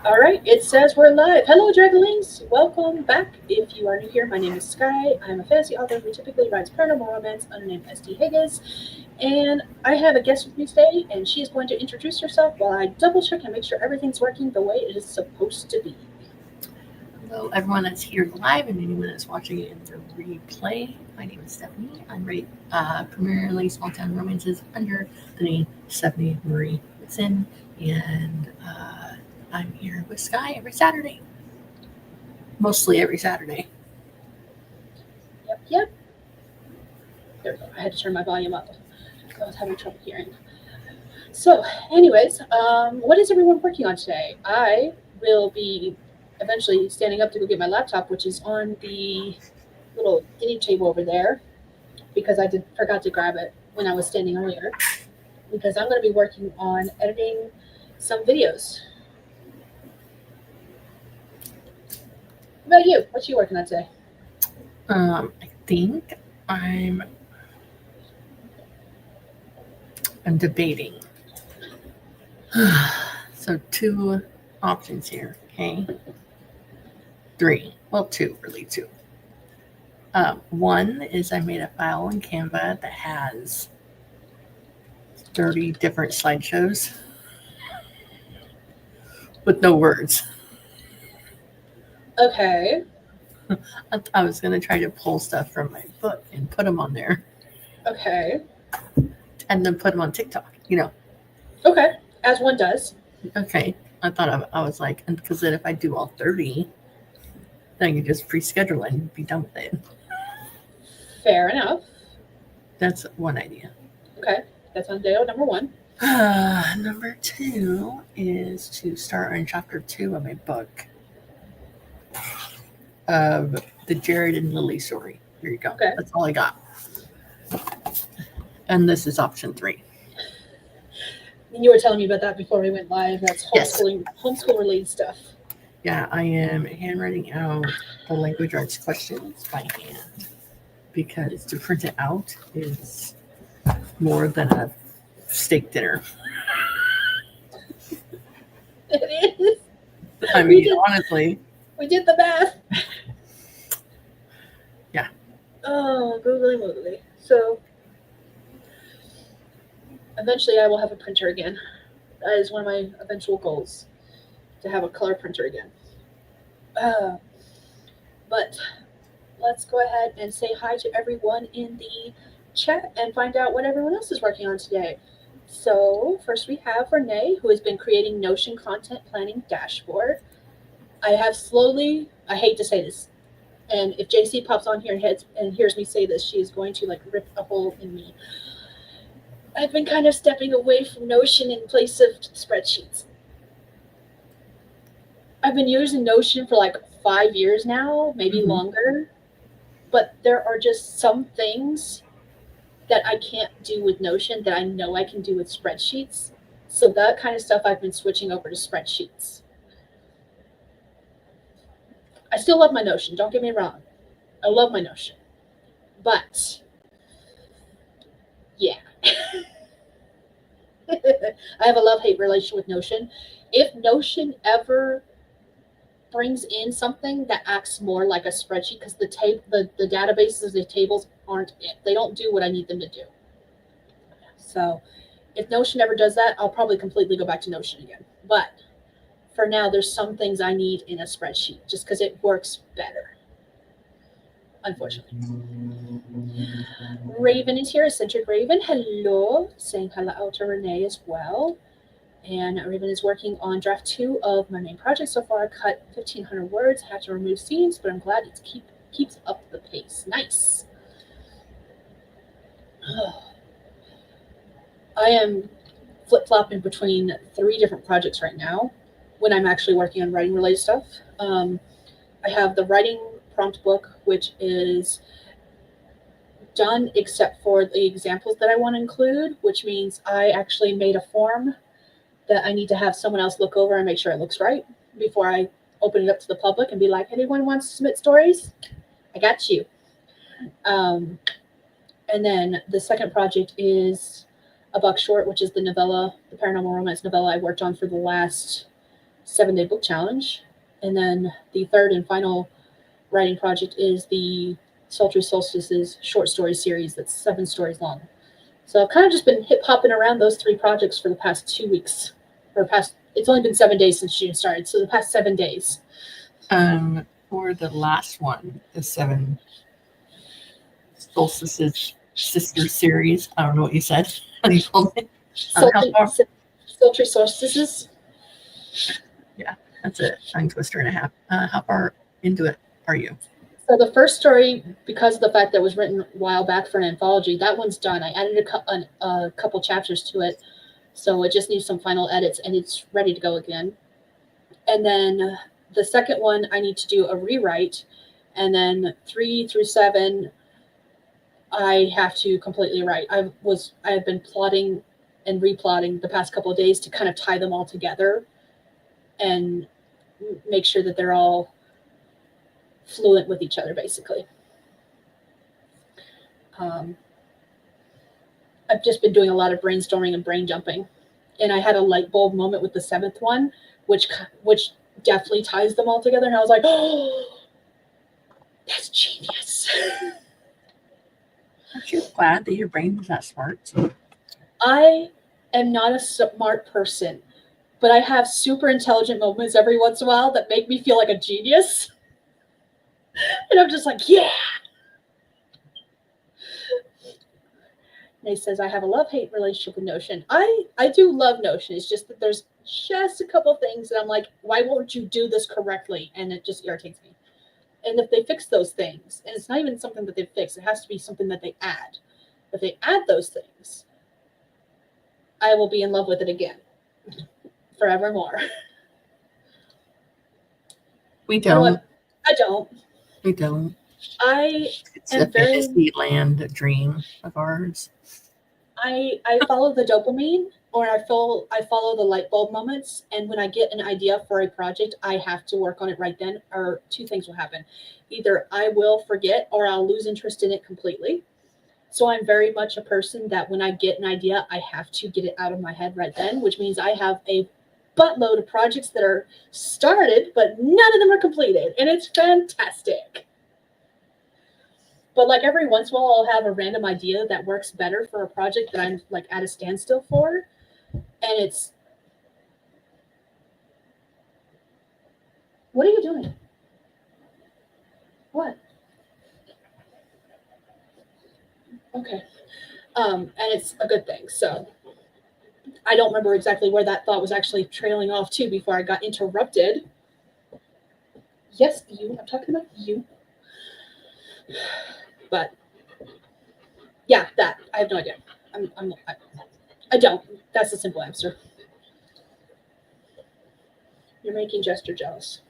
All right, it says we're live. Hello, Dragalings. Welcome back. If you are new here, my name is Skye. I'm a fantasy author who typically writes paranormal romance under the name SD Hegyes. And I have a guest with me today, and she is going to introduce herself while I double check and make sure everything's working the way it is supposed to be. Hello, everyone that's here live and anyone that's watching it in the replay. My name is Stephanie. I write primarily small town romances under the name Stephanie Marie Woodson, and I'm here with Skye every Saturday. Mostly every Saturday. Yep. There we go. I had to turn my volume up. I was having trouble hearing. So, anyways, what is everyone working on today? I will be eventually standing up to go get my laptop, which is on the little dining table over there, because I forgot to grab it when I was standing earlier. Because I'm going to be working on editing some videos. What about you? What you working on today? I think I'm debating. So 2 options here, okay? 3. Well, 2, really 2. One is I made a file in Canva that has 30 different slideshows with no words. Okay. I was going to try to pull stuff from my book and put them on there. Okay. And then put them on TikTok, Okay. As one does. Okay. I thought I was like, because then if I do all 30, then I can just pre-schedule it and be done with it. Fair enough. That's one idea. Okay. That's on day number 1. Number 2 is to start on chapter 2 of my book of the Jared and Lily story. Here you go. Okay. That's all I got. And this is option 3. You were telling me about that before we went live. That's homeschooling, Yes. homeschool related stuff. Yeah, I am handwriting out the language arts questions by hand because to print it out is more than a steak dinner. It is. I mean, honestly. We did the math. Yeah. Oh, googly. So, eventually I will have a printer again. That is one of my eventual goals, to have a color printer again. But let's go ahead and say hi to everyone in the chat and find out what everyone else is working on today. So first we have Renee, who has been creating Notion content planning dashboard. I have slowly, I hate to say this, and if JC pops on here and hears me say this, she is going to like rip a hole in me. I've been kind of stepping away from Notion in place of spreadsheets. I've been using Notion for like 5 years now, maybe longer, but there are just some things that I can't do with Notion that I know I can do with spreadsheets. So that kind of stuff I've been switching over to spreadsheets. I still love my Notion, don't get me wrong. I love my Notion. But yeah. I have a love-hate relation with Notion. If Notion ever brings in something that acts more like a spreadsheet, because the databases, the tables aren't it. They don't do what I need them to do. So if Notion ever does that, I'll probably completely go back to Notion again. But for now, there's some things I need in a spreadsheet just because it works better. Unfortunately. Raven is here, Eccentric Raven. Hello. Saying hello to Renee as well. And Raven is working on draft 2 of my main project. So far, I cut 1,500 words. Had to remove scenes, but I'm glad it keeps up the pace. Nice. I am flip-flopping between 3 different projects right now when I'm actually working on writing related stuff. I have the writing prompt book, which is done except for the examples that I want to include, which means I actually made a form that I need to have someone else look over and make sure it looks right before I open it up to the public and be like, anyone wants to submit stories? I got you. And then the second project is a Buck Short, which is the novella, the paranormal romance novella I worked on for the last 7-day book challenge. And then the third and final writing project is the Sultry Solstices short story series that's 7 stories long. So I've kind of just been hip hopping around those 3 projects for the past 2 weeks. It's only been 7 days since June started, so the past 7 days. For the last one, the 7 solstices sister series. I don't know what you said. What do you call it? Sultry Solstices. Yeah, that's a tongue twister and a half. How far into it are you? So the first story, because of the fact that it was written a while back for an anthology, that one's done. I added a couple chapters to it, so it just needs some final edits, and it's ready to go again. And then the second one, I need to do a rewrite, and then 3 through 7, I have to completely write. I've been plotting and replotting the past couple of days to kind of tie them all together and make sure that they're all fluent with each other, basically. I've just been doing a lot of brainstorming and brain jumping, and I had a light bulb moment with the 7th one, which definitely ties them all together. And I was like, oh, that's genius. Aren't you glad that your brain was that smart? I am not a smart person, but I have super intelligent moments every once in a while that make me feel like a genius. And I'm just like, yeah. And he says, I have a love-hate relationship with Notion. I do love Notion. It's just that there's just a couple things that I'm like, why won't you do this correctly? And it just irritates me. And if they fix those things, and it's not even something that they fix, it has to be something that they add. If they add those things, I will be in love with it again. Forevermore. We don't. I don't. We don't. It's a fantasy land dream of ours. I follow the dopamine, or I follow the light bulb moments, and when I get an idea for a project, I have to work on it right then, or 2 things will happen. Either I will forget or I'll lose interest in it completely. So I'm very much a person that when I get an idea, I have to get it out of my head right then, which means I have a buttload of projects that are started, but none of them are completed, and it's fantastic. But like every once in a while, I'll have a random idea that works better for a project that I'm like at a standstill for. And it's, what are you doing? What? Okay. And it's a good thing. So I don't remember exactly where that thought was actually trailing off to before I got interrupted. Yes, you. I'm talking about you. But yeah, that I have no idea. I don't. That's the simple answer. You're making Jester jealous.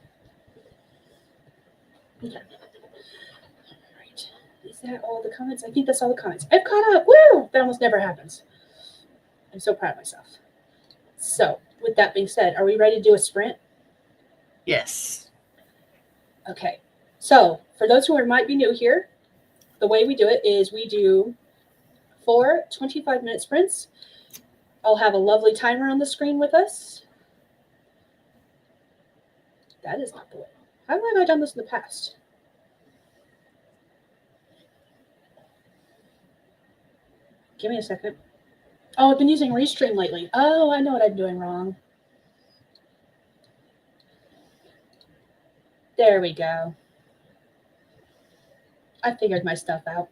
Okay. All right. Is that all the comments? I think that's all the comments. I've caught up. Woo! That almost never happens. I'm so proud of myself. So, with that being said, are we ready to do a sprint? Yes. Okay. So, for those who might be new here, the way we do it is we do 4 25-minute sprints. I'll have a lovely timer on the screen with us. That is not the way. How have I done this in the past? Give me a second. Oh, I've been using Restream lately. Oh, I know what I'm doing wrong. There we go. I figured my stuff out.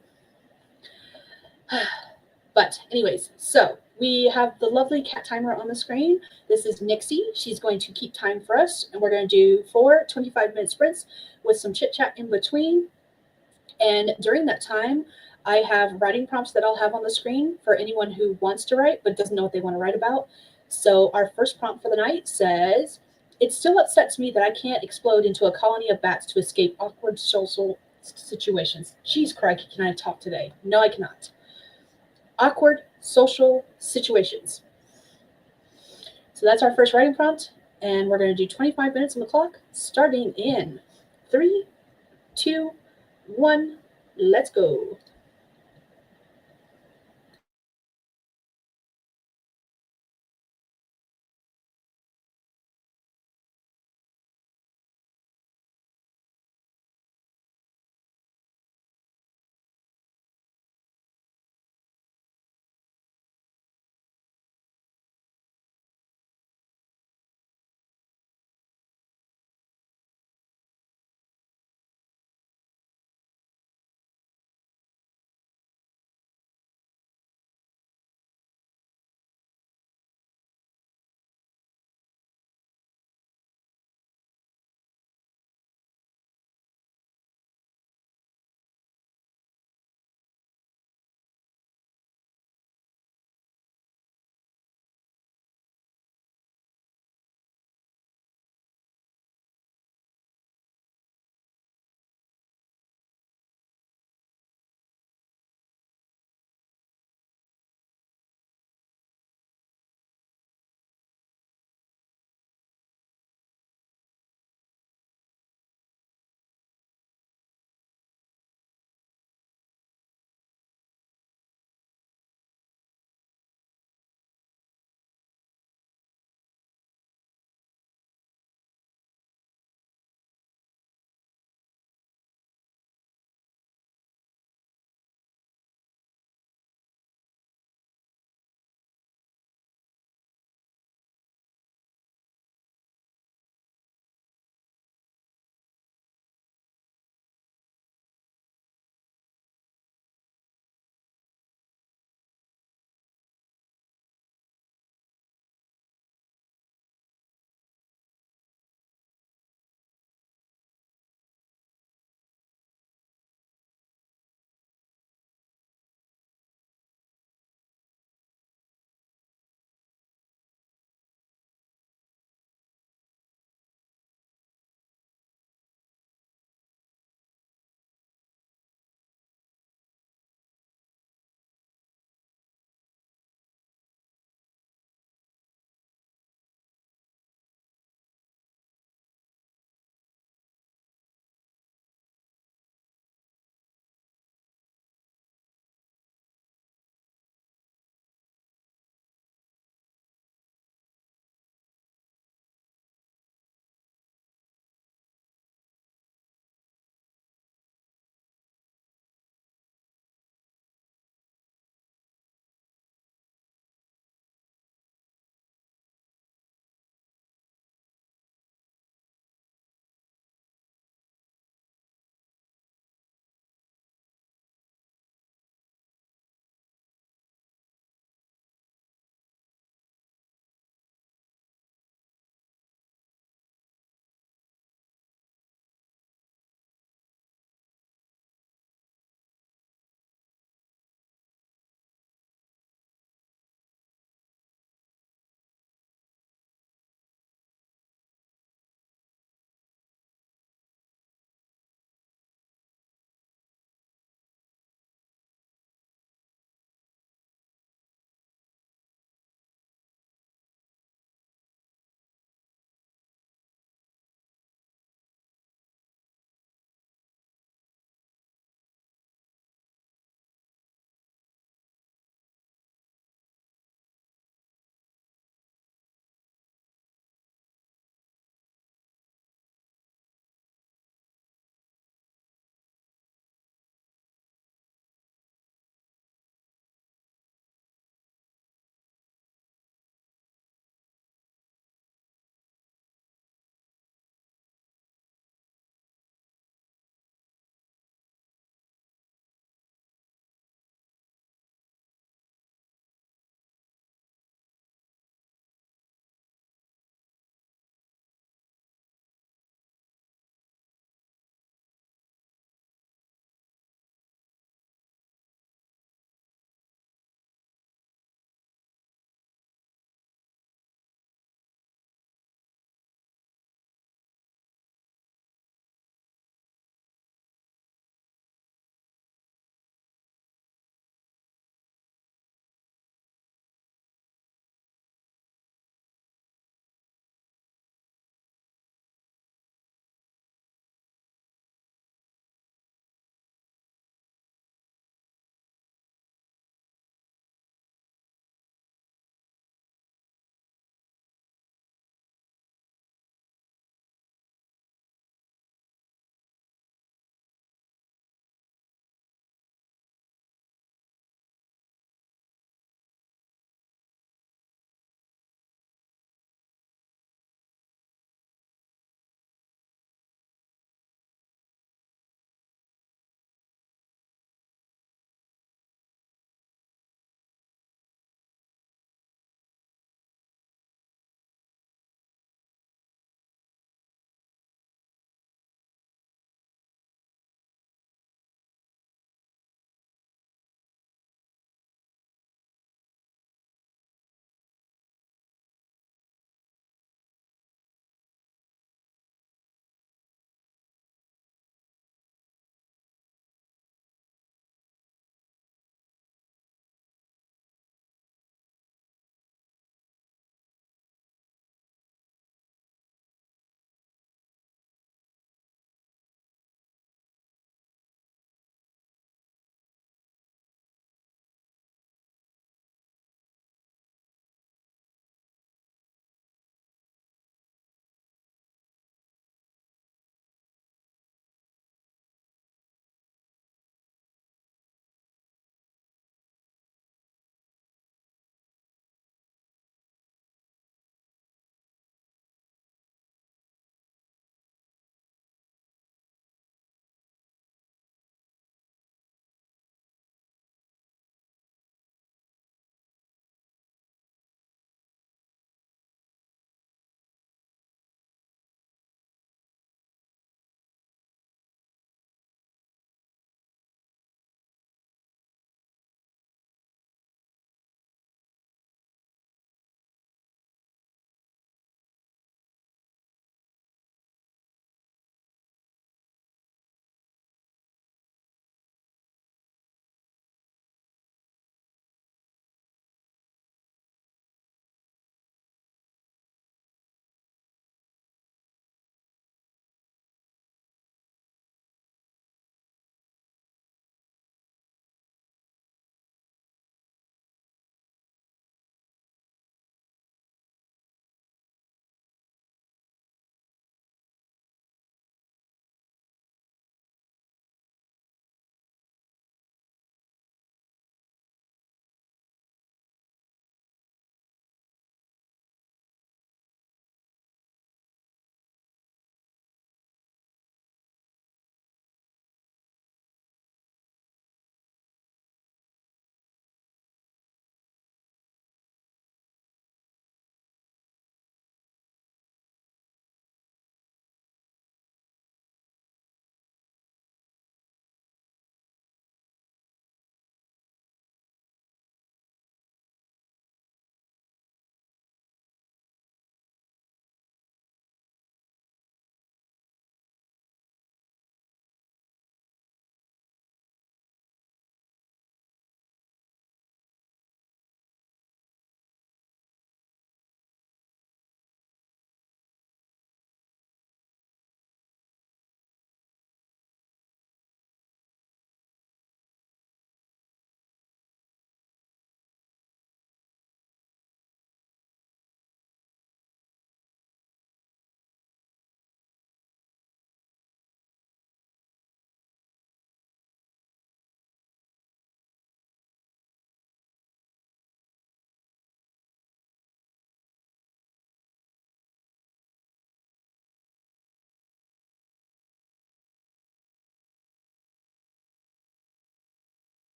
But anyways, so we have the lovely cat timer on the screen. This is Nixie. She's going to keep time for us, and we're going to do 4 25-minute sprints with some chit-chat in between. And during that time, I have writing prompts that I'll have on the screen for anyone who wants to write but doesn't know what they want to write about. So our first prompt for the night says, it still upsets me that I can't explode into a colony of bats to escape awkward social situations. Jeez, crikey, can I talk today? No, I cannot. Awkward social situations. So that's our first writing prompt, and we're going to do 25 minutes on the clock, starting in 3, 2, 1, let's go.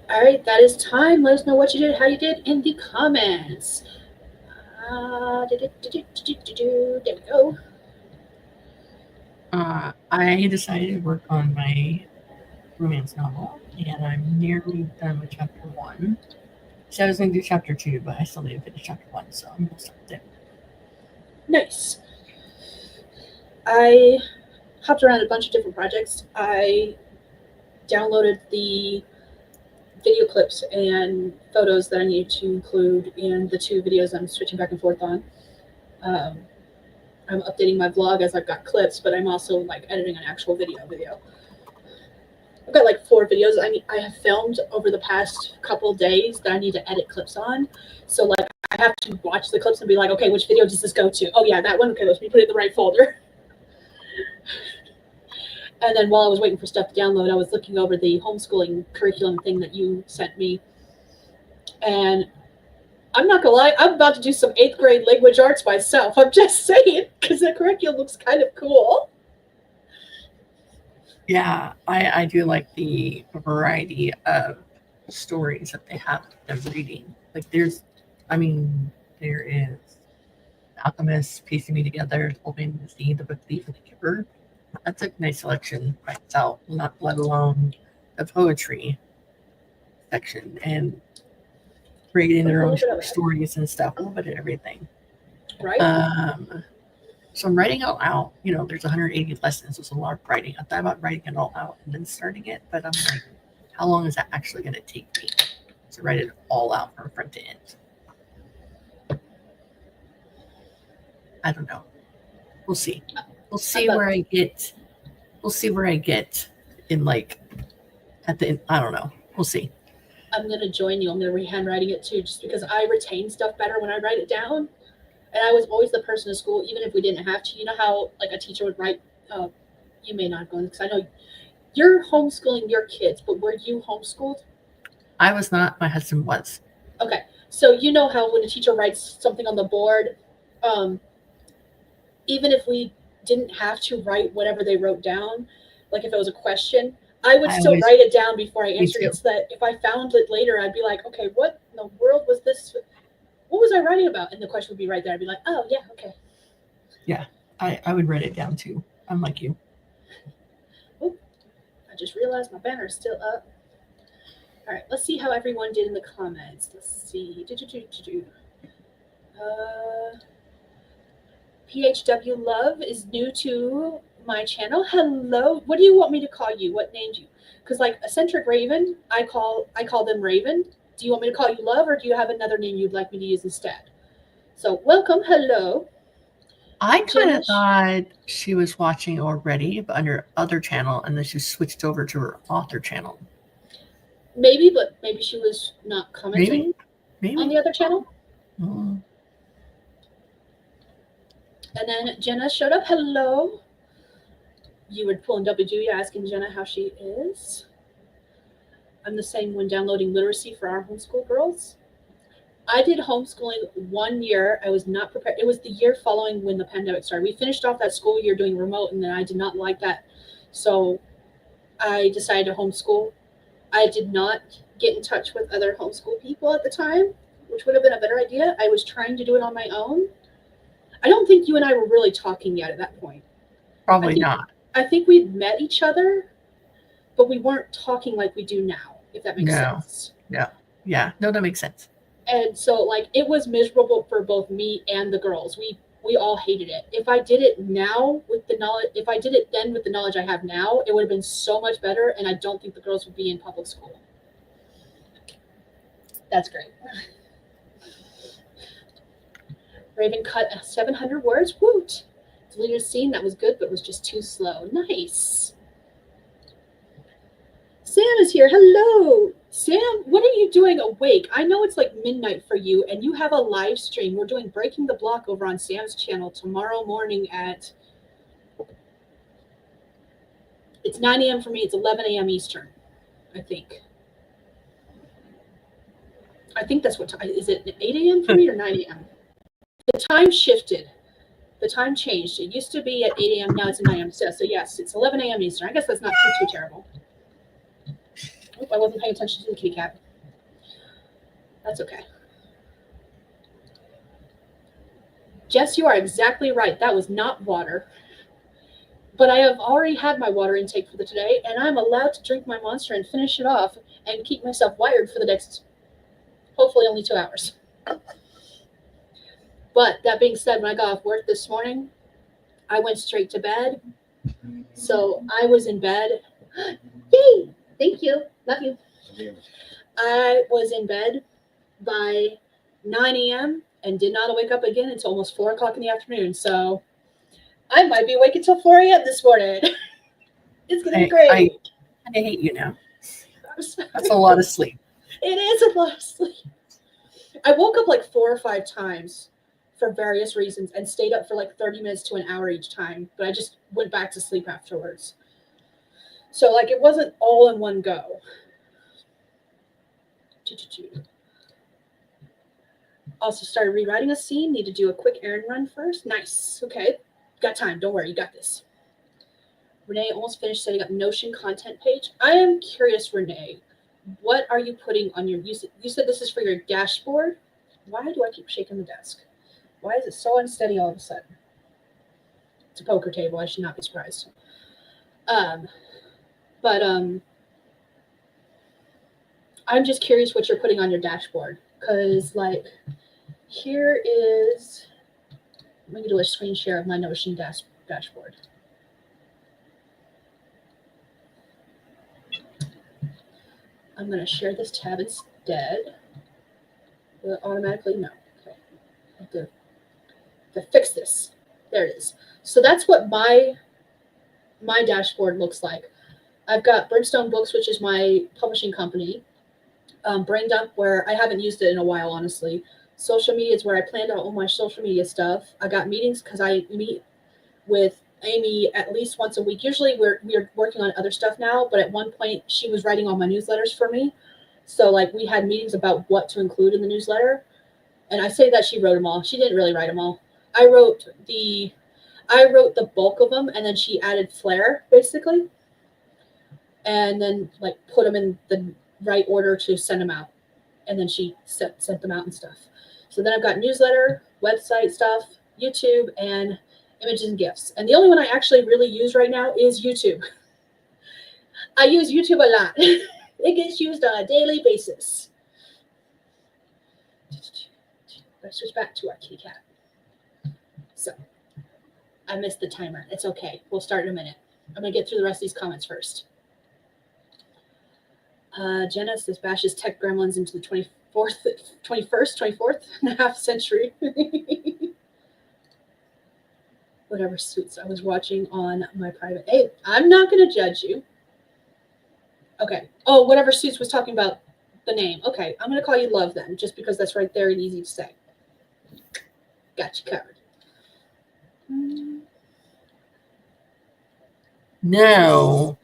All right, that is time. Let us know what you did, how you did in the comments. There we go. I decided to work on my romance novel, and I'm nearly done with chapter 1. So I was going to do chapter 2, but I still need to finish chapter 1, so I'm going to start there. Nice. I hopped around a bunch of different projects. I downloaded the video clips and photos that I need to include in the 2 videos I'm switching back and forth on. I'm updating my vlog as I've got clips, but I'm also like editing an actual video. I've got like 4 videos I have filmed over the past couple days that I need to edit clips on. So like I have to watch the clips and be like, okay, which video does this go to? Oh yeah, that one. Okay, let me put it in the right folder. And then while I was waiting for stuff to download, I was looking over the homeschooling curriculum thing that you sent me. And I'm not gonna lie, I'm about to do some 8th grade language arts myself. I'm just saying, because the curriculum looks kind of cool. Yeah, I do like the variety of stories that they have them reading. Like there is Alchemist piecing me together, hoping to see the book Thief and the Giver. That's a nice selection by itself, not let alone the poetry section and creating their own short stories and stuff, a little bit of everything. Right. So I'm writing it all out. There's 180 lessons. There's a lot of writing. I thought about writing it all out and then starting it, but I'm like, how long is that actually going to take me to write it all out from front to end? I don't know. We'll see. We'll see where I get. We'll see where I get in at the end. I don't know. We'll see. I'm gonna join you. I'm gonna handwriting it too, just because I retain stuff better when I write it down. And I was always the person in school, even if we didn't have to. You know how like a teacher would write. You may not go because I know you're homeschooling your kids, but were you homeschooled? I was not. My husband was. Okay, so you know how when a teacher writes something on the board, even if we didn't have to write whatever they wrote down, like if it was a question, I would still write it down before I answered it, so that if I found it later, I'd be like, okay, what in the world was this? What was I writing about? And the question would be right there. I'd be like, oh yeah, okay. Yeah, I would write it down too. I'm like you. Oh, I just realized my banner is still up. All right, let's see how everyone did in the comments. Let's see. PHW Love is new to my channel. Hello. What do you want me to call you? What named you? Because like Eccentric Raven, I call them Raven. Do you want me to call you Love, or do you have another name you'd like me to use instead? So welcome. Hello. I kind of thought she was watching already, but under other channel, and then she switched over to her author channel. Maybe, but maybe she was not commenting on the other channel. Mm. And then Jenna showed up. Hello. You were pulling W, asking Jenna how she is. I'm the same when downloading literacy for our homeschool girls. I did homeschooling 1 year. I was not prepared. It was the year following when the pandemic started. We finished off that school year doing remote, and then I did not like that. So I decided to homeschool. I did not get in touch with other homeschool people at the time, which would have been a better idea. I was trying to do it on my own. I don't think you and I were really talking yet at that point. Probably not. I think we'd met each other, but we weren't talking like we do now, if that makes sense. Yeah. No, that makes sense. And so like it was miserable for both me and the girls. We all hated it. If I did it now with the knowledge, if I did it then with the knowledge I have now, it would have been so much better, and I don't think the girls would be in public school. That's great. Raven cut 700 words. Woot! Deleted a scene that was good, but was just too slow. Nice. Sam is here. Hello. Sam, what are you doing awake? I know it's like midnight for you, and you have a live stream. We're doing Breaking the Block over on Sam's channel tomorrow morning at... It's 9 a.m. for me. It's 11 a.m. Eastern, I think. I think that's what time. Is it 8 a.m. for me or 9 a.m.? The time shifted. The time changed. It used to be at 8 a.m. Now it's at 9 a.m. So yes, it's 11 a.m. Eastern. I guess that's not too terrible. Oop, I wasn't paying attention to the kitty cat. That's okay. Jess, you are exactly right. That was not water. But I have already had my water intake for the today, and I'm allowed to drink my Monster and finish it off and keep myself wired for the next, hopefully, only 2 hours. But that being said, when I got off work this morning, I went straight to bed. So I was in bed. Yay! Thank you. Love you. I was in bed by 9 a.m. and did not wake up again until almost 4 o'clock in the afternoon. So I might be awake until 4 a.m. this morning. It's going to be great. I hate you now. That's a lot of sleep. It is a lot of sleep. I woke up like 4 or 5 times for various reasons and stayed up for like 30 minutes to an hour each time. But I just went back to sleep afterwards. So like it wasn't all in one go. Also started rewriting a scene. Need to do a quick errand run first. Nice. Okay. Got time. Don't worry. You got this. Renee almost finished setting up Notion content page. I am curious, Renee, what are you putting on your, you said this is for your dashboard. Why do I keep shaking the desk? Why is it so unsteady all of a sudden? It's a poker table. I should not be surprised. I'm just curious what you're putting on your dashboard. Because, like, here is, I'm going to do a screen share of my Notion dashboard. I'm going to share this tab instead. Will it automatically? No. Okay. I have to fix this. There it is. So that's what my dashboard looks like. I've got Brimstone Books, which is my publishing company. Brain Dump, where I haven't used it in a while, honestly. Social media is where I planned out all my social media stuff. I got meetings because I meet with Amy at least once a week. Usually we're working on other stuff now, but at one point she was writing all my newsletters for me. So like we had meetings about what to include in the newsletter. And I say that she wrote them all. She didn't really write them all. I wrote the bulk of them, and then she added flair basically. And then like put them in the right order to send them out. And then she sent them out and stuff. So then I've got newsletter, website stuff, YouTube, and images and GIFs. And the only one I actually really use right now is YouTube. I use YouTube a lot. It gets used on a daily basis. Let's switch back to our kitty cat. So I missed the timer. It's okay. We'll start in a minute. I'm going to get through the rest of these comments first. Jenna says bashes tech gremlins into the 24th and a half century. Whatever suits I was watching on my private. Hey, I'm not going to judge you. Okay. Oh, whatever suits was talking about the name. Okay. I'm going to call you Love then, just because that's right there and easy to say. Got you covered. No.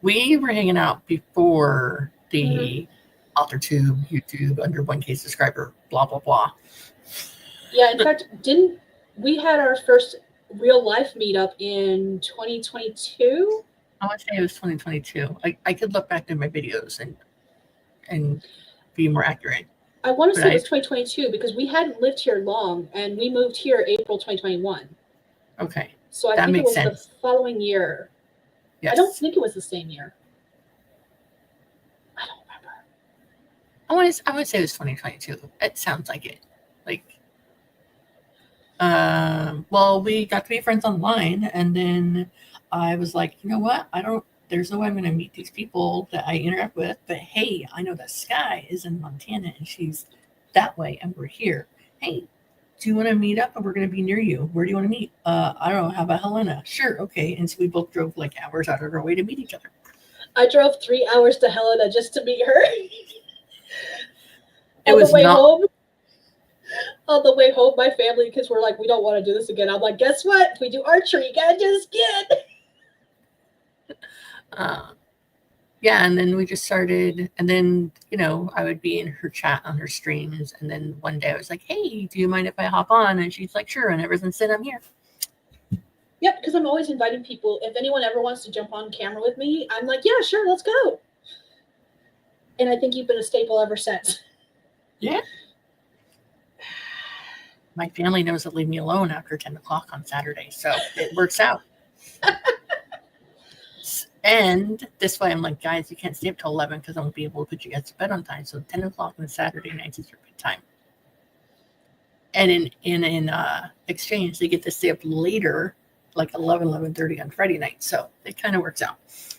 We were hanging out before the AuthorTube, YouTube, under 1K subscriber, blah, blah, blah. Yeah, in fact, didn't we had our first real life meetup in 2022? I want to say it was 2022. I could look back in my videos and be more accurate. I want to say it was 2022 because we hadn't lived here long, and we moved here April 2021. Okay. So I think it was the following year. Yes. I don't think it was the same year. I don't remember. I want to say it was 2022. It sounds like it. Like, well, we got to be friends online, and then I was like, you know what? There's no way I'm going to meet these people that I interact with, but hey, I know that Skye is in Montana, and she's that way, and we're here. Hey, do you want to meet up? And we're going to be near you. Where do you want to meet? I don't know. How about Helena? Sure. Okay. And so we both drove like hours out of our way to meet each other. I drove 3 hours to Helena just to meet her. On the way home, my family, because we're like, we don't want to do this again. I'm like, guess what? If we do archery, you gotta do this again. Yeah, and then we just started, and then, I would be in her chat on her streams, and then one day I was like, hey, do you mind if I hop on? And she's like, sure, and ever since then, I'm here. Yep, because I'm always inviting people. If anyone ever wants to jump on camera with me, I'm like, yeah, sure, let's go. And I think you've been a staple ever since. Yeah. My family knows to leave me alone after 10 o'clock on Saturday, so it works out. And this way, I'm like, guys, you can't stay up till 11 because I won't be able to put you guys to bed on time. So 10 o'clock on Saturday nights is your bedtime. And in exchange, they get to stay up later, like 11, 11:30 on Friday night. So it kind of works out.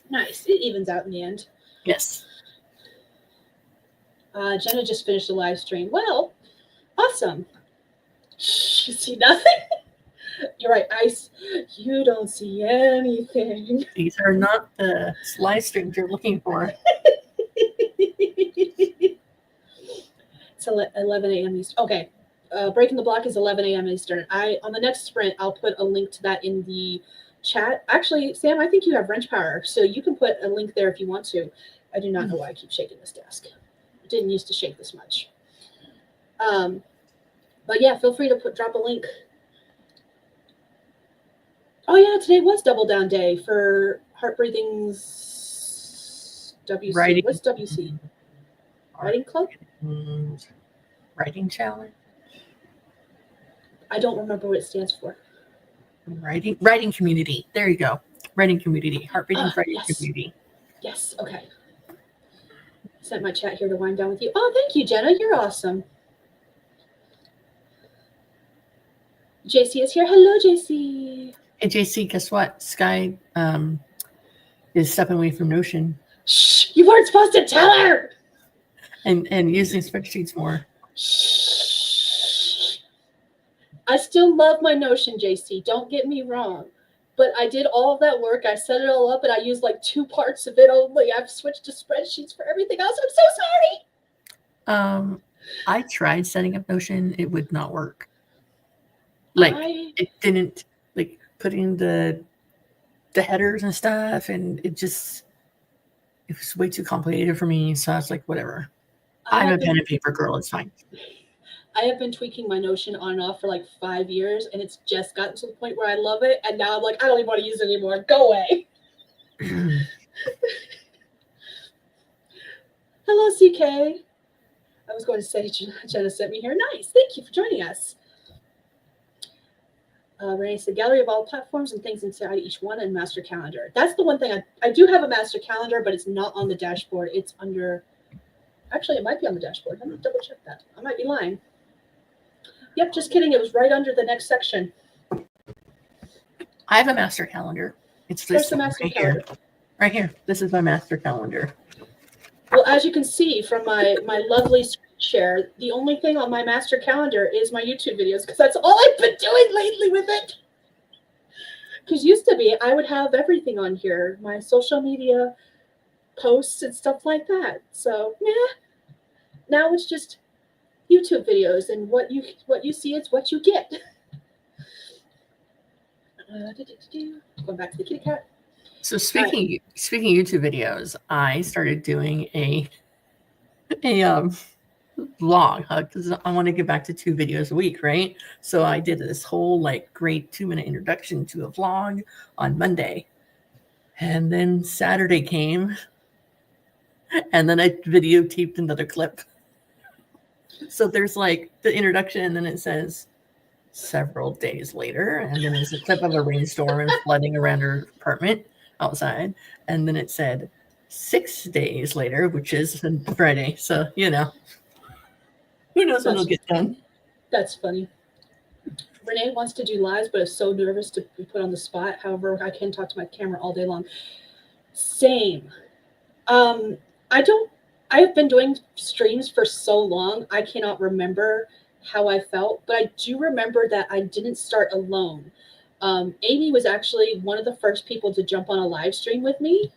Nice. It evens out in the end. Yes. Jenna just finished the live stream. Well, awesome. Shh, you see nothing? You're right, Ice. You don't see anything. These are not the live streams you're looking for. It's 11 a.m. Eastern. Okay. Breaking the Block is 11 a.m. Eastern. On the next sprint, I'll put a link to that in the chat. Actually, Sam, I think you have wrench power, so you can put a link there if you want to. I do not know why I keep shaking this desk. It didn't used to shake this much. But yeah, feel free to drop a link. Oh yeah, today was Double Down Day for Heart Breathing's WC. Writing. What's WC? Writing Club? Writing Challenge? I don't remember what it stands for. Writing Community. There you go. Writing Community. Heart Breathing's Writing Yes. Community. Yes, okay. Sent my chat here to wind down with you. Oh, thank you, Jenna. You're awesome. JC is here. Hello, JC. Hey, JC, guess what? Skye is stepping away from Notion. Shh, you weren't supposed to tell her. And using spreadsheets more. Shh. I still love my Notion, JC. Don't get me wrong. But I did all of that work. I set it all up, and I used like 2 parts of it only. I've switched to spreadsheets for everything else. I'm so sorry. I tried setting up Notion. It would not work. Like, it didn't, like, putting the headers and stuff, and it was way too complicated for me. So I was like, whatever. I'm a pen and paper girl. It's fine. I have been tweaking my Notion on and off for like 5 years, and it's just gotten to the point where I love it. And now I'm like, I don't even want to use it anymore. Go away. Hello, CK. I was going to say, Jenna sent me here. Nice. Thank you for joining us. Renee said, gallery of all platforms and things inside each one and master calendar. That's the one thing I do have a master calendar, but it's not on the dashboard. It's under, actually, it might be on the dashboard. Let me double check that. I might be lying. Yep, just kidding. It was right under the next section. I have a master calendar. It's this the master right calendar. here. Right here. This is my master calendar. Well, as you can see from my lovely screen share, the only thing on my master calendar is my YouTube videos, because that's all I've been doing lately with it. Because used to be, I would have everything on here, my social media posts and stuff like that. So, yeah. Now it's just YouTube videos, and what you see is what you get. Going back to the kitty cat. So speaking of YouTube videos, I started doing a vlog because I want to get back to 2 videos a week, right? So I did this whole like great 2-minute introduction to a vlog on Monday, and then Saturday came, and then I videotaped another clip. So there's like the introduction, and then it says several days later, and then there's a clip of a rainstorm and flooding around her apartment outside, and then it said 6 days later, which is Friday. So who knows when it'll get done. That's funny. Renee wants to do lives, but is so nervous to be put on the spot. However, I can talk to my camera all day long. Same. I have been doing streams for so long, I cannot remember how I felt, but I do remember that I didn't start alone. Amy was actually one of the first people to jump on a live stream with me.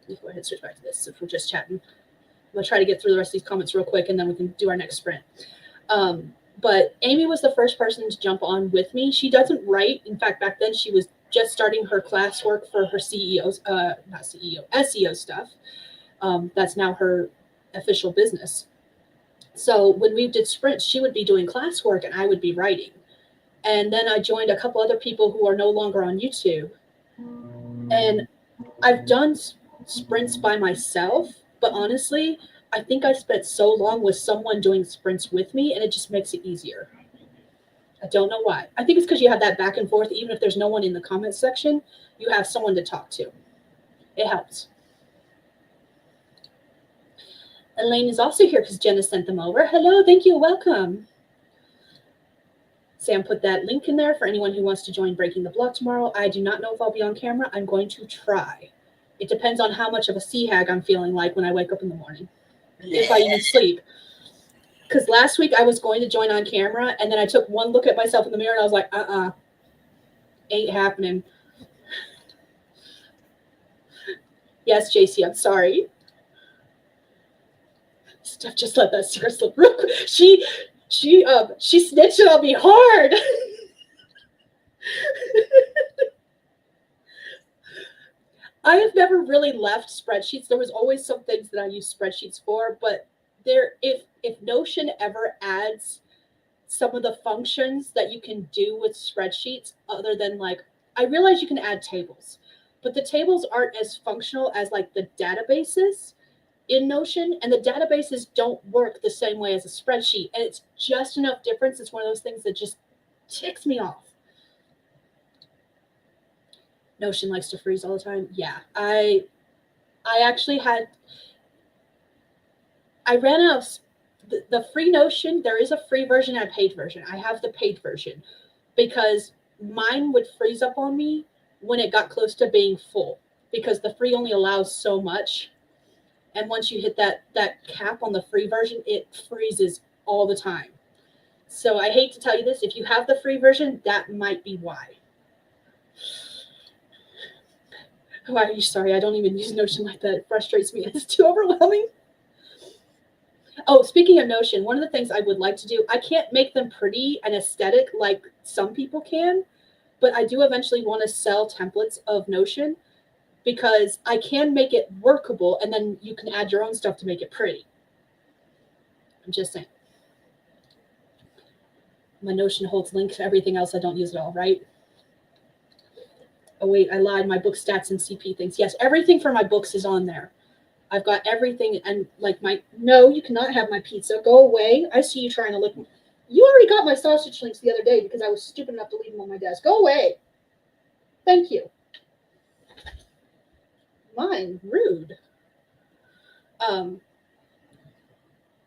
Let me go ahead and switch back to this if we're just chatting. I'm going to try to get through the rest of these comments real quick, and then we can do our next sprint. But Amy was the first person to jump on with me. She doesn't write. In fact, back then she was just starting her classwork for her SEO stuff. That's now her official business. So when we did sprints, she would be doing classwork and I would be writing. And then I joined a couple other people who are no longer on YouTube. And I've done sprints by myself, but honestly, I think I spent so long with someone doing sprints with me, and it just makes it easier. I don't know why. I think it's because you have that back and forth. Even if there's no one in the comments section, you have someone to talk to. It helps. Elaine is also here because Jenna sent them over. Hello, thank you, welcome. Sam put that link in there for anyone who wants to join Breaking the Block tomorrow. I do not know if I'll be on camera. I'm going to try. It depends on how much of a sea hag I'm feeling like when I wake up in the morning. If I even sleep. Because last week I was going to join on camera, and then I took one look at myself in the mirror, and I was like, ain't happening. Yes, JC, I'm sorry. Steph just let that secret slip real quick. She snitched on me hard. I have never really left spreadsheets. There was always some things that I use spreadsheets for, but if Notion ever adds some of the functions that you can do with spreadsheets, other than like, I realize you can add tables, but the tables aren't as functional as like the databases in Notion, and the databases don't work the same way as a spreadsheet, and it's just enough difference. It's one of those things that just ticks me off. Notion likes to freeze all the time. Yeah, I actually I ran out of the free Notion. There is a free version and a paid version. I have the paid version because mine would freeze up on me when it got close to being full, because the free only allows so much. And once you hit that cap on the free version, it freezes all the time. So I hate to tell you this, if you have the free version, that might be why. Why are you sorry? I don't even use Notion like that. It frustrates me. It's too overwhelming. Oh, speaking of Notion, one of the things I would like to do, I can't make them pretty and aesthetic like some people can, but I do eventually want to sell templates of Notion, because I can make it workable, and then you can add your own stuff to make it pretty. I'm just saying. My Notion holds links to everything else. I don't use it all, right? Oh, wait, I lied. My book stats and CP things. Yes, everything for my books is on there. I've got everything, and like no, you cannot have my pizza. Go away. I see you trying to lick me. You already got my sausage links the other day because I was stupid enough to leave them on my desk. Go away. Thank you. Mine, rude.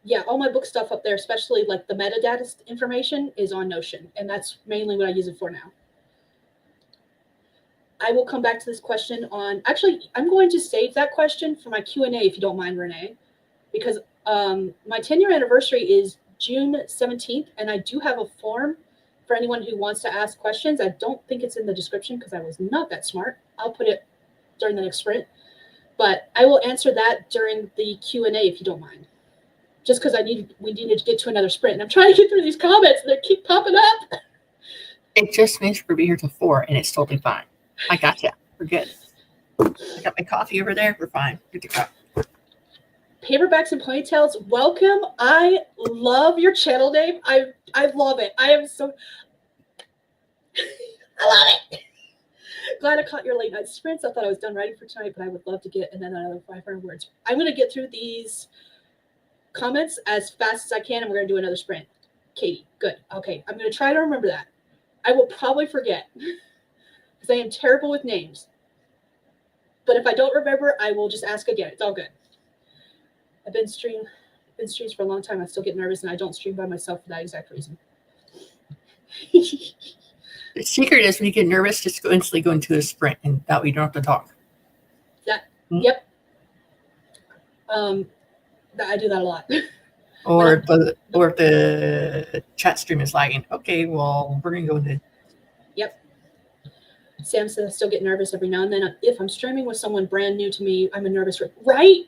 Yeah, all my book stuff up there, especially like the metadata information, is on Notion, and that's mainly what I use it for now. I will come back to this question on, actually, I'm going to save that question for my Q&A if you don't mind, Renee, because my 10-year anniversary is June 17th, and I do have a form for anyone who wants to ask questions. I don't think it's in the description because I was not that smart. I'll put it during the next sprint, but I will answer that during the Q&A if you don't mind. Just because we needed to get to another sprint, and I'm trying to get through these comments, and they keep popping up. It just means we'll be here till 4, and it's totally fine. I got you. We're good. I got my coffee over there. We're fine. Good to go. Paperbacks and ponytails, welcome. I love your channel name. I love it. I am so I love it. Glad I caught your late night sprints. I thought I was done writing for tonight, but I would love to get another 500 words. I'm going to get through these comments as fast as I can, and we're going to do another sprint. Katie, good. Okay, I'm going to try to remember that. I will probably forget because I am terrible with names. But if I don't remember, I will just ask again. It's all good. I've been streams for a long time. I still get nervous, and I don't stream by myself for that exact reason. The secret is when you get nervous, just instantly go into a sprint, and that way you don't have to talk. Yep. I do that a lot. Or if the chat stream is lagging. Okay, well, we're going to go into... Yep. Sam says I still get nervous every now and then. If I'm streaming with someone brand new to me, I'm a nervous wreck. Right?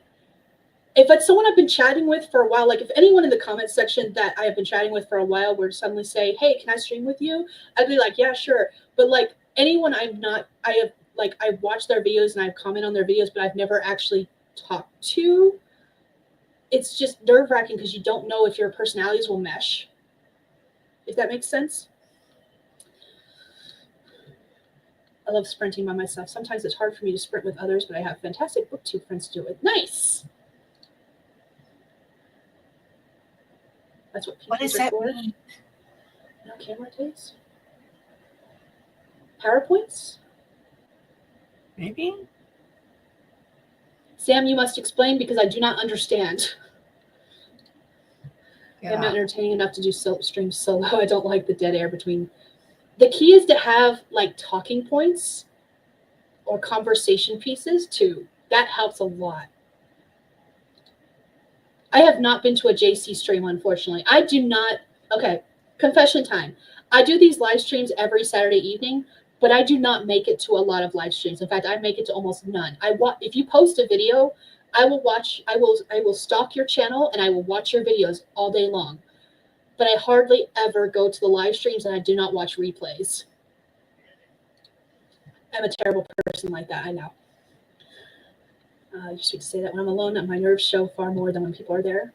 If it's someone I've been chatting with for a while, like if anyone in the comments section that I have been chatting with for a while were to suddenly say, hey, can I stream with you? I'd be like, yeah, sure. But like anyone I've watched their videos and I've commented on their videos, but I've never actually talked to, it's just nerve-wracking because you don't know if your personalities will mesh, if that makes sense. I love sprinting by myself. Sometimes it's hard for me to sprint with others, but I have fantastic booktube friends to do it. Nice. That's what What does PPs are that for. mean? No camera days? PowerPoints? Maybe? Sam, you must explain because I do not understand. I'm not Yeah. entertaining enough to do streams solo. I don't like the dead air between. The key is to have like talking points or conversation pieces too. That helps a lot. I have not been to a JC stream, unfortunately. I do not. Okay, confession time. I do these live streams every Saturday evening, but I do not make it to a lot of live streams. In fact, I make it to almost none. If you post a video, I will watch. I will stalk your channel and I will watch your videos all day long. But I hardly ever go to the live streams and I do not watch replays. I'm a terrible person like that. I know. I used to say that when I'm alone, that my nerves show far more than when people are there.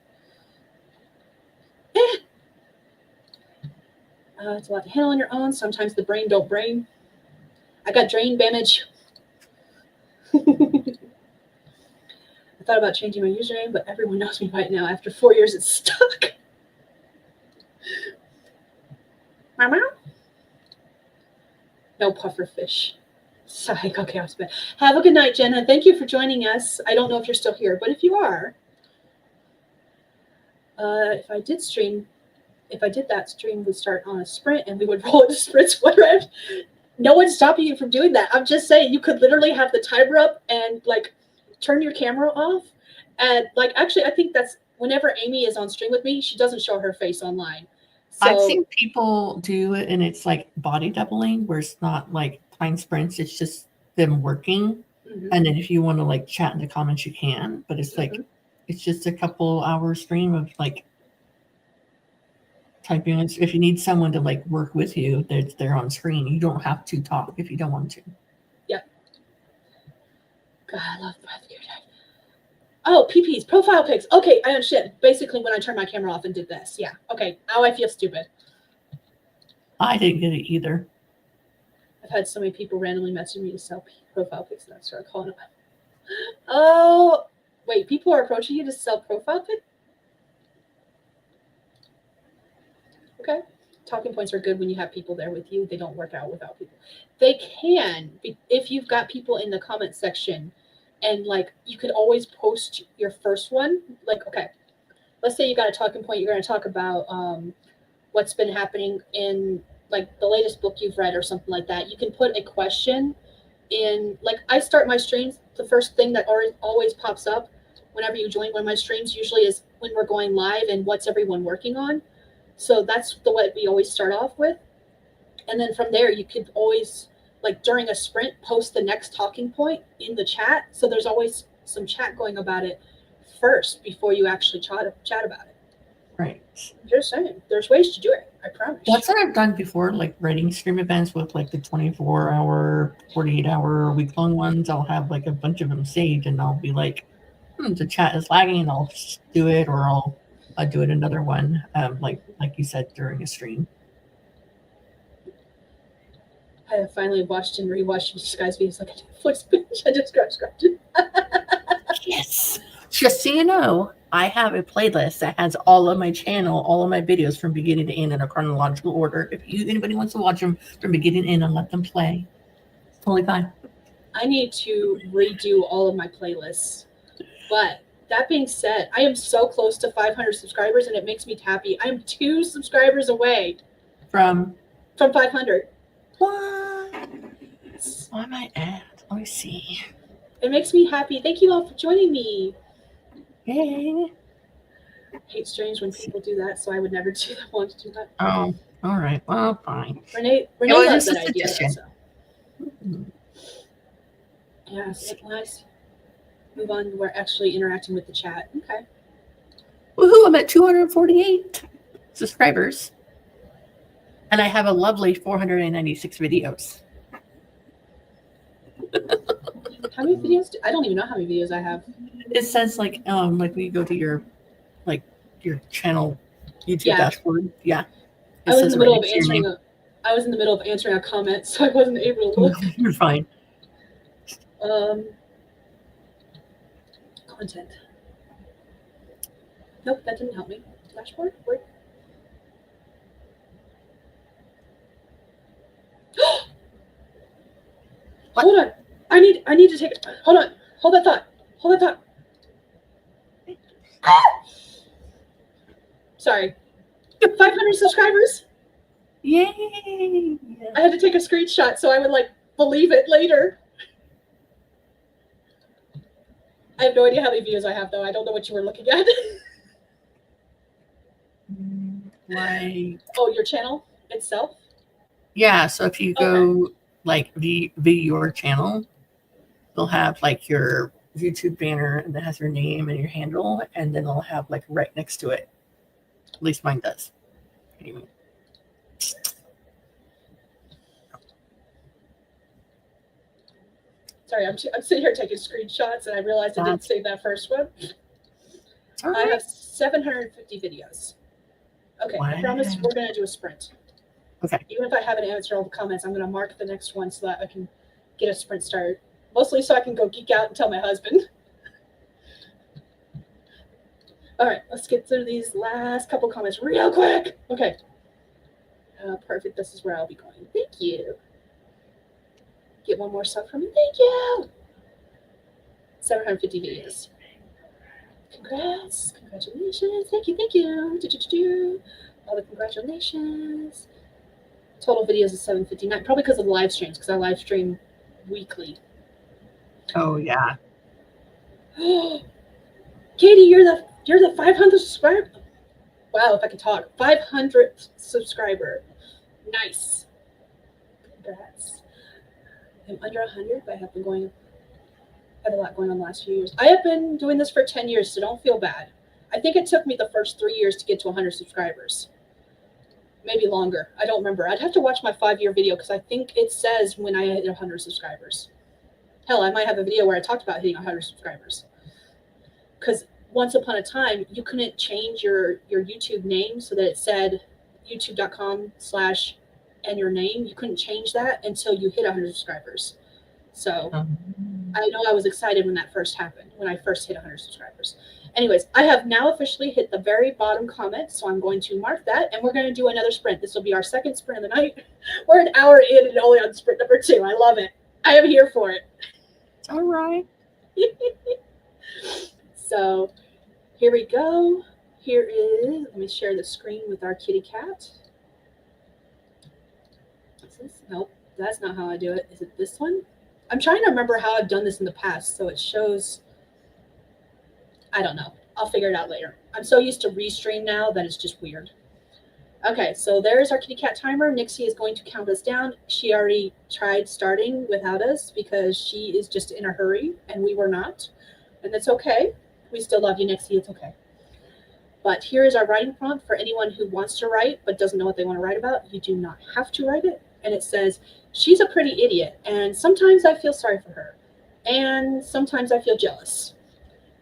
It's a lot to handle on your own. Sometimes the brain don't brain. I got brain damage. I thought about changing my username, but everyone knows me right now. After 4 years, it's stuck. Mama? No puffer fish. Sorry, okay, I'll spend. Have a good night, Jenna. Thank you for joining us. I don't know if you're still here, but if you are, if I did that stream would start on a sprint and we would roll into sprints. No one's stopping you from doing that. I'm just saying you could literally have the timer up and like turn your camera off. And like, actually, I think that's whenever Amy is on stream with me, she doesn't show her face online. So I've seen people do it and it's like body doubling where it's not like time sprints. It's just them working. Mhm. And then if you want to like chat in the comments, you can, but it's like, it's just a couple hour stream of like typing. If you need someone to like work with you, they're on screen. You don't have to talk if you don't want to. Yep. God, I love Breath of Your Day. Oh, PPs, profile pics. Okay, I understand. Basically, when I turned my camera off and did this. Yeah. Okay. Now I feel stupid. I didn't get it either. I've had so many people randomly message me to sell profile pics and I started calling them. Oh, wait. People are approaching you to sell profile pics? Okay. Talking points are good when you have people there with you. They don't work out without people. They can, if you've got people in the comment section and like you could always post your first one. Like, okay, let's say you got a talking point. You're going to talk about what's been happening in like the latest book you've read or something like that. You can put a question in, like I start my streams. The first thing that always pops up whenever you join one of my streams usually is when we're going live and what's everyone working on. So that's the way we always start off with. And then from there, you could always, like during a sprint, post the next talking point in the chat. So there's always some chat going about it first before you actually chat about it. Right. Just saying, there's ways to do it. I promise. That's what I've done before, like writing stream events with like the 24-hour, 48-hour, week-long ones. I'll have like a bunch of them saved and I'll be like, the chat is lagging and I'll just do it, or I'll do it another one, like you said, during a stream. I have finally watched and rewatched Skye's videos like a Netflix binge. I just scratched it. Yes. Just so you know, I have a playlist that has all of my channel, all of my videos from beginning to end in a chronological order. If anybody wants to watch them from beginning to end and let them play, it's totally fine. I need to redo all of my playlists. But that being said, I am so close to 500 subscribers and it makes me happy. I'm 2 subscribers away From 500. What? Why am I at? Let me see. It makes me happy. Thank you all for joining me. Yay. I hate strange when people do that, so I would never want to do that. Oh, all right. Well, fine. Renee was loves just that a idea. suggestion. So. Yeah, so let's move on. We're actually interacting with the chat. Okay. Woohoo, I'm at 248 subscribers. And I have a lovely 496 videos. How many videos? I don't even know how many videos I have. It says like when you go to your channel YouTube dashboard. Yeah. I was in the middle of answering a comment, so I wasn't able to look. You're fine. Content. Nope, that didn't help me. Dashboard? Where? What? Hold on. I need to take it. Hold on. Hold that thought. Hold that thought. Sorry. 500 subscribers. Yay! I had to take a screenshot so I would like believe it later. I have no idea how many views I have though. I don't know what you were looking at. Like, oh, your channel itself? Yeah, so if you go like view your channel, they'll have like your YouTube banner that has your name and your handle, and then they'll have like right next to it. At least mine does. Anyway. Sorry, I'm sitting here taking screenshots, and I realized I didn't save that first one. I have 750 videos. Okay, wow. I promise we're going to do a sprint. Okay. Even if I haven't answered all the comments, I'm going to mark the next one so that I can get a sprint started. Mostly so I can go geek out and tell my husband. All right, let's get through these last couple comments real quick. Okay. Perfect. This is where I'll be going. Thank you. Get one more sub from me. Thank you. 750 videos. Congrats. Congratulations. Thank you. Thank you. All the congratulations. Total videos is 759. Probably because of the live streams, because I live stream weekly. Oh yeah. Katie, you're the 500 subscriber. Wow, if I could talk. 500 subscriber. Nice. Congrats. I'm under 100, but I have been had a lot going on the last few years. I have been doing this for 10 years, so don't feel bad. I think it took me the first 3 years to get to 100 subscribers. Maybe longer. I don't remember. I'd have to watch my 5-year video because I think it says when I hit 100 subscribers. Hell, I might have a video where I talked about hitting 100 subscribers. Because once upon a time, you couldn't change your YouTube name so that it said youtube.com/ and your name. You couldn't change that until you hit 100 subscribers. So I know I was excited when that first happened, when I first hit 100 subscribers. Anyways, I have now officially hit the very bottom comment, so I'm going to mark that, and we're going to do another sprint. This will be our second sprint of the night. We're an hour in and only on sprint number 2. I love it. I am here for it. It's all right. So here we go. Here is, let me share the screen with our kitty cat. Is this? Nope, that's not how I do it. Is it this one? I'm trying to remember how I've done this in the past, so it shows. I don't know. I'll figure it out later. I'm so used to Restream now that it's just weird. Okay, so there's our kitty cat timer. Nixie is going to count us down. She already tried starting without us because she is just in a hurry, and we were not. And that's okay. We still love you, Nixie. It's okay. But here is our writing prompt for anyone who wants to write but doesn't know what they want to write about. You do not have to write it. And it says, she's a pretty idiot, and sometimes I feel sorry for her, and sometimes I feel jealous.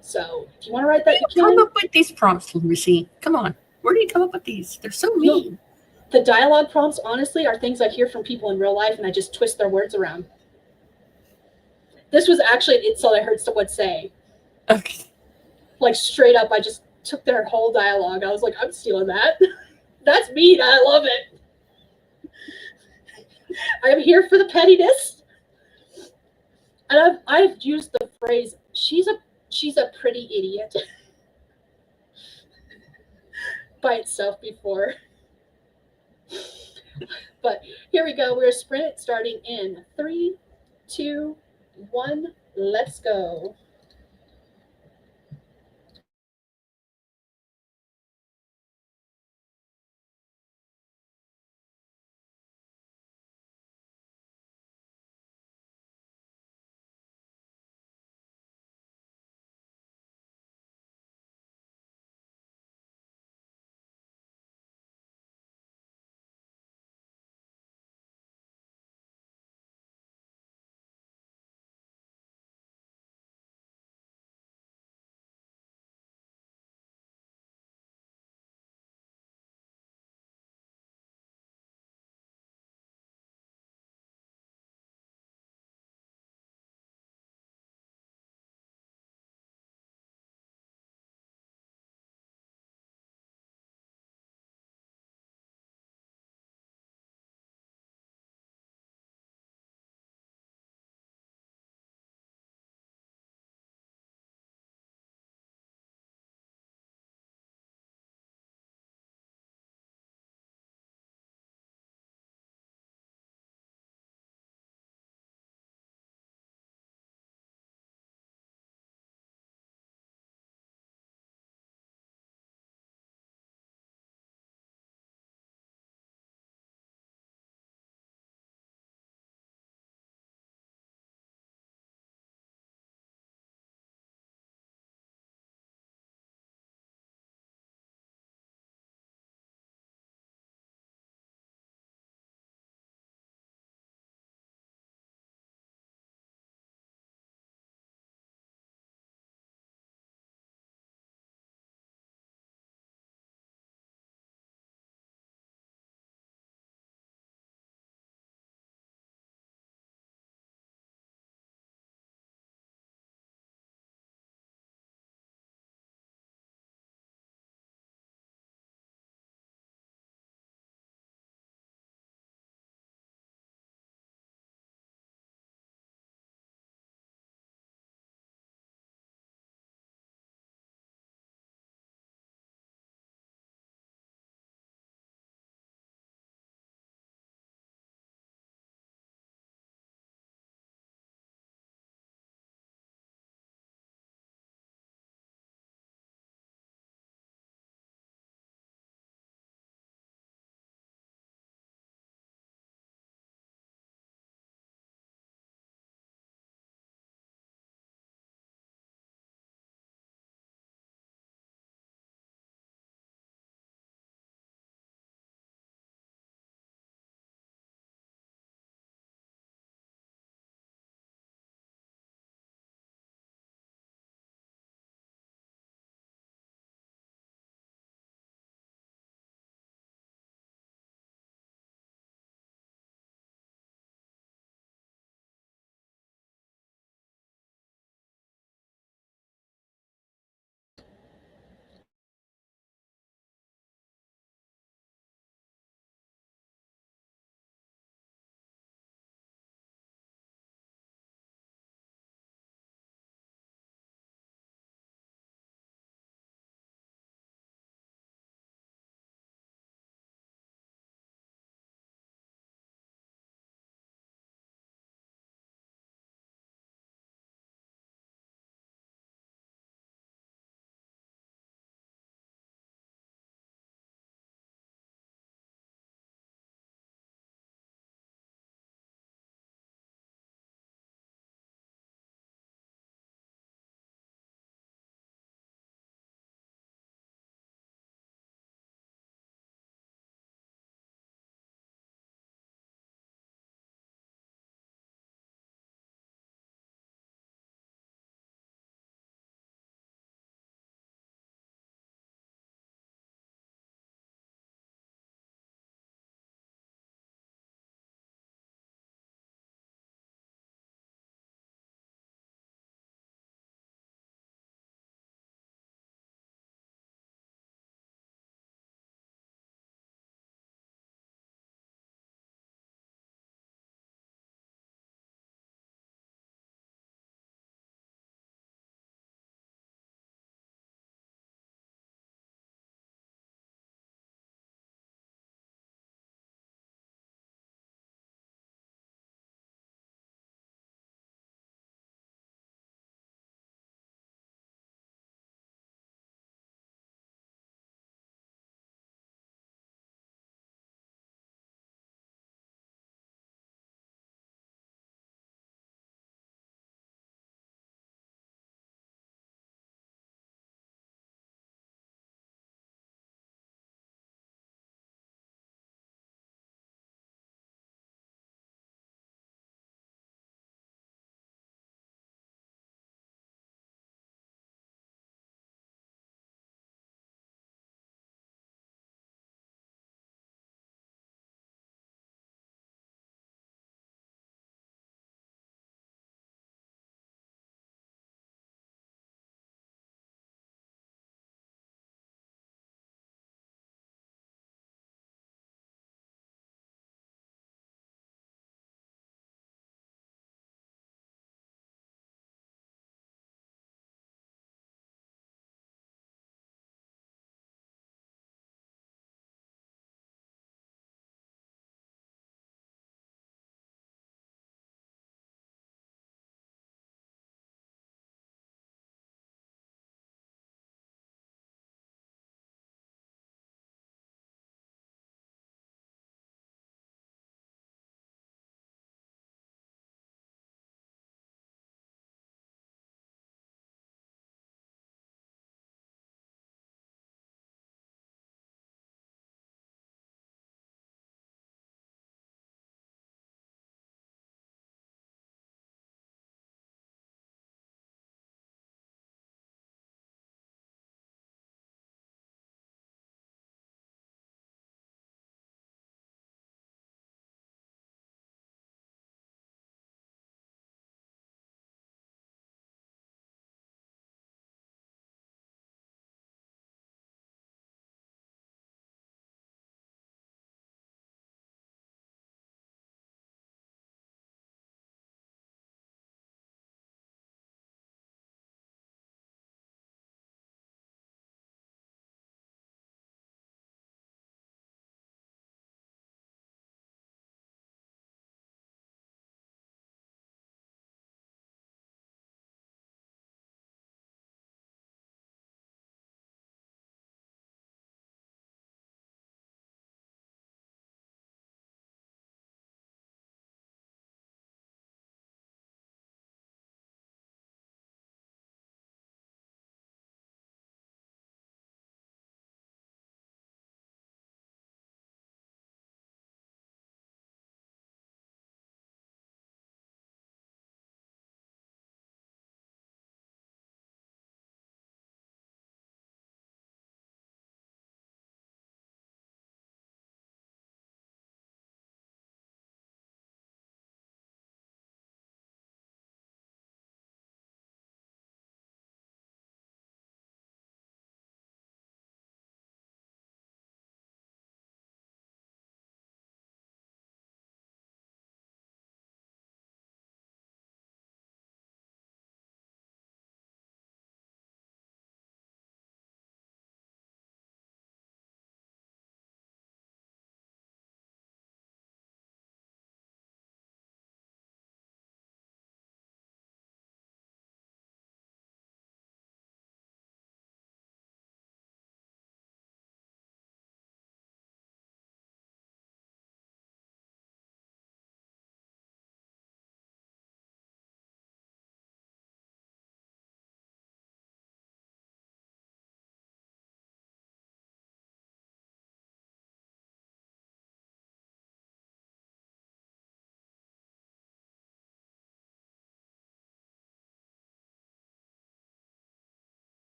So if you want to write that, you can. Come up with these prompts, Lucy. Come on. Where do you come up with these? They're so mean. No, the dialogue prompts, honestly, are things I hear from people in real life, and I just twist their words around. This was actually an insult I heard someone say. Okay. Like, straight up, I just took their whole dialogue. I was like, I'm stealing that. That's mean. I love it. I'm here for the pettiness. And I've used the phrase, she's a pretty idiot by itself before. But here we go. We're sprint starting in 3, 2, 1. Let's go.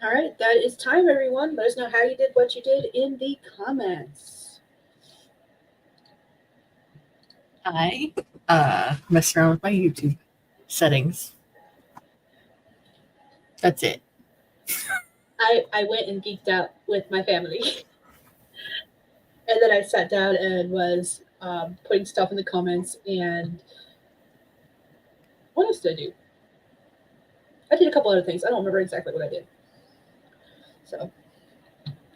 All right, that is time, everyone. Let us know how you did what you did in the comments. I messed around with my YouTube settings. That's it. I went and geeked out with my family. And then I sat down and was putting stuff in the comments. And what else did I do? I did a couple other things. I don't remember exactly what I did. So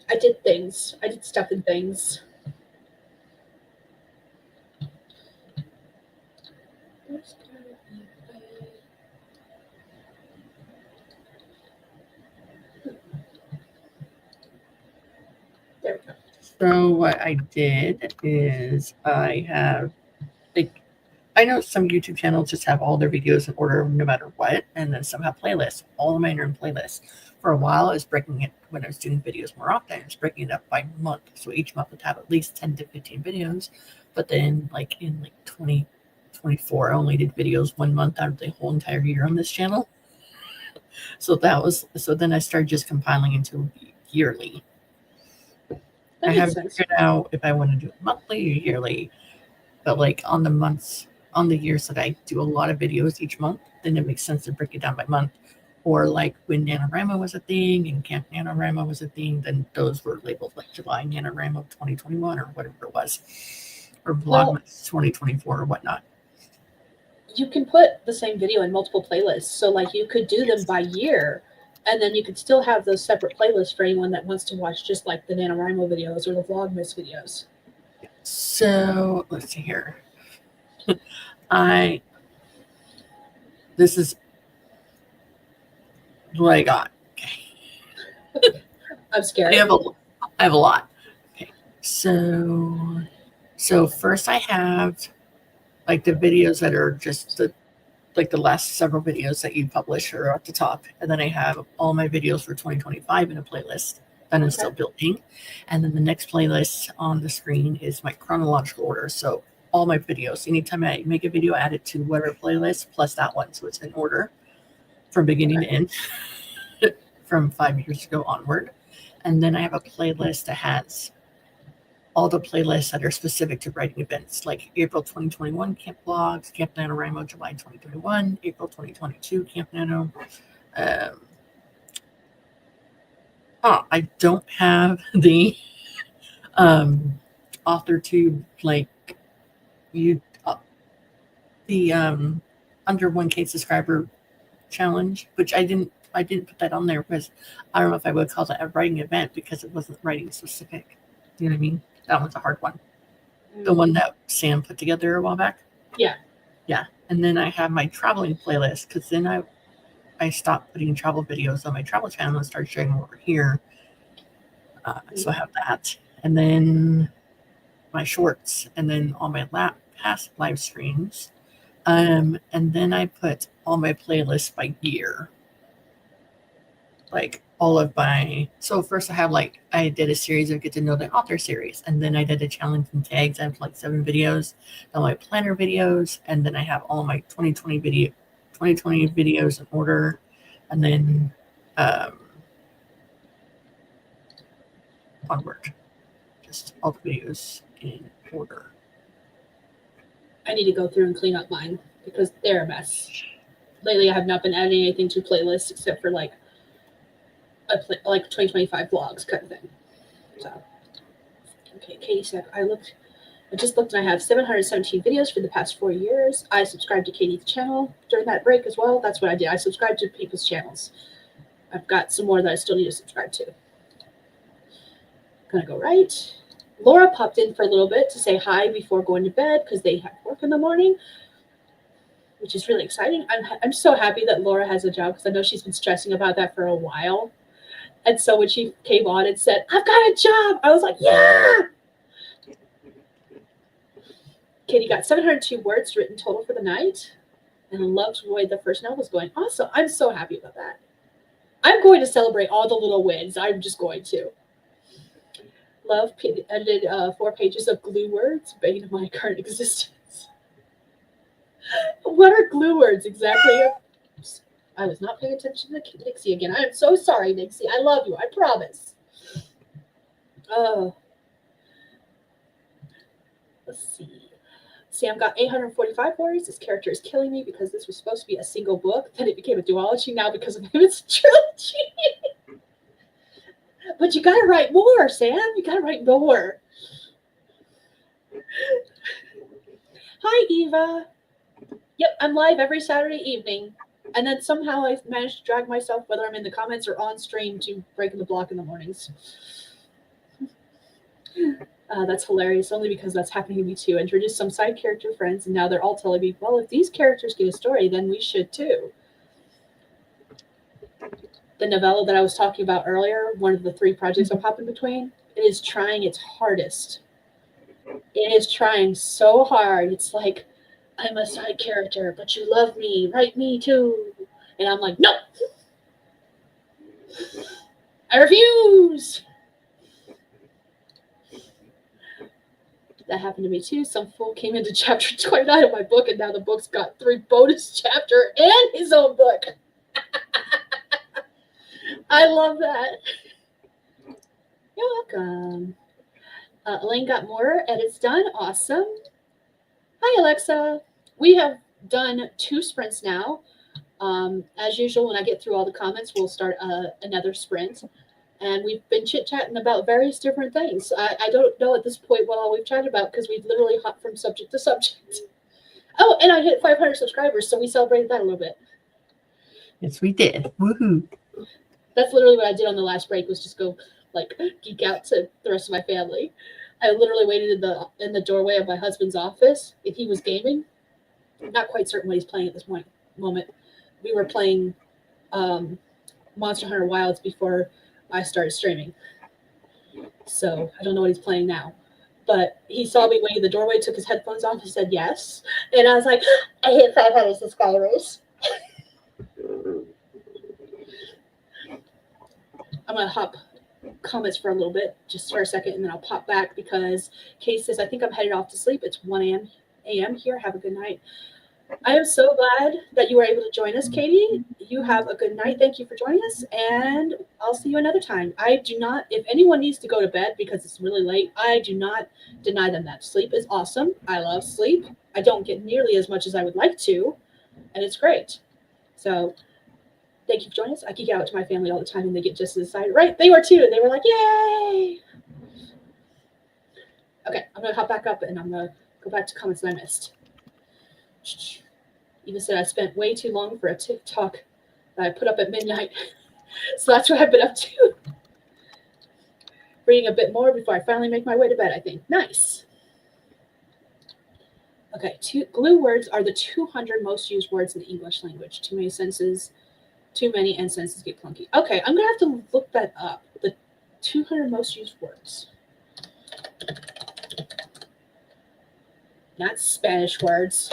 I did things. I did stuff and things. There we go. So what I did is I have like I know some YouTube channels just have all their videos in order no matter what, and then some have playlists. All of mine are in playlists. For a while, I was breaking it when I was doing videos more often. I was breaking it up by month, so each month would have at least 10 to 15 videos. But then, like in 2024, I only did videos 1 month out of the whole entire year on this channel. So then I started just compiling into yearly. That I makes haven't sense. figured out if I want to do it monthly or yearly, but like on the years that I do a lot of videos each month, then it makes sense to break it down by month. Or like when NaNoWriMo was a thing and Camp NaNoWriMo was a thing, then those were labeled like July NaNoWriMo 2021 or whatever it was, or Vlogmas 2024 or whatnot. You can put the same video in multiple playlists. So like you could do them by year, and then you could still have those separate playlists for anyone that wants to watch just like the NaNoWriMo videos or the Vlogmas videos. So let's see here. This is what I got. Okay. I'm scared. I have a lot. Okay. So first I have like the videos that are just the last several videos that you publish are at the top. And then I have all my videos for 2025 in a playlist that is still building. And then the next playlist on the screen is my chronological order. So all my videos, anytime I make a video, add it to whatever playlist plus that one. So it's in order from beginning to end from 5 years ago onward. And then I have a playlist that has all the playlists that are specific to writing events, like April 2021 Camp Vlogs, Camp NaNoWriMo, July 2021, April 2022 Camp Nano. I don't have the author to like you the under 1K subscriber challenge, which I didn't put that on there because I don't know if I would call that a writing event because it wasn't writing specific. You know what I mean? That one's a hard one. The one that Sam put together a while back. Yeah. Yeah. And then I have my traveling playlist because then I stopped putting travel videos on my travel channel and started sharing them over here. So I have that. And then my shorts and then all my past live streams. And then I put all my playlists by year. Like all of my, so first I have I did a series of Get to Know the Author series, and then I did a challenge and tags. I have like 7 videos, all my planner videos, and then I have all my 2020 videos in order, and then onward, just all the videos in order. I need to go through and clean up mine because they're a mess. Lately, I have not been adding anything to playlists except for like 2025 vlogs kind of thing. So, okay, Katie said, I just looked and I have 717 videos for the past 4 years. I subscribed to Katie's channel during that break as well. That's what I did. I subscribed to people's channels. I've got some more that I still need to subscribe to. Gonna go right. Laura popped in for a little bit to say hi before going to bed because they have work in the morning, which is really exciting. I'm so happy that Laura has a job because I know she's been stressing about that for a while. And so when she came on and said, I've got a job, I was like, yeah. Katie got 702 words written total for the night and loved the way the first novel was going. Awesome. I'm so happy about that. I'm going to celebrate all the little wins. I'm just going to. Love edited 4 pages of glue words, bane of my current existence. What are glue words exactly? I was not paying attention to Nixie again. I am so sorry, Nixie. I love you. I promise. Oh, let's see. Sam got 845 words. This character is killing me because this was supposed to be a single book. Then it became a duology. Now because of him, it's a trilogy. But you gotta write more, Sam. You gotta write more. Hi, Eva. Yep, I'm live every Saturday evening. And then somehow I managed to drag myself, whether I'm in the comments or on stream, to breaking the block in the mornings. That's hilarious, only because that's happening to me too. I introduced some side character friends, and now they're all telling me, well, if these characters get a story, then we should too. The novella that I was talking about earlier, one of the 3 projects I'm hopping between, it is trying its hardest. It is trying so hard. It's like, I'm a side character, but you love me. Write me too. And I'm like, no. I refuse. That happened to me too. Some fool came into chapter 29 of my book, and now the book's got 3 bonus chapter and his own book. I love that. You're welcome. Elaine got more edits done. Awesome. Hi, Alexa. We have done 2 sprints now. As usual, when I get through all the comments, we'll start another sprint. And we've been chit-chatting about various different things. I don't know at this point what all we've chatted about because we've literally hopped from subject to subject. Oh, and I hit 500 subscribers, so we celebrated that a little bit. Yes, we did. Woohoo. That's literally what I did on the last break, was just go like geek out to the rest of my family. I literally waited in the doorway of my husband's office, and he was gaming. Not quite certain what he's playing at this moment. We were playing Monster Hunter Wilds before I started streaming. So I don't know what he's playing now. But he saw me waiting in the doorway, took his headphones off, and said yes. And I was like, I hit 500 subscribers. I'm going to hop comments for a little bit, just for a second, and then I'll pop back because Kay says, I think I'm headed off to sleep. It's 1 a.m. here. Have a good night. I am so glad that you were able to join us, Katie. You have a good night. Thank you for joining us, and I'll see you another time. I do not, if anyone needs to go to bed because it's really late, I do not deny them that. Sleep is awesome. I love sleep. I don't get nearly as much as I would like to, and it's great. So thank you for joining us. I geek out to my family all the time, and they get just as excited. Right? They were too. They were like, yay! Okay, I'm going to hop back up, and I'm going to go back to comments that I missed. Eva said I spent way too long for a TikTok that I put up at midnight. So that's what I've been up to. Reading a bit more before I finally make my way to bed, I think. Nice. Okay, glue words are the 200 most used words in the English language. Too many and senses get clunky. Okay, I'm going to have to look that up. The 200 most used words. Not Spanish words.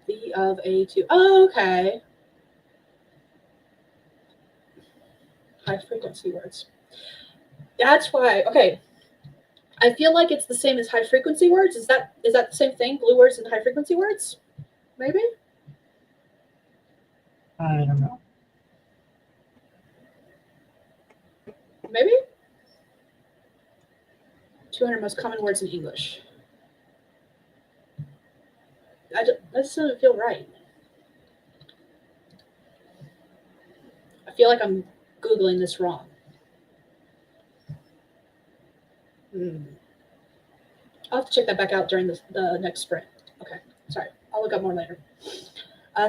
V of A to. Oh, okay. High frequency words. That's why. Okay. I feel like it's the same as high frequency words. Is that the same thing? Glue words and high frequency words? Maybe? I don't know. Maybe? 200 most common words in English. That doesn't feel right. I feel like I'm Googling this wrong. I'll have to check that back out during the next sprint. Okay, sorry. I'll look up more later.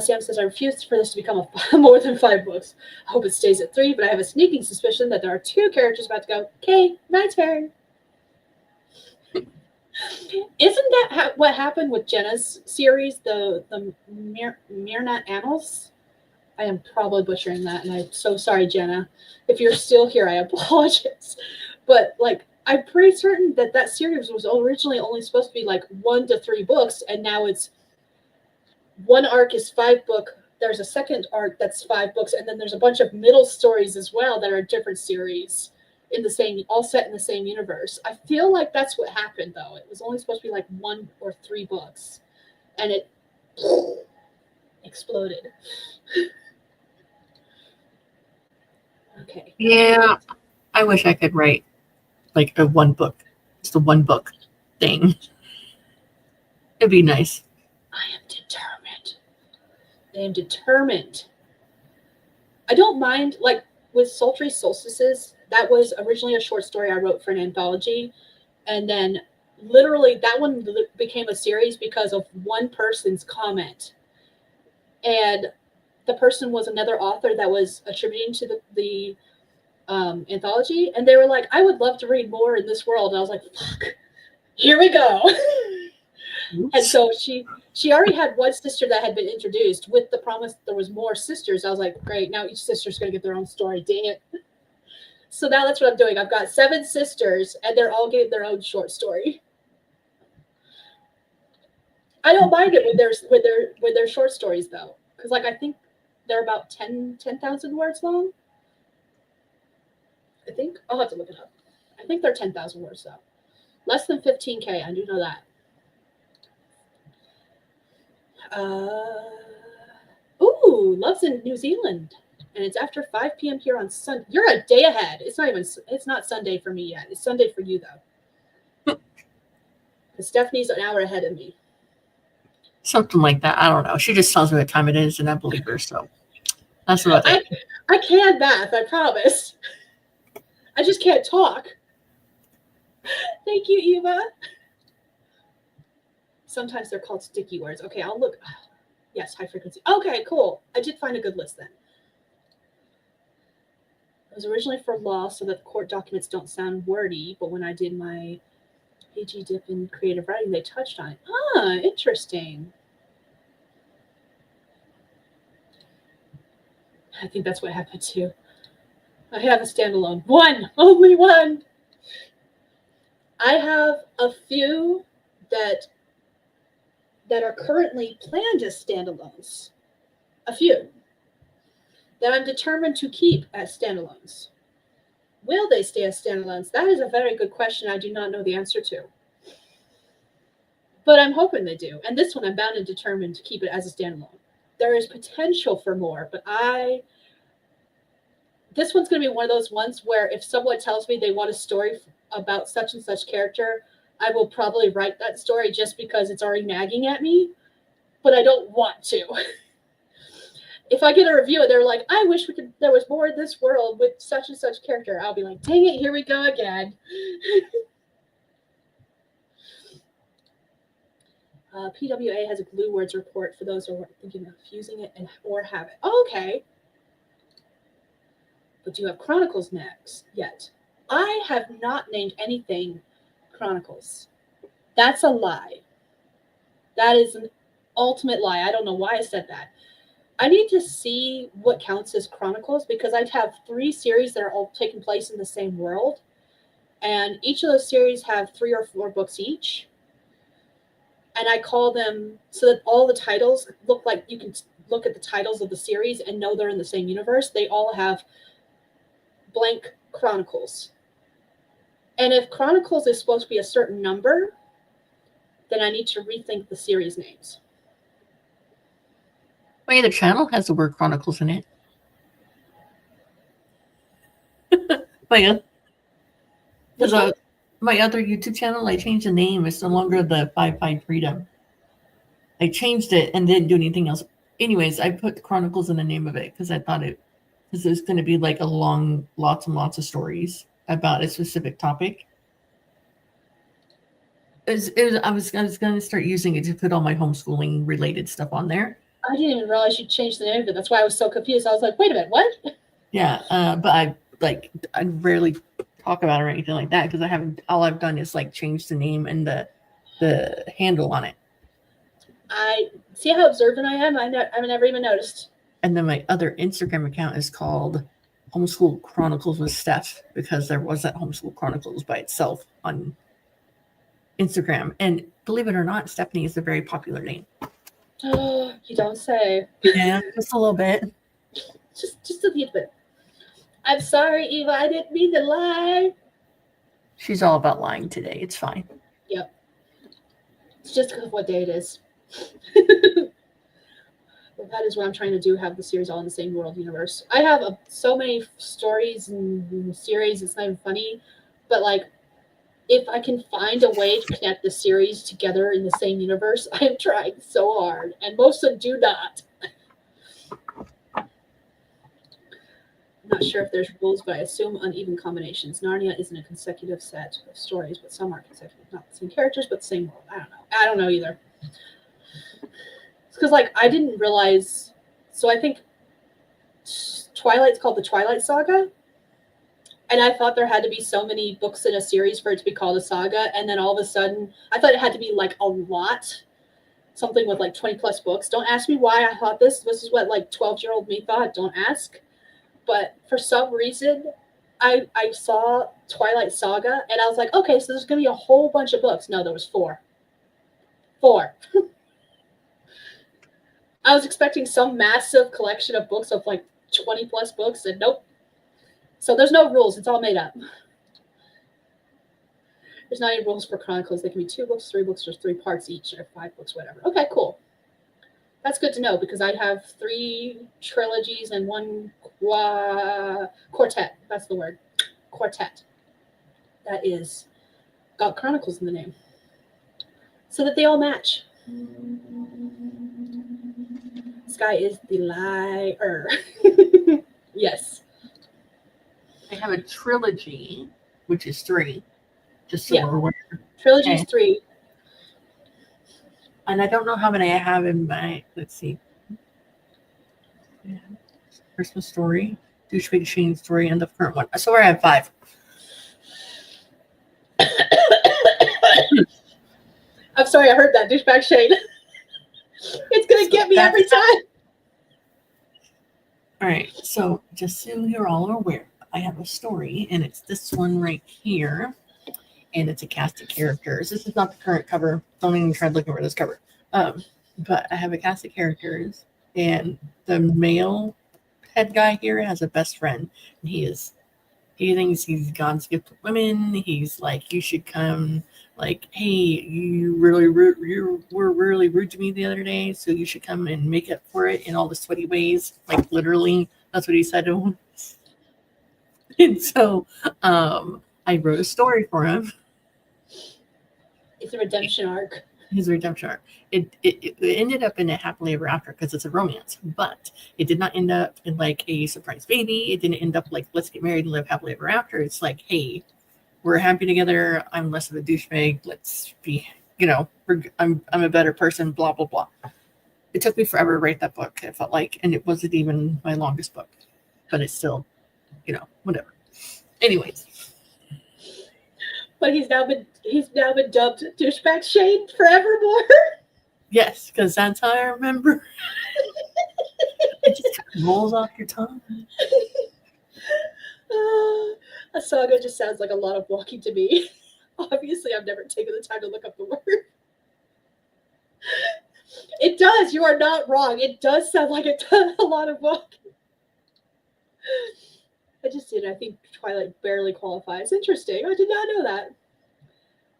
Sam says, I refuse for this to become more than 5 books. I hope it stays at 3, but I have a sneaking suspicion that there are 2 characters about to go, okay, my turn. Isn't that what happened with Jenna's series, the Myrna Annals? I am probably butchering that, and I'm so sorry, Jenna. If you're still here, I apologize. But, like, I'm pretty certain that series was originally only supposed to be, like, 1 to 3 books, and now it's one arc is 5 books. There's a second arc that's 5 books, and then there's a bunch of middle stories as well that are a different series. in the same, all set in the same universe. I feel like that's what happened, though. It was only supposed to be like 1 or 3 books, and it exploded. Okay. Yeah, I wish I could write like a one book, just a one book thing. It'd be nice. I am determined. I am determined. I don't mind, like with Sultry Solstices, that was originally a short story I wrote for an anthology. And then literally that one became a series because of one person's comment. And the person was another author that was attributing to the anthology. And they were like, I would love to read more in this world. And I was like, fuck, here we go. And so she already had one sister that had been introduced with the promise there was more sisters. I was like, great, now each sister's going to get their own story. Dang it. So now that's what I'm doing. I've got 7 sisters, and they're all getting their own short story. I don't mind it with their short stories, though, because like I think they're about 10,000 words long. I think I'll have to look it up. I think they're 10,000 words though. Less than 15K. I do know that. Love's in New Zealand, and it's after 5 p.m. here on Sunday. You're a day ahead. It's not Sunday for me yet. It's Sunday for you though. Because Stephanie's an hour ahead of me. Something like that. I don't know. She just tells me what time it is, and I believe her. So that's what I think. I can math. I promise. I just can't talk. Thank you, Eva. Sometimes they're called sticky words. Okay, I'll look. Yes, high frequency. Okay, cool. I did find a good list then. It was originally for law so that the court documents don't sound wordy, but when I did my PG dip in creative writing, they touched on it. Ah, interesting. I think that's what happened too. I have a standalone. One, only one. I have a few that are currently planned as standalones. A few that I'm determined to keep as standalones. Will they stay as standalones? That is a very good question I do not know the answer to. But I'm hoping they do. And this one I'm bound and determined to keep it as a standalone. There is potential for more, but this one's going to be one of those ones where if someone tells me they want a story about such and such character, I will probably write that story just because it's already nagging at me, but I don't want to. If I get a review and they're like, I wish there was more in this world with such and such character, I'll be like, dang it, here we go again. PWA has a glue words report for those who are thinking of using it or have it. Oh, okay. But do you have Chronicles next yet? I have not named anything Chronicles. That's a lie. That is an ultimate lie. I don't know why I said that. I need to see what counts as Chronicles because I'd have 3 series that are all taking place in the same world. And each of those series have 3 or 4 books each. And I call them so that all the titles look like you can look at the titles of the series and know they're in the same universe. They all have blank Chronicles. And if Chronicles is supposed to be a certain number, then I need to rethink the series names. My other channel has the word Chronicles in it. My other YouTube channel, I changed the name. It's no longer the 5 Freedom. I changed it and didn't do anything else. Anyways, I put Chronicles in the name of it because I thought because it's going to be like lots and lots of stories about a specific topic. I was going to start using it to put all my homeschooling related stuff on there. I didn't even realize you changed the name of it. That's why I was so confused. I was like, wait a minute, what? Yeah, but I rarely talk about it or anything like that because all I've done is like change the name and the handle on it. I see how observant I am. I've never even noticed. And then my other Instagram account is called Homeschool Chronicles with Steph because there wasn't Homeschool Chronicles by itself on Instagram. And believe it or not, Stephanie is a very popular name. Oh, you don't say. Yeah, just a little bit. Just a little bit. I'm sorry, Eva. I didn't mean to lie. She's all about lying today. It's fine. Yep. It's just because of what day it is. But that is what I'm trying to do, have the series all in the same world universe. I have so many stories and series, it's not even funny. But, like, if I can find a way to connect the series together in the same universe, I am trying so hard. And most of them do not. I'm not sure if there's rules, but I assume uneven combinations. Narnia isn't a consecutive set of stories, but some are consecutive. Not the same characters, but the same world. I don't know. I don't know either. It's because, like, I didn't realize. So I think Twilight's called the Twilight Saga. And I thought there had to be so many books in a series for it to be called a saga. And then all of a sudden, I thought it had to be like a lot. Something with like 20 plus books. Don't ask me why I thought this. This is what like 12-year-old me thought. Don't ask. But for some reason, I saw Twilight Saga and I was like, okay, so there's going to be a whole bunch of books. No, there was 4. 4. I was expecting some massive collection of books of like 20 plus books, and nope. So there's no rules. It's all made up. There's not any rules for chronicles. They can be 2 books, 3 books, or 3 parts each, or 5 books, whatever. Okay, cool. That's good to know because I have 3 trilogies and 1 quartet. That's the word. Quartet. That is got chronicles in the name. So that they all match. Skye is the liar. Yes. I have a trilogy, which is 3. Just so we're aware. Trilogy's 3. And I don't know how many I have in my, let's see. Christmas Story, Douchebag Shane Story, and the current one. So I have 5. I'm sorry, I heard that. Douchebag Shane. It's going to get me every time. All right. So just so you're all aware, I have a story, and it's this one right here. And it's a cast of characters. This is not the current cover. Don't even try looking for this cover. But I have a cast of characters, and the male head guy here has a best friend. And he thinks he's God's gift to women. He's like, you should come. Like, hey, you were really rude to me the other day, so you should come and make up for it in all the sweaty ways. Like, literally, that's what he said to him. And so, I wrote a story for him. It's a redemption arc. His redemption arc. It ended up in a happily ever after because it's a romance, but it did not end up in like a surprise baby. It didn't end up like let's get married and live happily ever after. It's like, hey, we're happy together. I'm less of a douchebag. Let's be, I'm a better person. Blah blah blah. It took me forever to write that book. It felt like, and it wasn't even my longest book, but it's still, whatever. Anyways. But he's now been dubbed Douchebag Shane forevermore. Yes, because that's how I remember. It just rolls off your tongue. A saga just sounds like a lot of walking to me. Obviously, I've never taken the time to look up the word. It does. You are not wrong. It does sound like a lot of walking. I just did. I think Twilight barely qualifies. Interesting. I did not know that.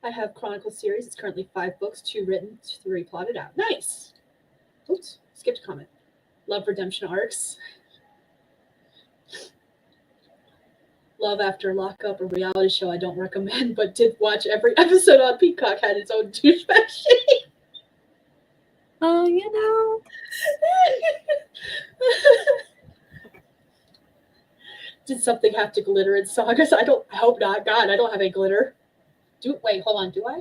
I have Chronicle series. It's currently 5 books, 2 written, 3 plotted out. Nice. Oops, skipped a comment. Love redemption arcs. Love After Lockup, a reality show I don't recommend, but did watch every episode on Peacock, had its own douchebag shade. Oh, Did something have to glitter in sagas? I hope not. God, I don't have any glitter. Wait, hold on. Do I?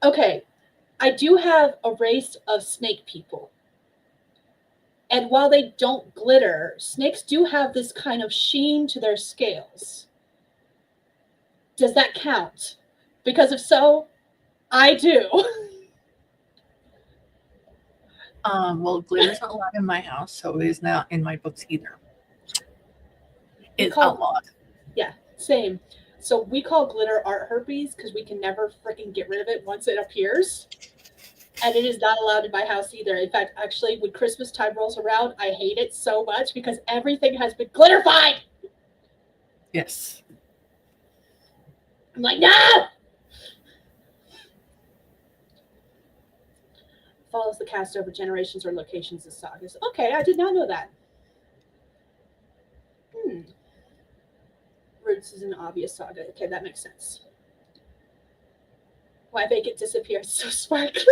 Okay. I do have a race of snake people. And while they don't glitter, snakes do have this kind of sheen to their scales. Does that count? Because if so, I do. Well, glitter's not allowed in my house, so it is not in my books either. It's outlawed. Yeah, same. So we call glitter art herpes because we can never freaking get rid of it once it appears. And it is not allowed in my house either. In fact, actually, when Christmas time rolls around, I hate it so much because everything has been glitterified. Yes. I'm like, no! Follows the cast over generations or locations of sagas. Okay, I did not know that. Roots is an obvious saga. Okay, that makes sense. Why make it disappear? It's so sparkly.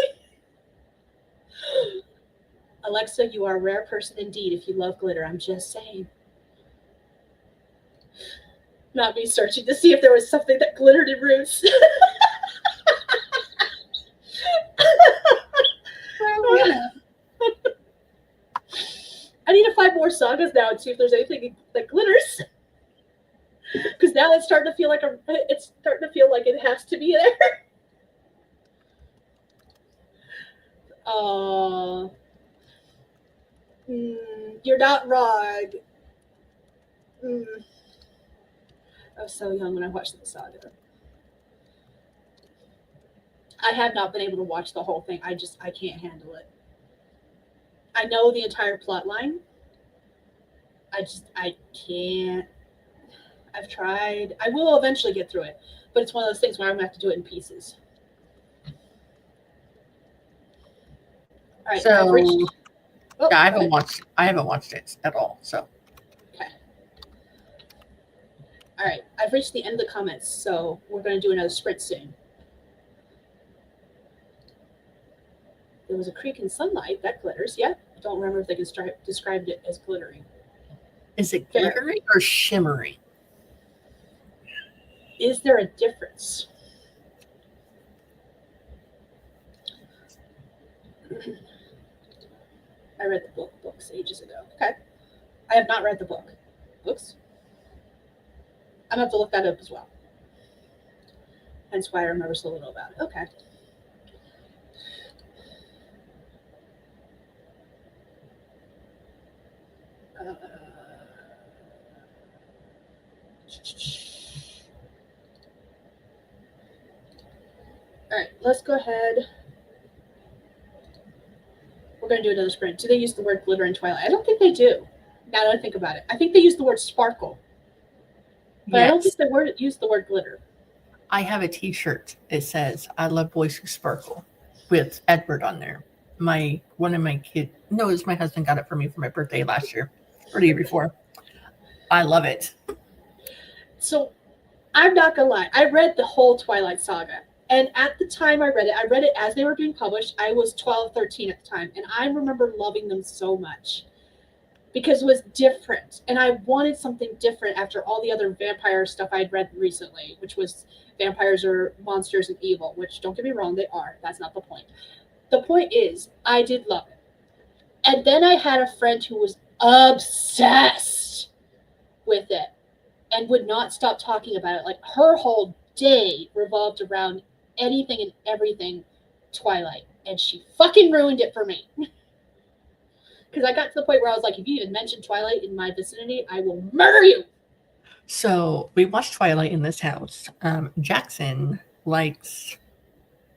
Alexa, you are a rare person indeed if you love glitter. I'm just saying. Not me searching to see if there was something that glittered in Roots. I need to find more sagas now and see if there's anything that glitters. Because now it's starting to feel like it has to be there. You're not wrong. I was so young when I watched the saga. I have not been able to watch the whole thing. I can't handle it. I know the entire plot line. I can't. I've tried. I will eventually get through it, but it's one of those things where I'm gonna have to do it in pieces. All right. So yeah, I haven't watched it at all. So okay. All right. I've reached the end of the comments, so we're going to do another sprint soon. There was a creek in sunlight that glitters. Yeah. Don't remember if they described it as glittering. is it glittering or shimmering? Is there a difference? I read the books ages ago. Okay. I have not read the book. Books? I'm going to have to look that up as well. Hence why I remember so little about it. Okay. All right, let's go ahead. We're going to do another sprint. Do they use the word glitter in Twilight? I don't think they do. Now that I think about it, I think they use the word sparkle, but yes. I don't think they use the word glitter. I have a T-shirt. It says "I love boys who sparkle" with Edward on there. One of my kids. No, it was my husband got it for me for my birthday last year or the year before. I love it. So, I'm not gonna lie. I read the whole Twilight saga. And at the time I read it as they were being published. I was 12, 13 at the time. And I remember loving them so much because it was different. And I wanted something different after all the other vampire stuff I'd read recently, which was vampires are monsters and evil, which don't get me wrong, they are. That's not the point. The point is, I did love it. And then I had a friend who was obsessed with it and would not stop talking about it. Like her whole day revolved around anything and everything Twilight, and she fucking ruined it for me. Because I got to the point where I was like, if you even mention Twilight in my vicinity, I will murder you. So we watched Twilight in this house. Jackson likes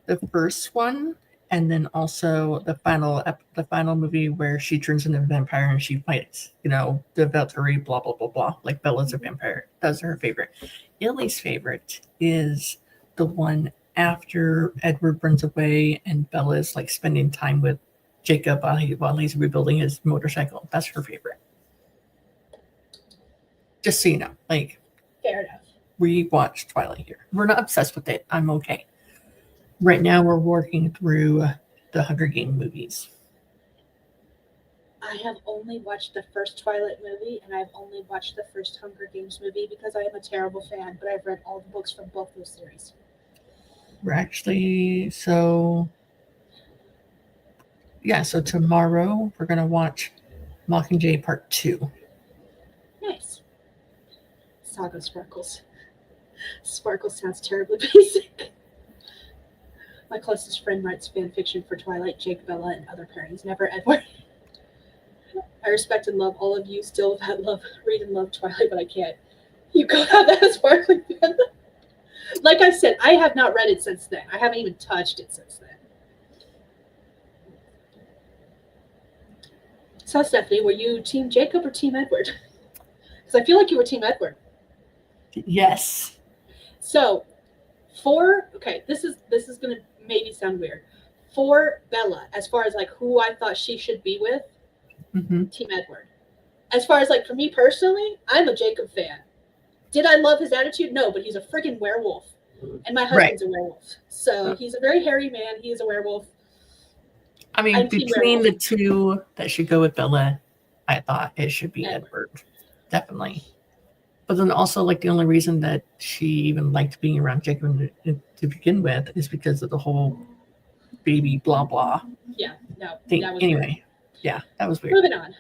the first one, and then also the final movie where she turns into a vampire and she fights, the Valkyrie, blah blah blah blah. Like Bella's a vampire. That's her favorite. Illy's favorite is the one after Edward runs away and Bella's like spending time with Jacob while he's rebuilding his motorcycle. That's her favorite. Just so you know, like, fair enough. We watch Twilight here. We're not obsessed with it. I'm okay. Right now, we're working through the Hunger Games movies. I have only watched the first Twilight movie, and I've only watched the first Hunger Games movie because I am a terrible fan, but I've read all the books from both those series. We're actually, so tomorrow we're going to watch Mockingjay Part 2. Nice. Saga Sparkles. Sparkle sounds terribly basic. My closest friend writes fan fiction for Twilight, Jake, Bella, and other pairings. Never Edward. I respect and love all of you. Still read and love Twilight, but I can't. You go have that sparkling fan. Like I said, I have not read it since then. I haven't even touched it since then. So, Stephanie, were you Team Jacob or Team Edward? Because I feel like you were Team Edward. Yes. So, okay, this is gonna maybe sound weird. For Bella, as far as like who I thought she should be with, Team Edward. As far as like for me personally, I'm a Jacob fan. Did I love his attitude? No, but he's a freaking werewolf. And my husband's a werewolf. So he's a very hairy man. He is a werewolf. I mean, I'm between the two that should go with Bella, I thought it should be Edward. Definitely. But then also, like, the only reason that she even liked being around Jacob to begin with is because of the whole baby blah blah. Yeah, no. Thing. That was anyway, weird. Yeah, that was weird. Moving on.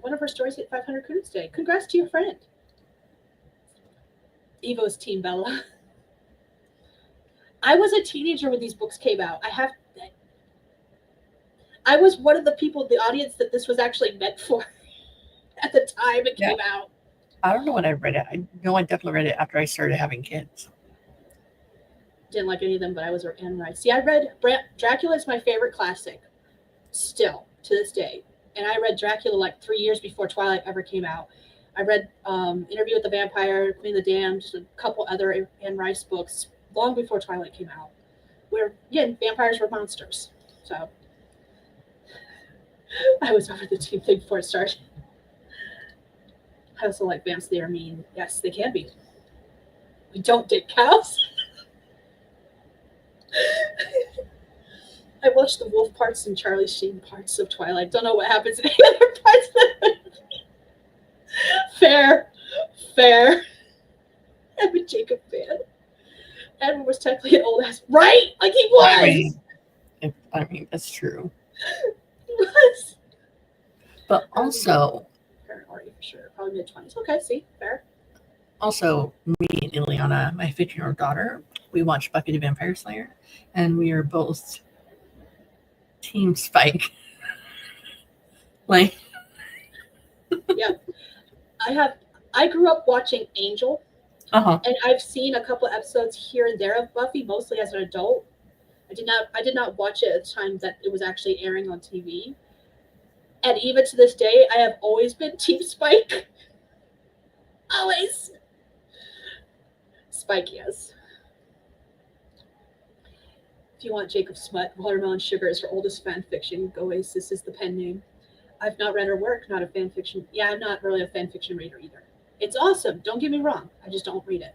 One of her stories hit 500 Kudos today. Congrats to your friend. Evo's Team Bella. I was a teenager when these books came out. I was one of the people in the audience that this was actually meant for at the time it came out. I don't know when I read it. I know I definitely read it after I started having kids. Didn't like any of them, but I was Anne Rice. See, I read Dracula is my favorite classic, still to this day. And I read Dracula like 3 years before Twilight ever came out. I read Interview with the Vampire, Queen of the Damned, just a couple other Anne Rice books long before Twilight came out, where, again, vampires were monsters. So I was over the team thing before it started. I also like vamps. They are mean. Yes, they can be. We don't dig cows. I watched the wolf parts and Charlie Sheen parts of Twilight. Don't know what happens in any other parts of it. Fair. I'm a Jacob fan. Edward was technically an old ass, right? Like he was. I mean that's true. He was. But also, parent already for sure, probably mid-20s. Okay, see, fair. Also, me and Ileana, my 15-year-old daughter, we watched Buffy the Vampire Slayer, and we are both Team Spike. Like, yeah, I grew up watching Angel, and I've seen a couple episodes here and there of Buffy, mostly as an adult. I did not watch it at the time that it was actually airing on TV. And even to this day, I have always been Team Spike. Always. Spike, yes. If you want Jacob Smut, Watermelon Sugar is her oldest fan fiction. Oasis is the pen name. I've not read her work, not a fan fiction. Yeah, I'm not really a fan fiction reader either. It's awesome. Don't get me wrong. I just don't read it.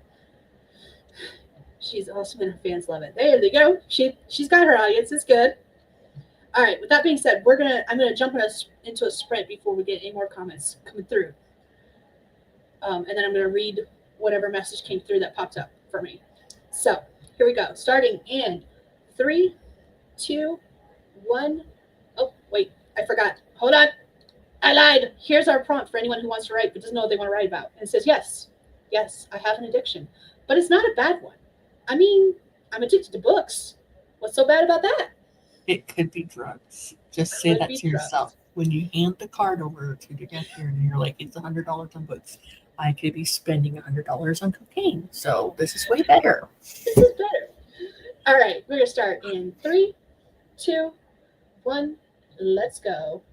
She's awesome and her fans love it. There they go. She's got her audience. It's good. All right. With that being said, I'm gonna jump into a sprint before we get any more comments coming through. And then I'm gonna read whatever message came through that popped up for me. So here we go. Starting in 3, 2, 1. Oh wait, I forgot. Hold on. I lied. Here's our prompt for anyone who wants to write but doesn't know what they want to write about. And it says, yes, I have an addiction, but it's not a bad one. I mean, I'm addicted to books. What's so bad about that? It could be drugs. Just say that to yourself. When you hand the card over to the cashier and you're like, it's $100 on books, I could be spending $100 on cocaine. So this is way better. This is better. All right, we're going to start in 3, 2, 1. Let's go.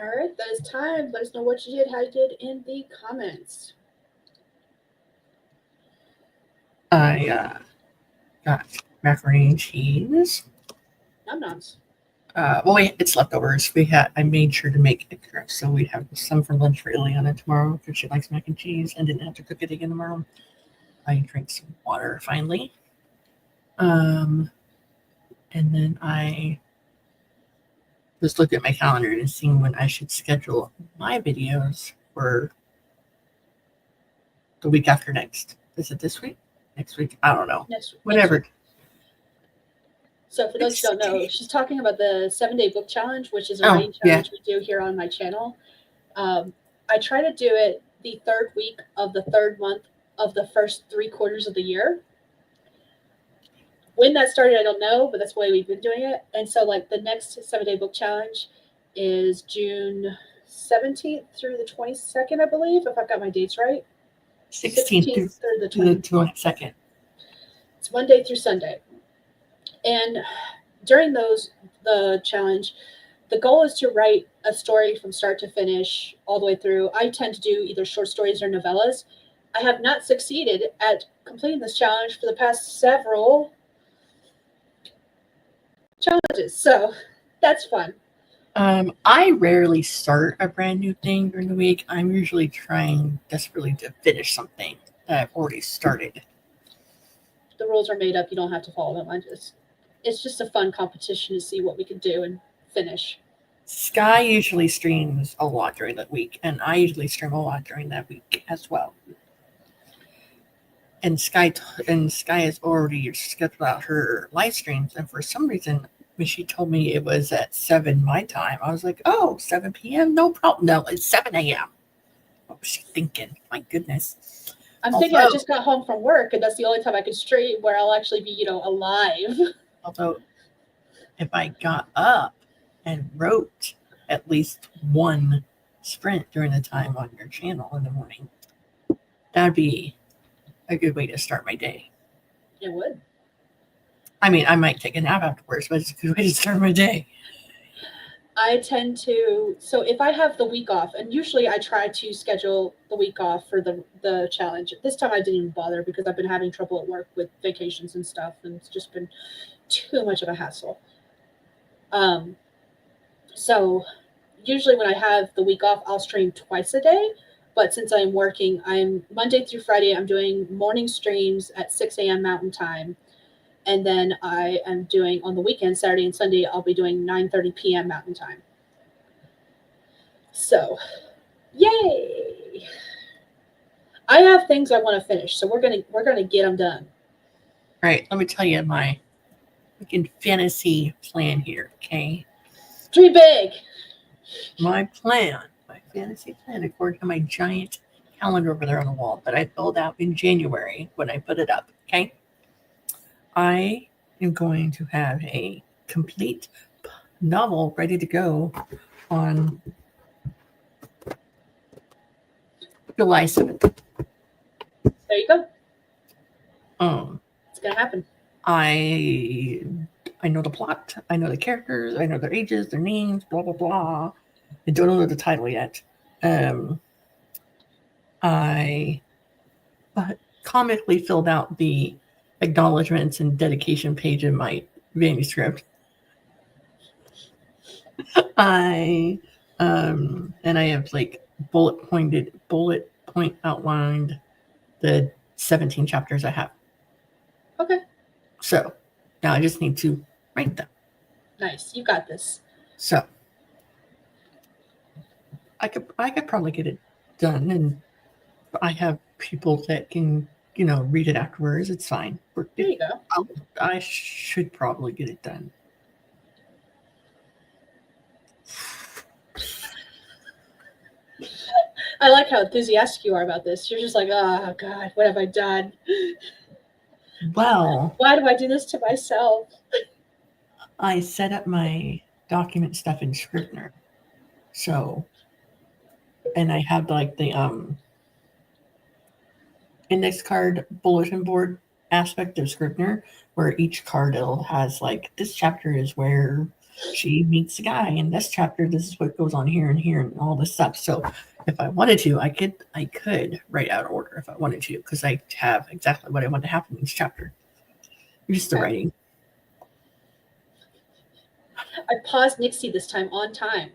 All right, that is time. Let us know what you did, how you did in the comments. I got macaroni and cheese. Num noms. It's leftovers. I made sure to make it correct, so we have some for lunch for Ileana tomorrow because she likes mac and cheese and didn't have to cook it again tomorrow. I drank some water finally. And then I was looking at my calendar and seeing when I should schedule my videos for the week after next. Is it this week? Next week? I don't know. Whatever. Next week. So for those who don't know, she's talking about the 7-day book challenge, which is a writing challenge we do here on my channel. I try to do it the third week of the third month of the first 3 quarters of the year. When that started, I don't know, but that's the way we've been doing it. And so like the next 7-day book challenge is June 17th through the 22nd, I believe, if I've got my dates right. 16th through the 22nd. It's Monday through Sunday. And during the challenge, the goal is to write a story from start to finish all the way through. I tend to do either short stories or novellas. I have not succeeded at completing this challenge for the past several challenges, so that's fun. I rarely start a brand new thing during the week. I'm usually trying desperately to finish something that I've already started. The rules are made up. You don't have to follow them. It's just a fun competition to see what we can do and finish. Skye usually streams a lot during that week, and I usually stream a lot during that week as well. And Skye has already scheduled out her live streams, and for some reason, when she told me it was at 7 my time, I was like, oh, 7 p.m., no problem. No, it's 7 a.m. What was she thinking? My goodness. I'm thinking I just got home from work, and that's the only time I can stream where I'll actually be, alive. Although, if I got up and wrote at least one sprint during the time on your channel in the morning, that'd be a good way to start my day. It would. I mean, I might take a nap afterwards, but it's a good way to start my day. I tend to, so if I have the week off, and usually I try to schedule the week off for the challenge. This time I didn't even bother because I've been having trouble at work with vacations and stuff, and it's just been too much of a hassle. So usually when I have the week off, I'll stream twice a day. But since I'm working, I'm Monday through Friday, I'm doing morning streams at 6 a.m. Mountain Time. And then I am doing on the weekend, Saturday and Sunday, I'll be doing 9:30 p.m. Mountain Time. So, yay! I have things I want to finish, so we're gonna get them done. All right, let me tell you my freaking fantasy plan here, okay? Dream big! My fantasy plan, according to my giant calendar over there on the wall that I filled out in January when I put it up, okay? I am going to have a complete novel ready to go on July 7th. There you go. It's gonna happen. I know the plot. I know the characters. I know their ages, their names, blah blah blah. I don't know the title yet. I comically filled out the acknowledgments and dedication page in my manuscript. I have like bullet point outlined the 17 chapters I have. Okay. So now I just need to write them. Nice. You got this. So I could probably get it done, and I have people that can, read it afterwards. It's fine. There you go. I should probably get it done. I like how enthusiastic you are about this. You're just like, oh God, what have I done? Well, why do I do this to myself? I set up my document stuff in Scrivener. So, and I have like the index card bulletin board aspect of Scrivener, where each card has like, this chapter is where she meets a guy in this chapter. This is what goes on here and here and all this stuff. So if I wanted to, I could write out order if I wanted to, because I have exactly what I want to happen in each chapter. Just the writing. I paused Nixie this time on time.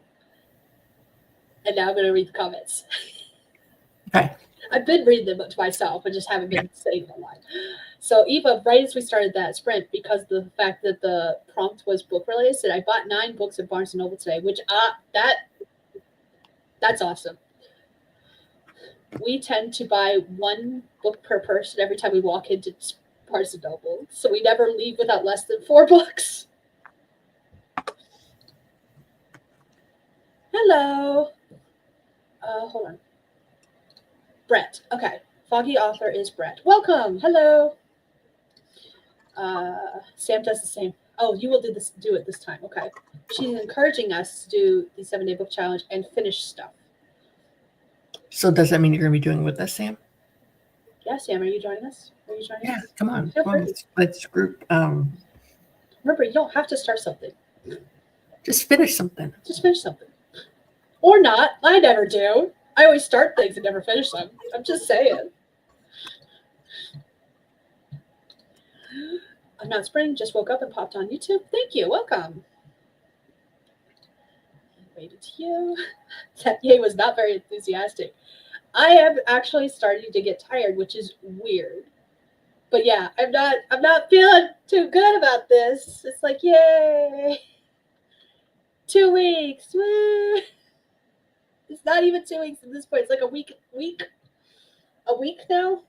And now I'm going to read the comments. Okay. I've been reading them to myself. I just haven't been saying them aloud. So Eva, right as we started that sprint, because of the fact that the prompt was book related, said I bought 9 books at Barnes & Noble today, which that's awesome. We tend to buy 1 book per person every time we walk into Barnes & Noble. So we never leave without less than 4 books. Hello. Hold on. Brett. Okay. Foggy author is Brett. Welcome. Hello. Sam does the same. Oh, you will do it this time. Okay. She's encouraging us to do the 7-day book challenge and finish stuff. So does that mean you're going to be doing with us, Sam? Yeah, Sam, are you joining us? Yeah, come on. Let's group. Remember, you don't have to start something. Just finish something. Or not. I never do. I always start things and never finish them. I'm just saying. I'm not spring, just woke up and popped on YouTube. Thank you. Welcome. Waited to you. That yay was not very enthusiastic. I am actually starting to get tired, which is weird. But yeah, I'm not feeling too good about this. It's like, yay. 2 weeks. Woo. It's not even 2 weeks at this point. It's like a week now.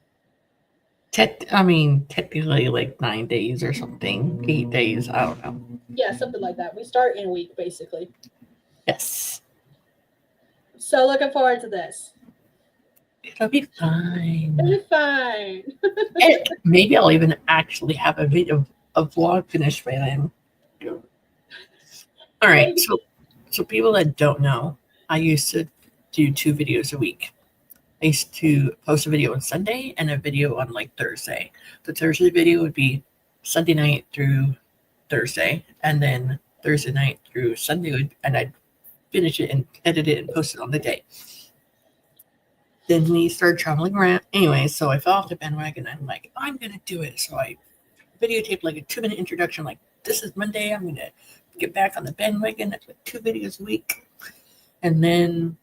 Technically like 9 days or something, 8 days. I don't know. Yeah, something like that. We start in a week, basically. Yes. So looking forward to this. It'll be fine. And maybe I'll even actually have a vlog finished by then. All right. So people that don't know, I used to do 2 videos a week. I used to post a video on Sunday and a video on like Thursday. The Thursday video would be Sunday night through Thursday, and then Thursday night through Sunday, and I'd finish it and edit it and post it on the day. Then we started traveling around. Anyway, so I fell off the bandwagon. I'm like, I'm going to do it. So I videotaped like a 2-minute introduction, like, this is Monday. I'm going to get back on the bandwagon. I put 2 videos a week. And then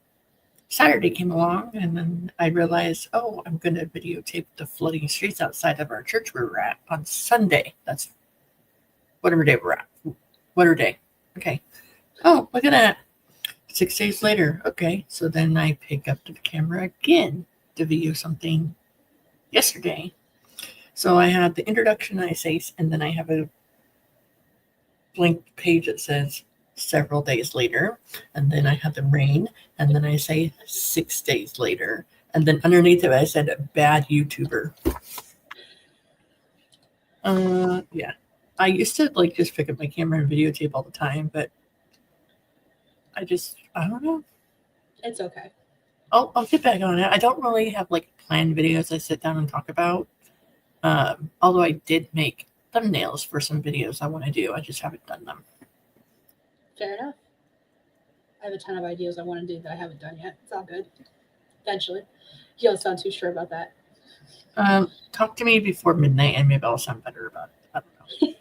Saturday came along, and then I realized, I'm going to videotape the flooding streets outside of our church where we're at on Sunday. That's whatever day we're at. Whatever day. Okay. Oh, look at that. 6 days later. Okay. So then I pick up the camera again to video something yesterday. So I had the introduction, I say, and then I have a blank page that says several days later, and then I have the rain, and then I say 6 days later, and then underneath it I said bad YouTuber. Yeah, I used to like just pick up my camera and videotape all the time, but I don't know. It's okay. I'll get back on it. I don't really have like planned videos I sit down and talk about. Although I did make thumbnails for some videos I want to do, I just haven't done them. Fair enough. I have a ton of ideas I want to do that I haven't done yet. It's all good. Eventually. You don't sound too sure about that. Talk to me before midnight and maybe I'll sound better about it. I don't know.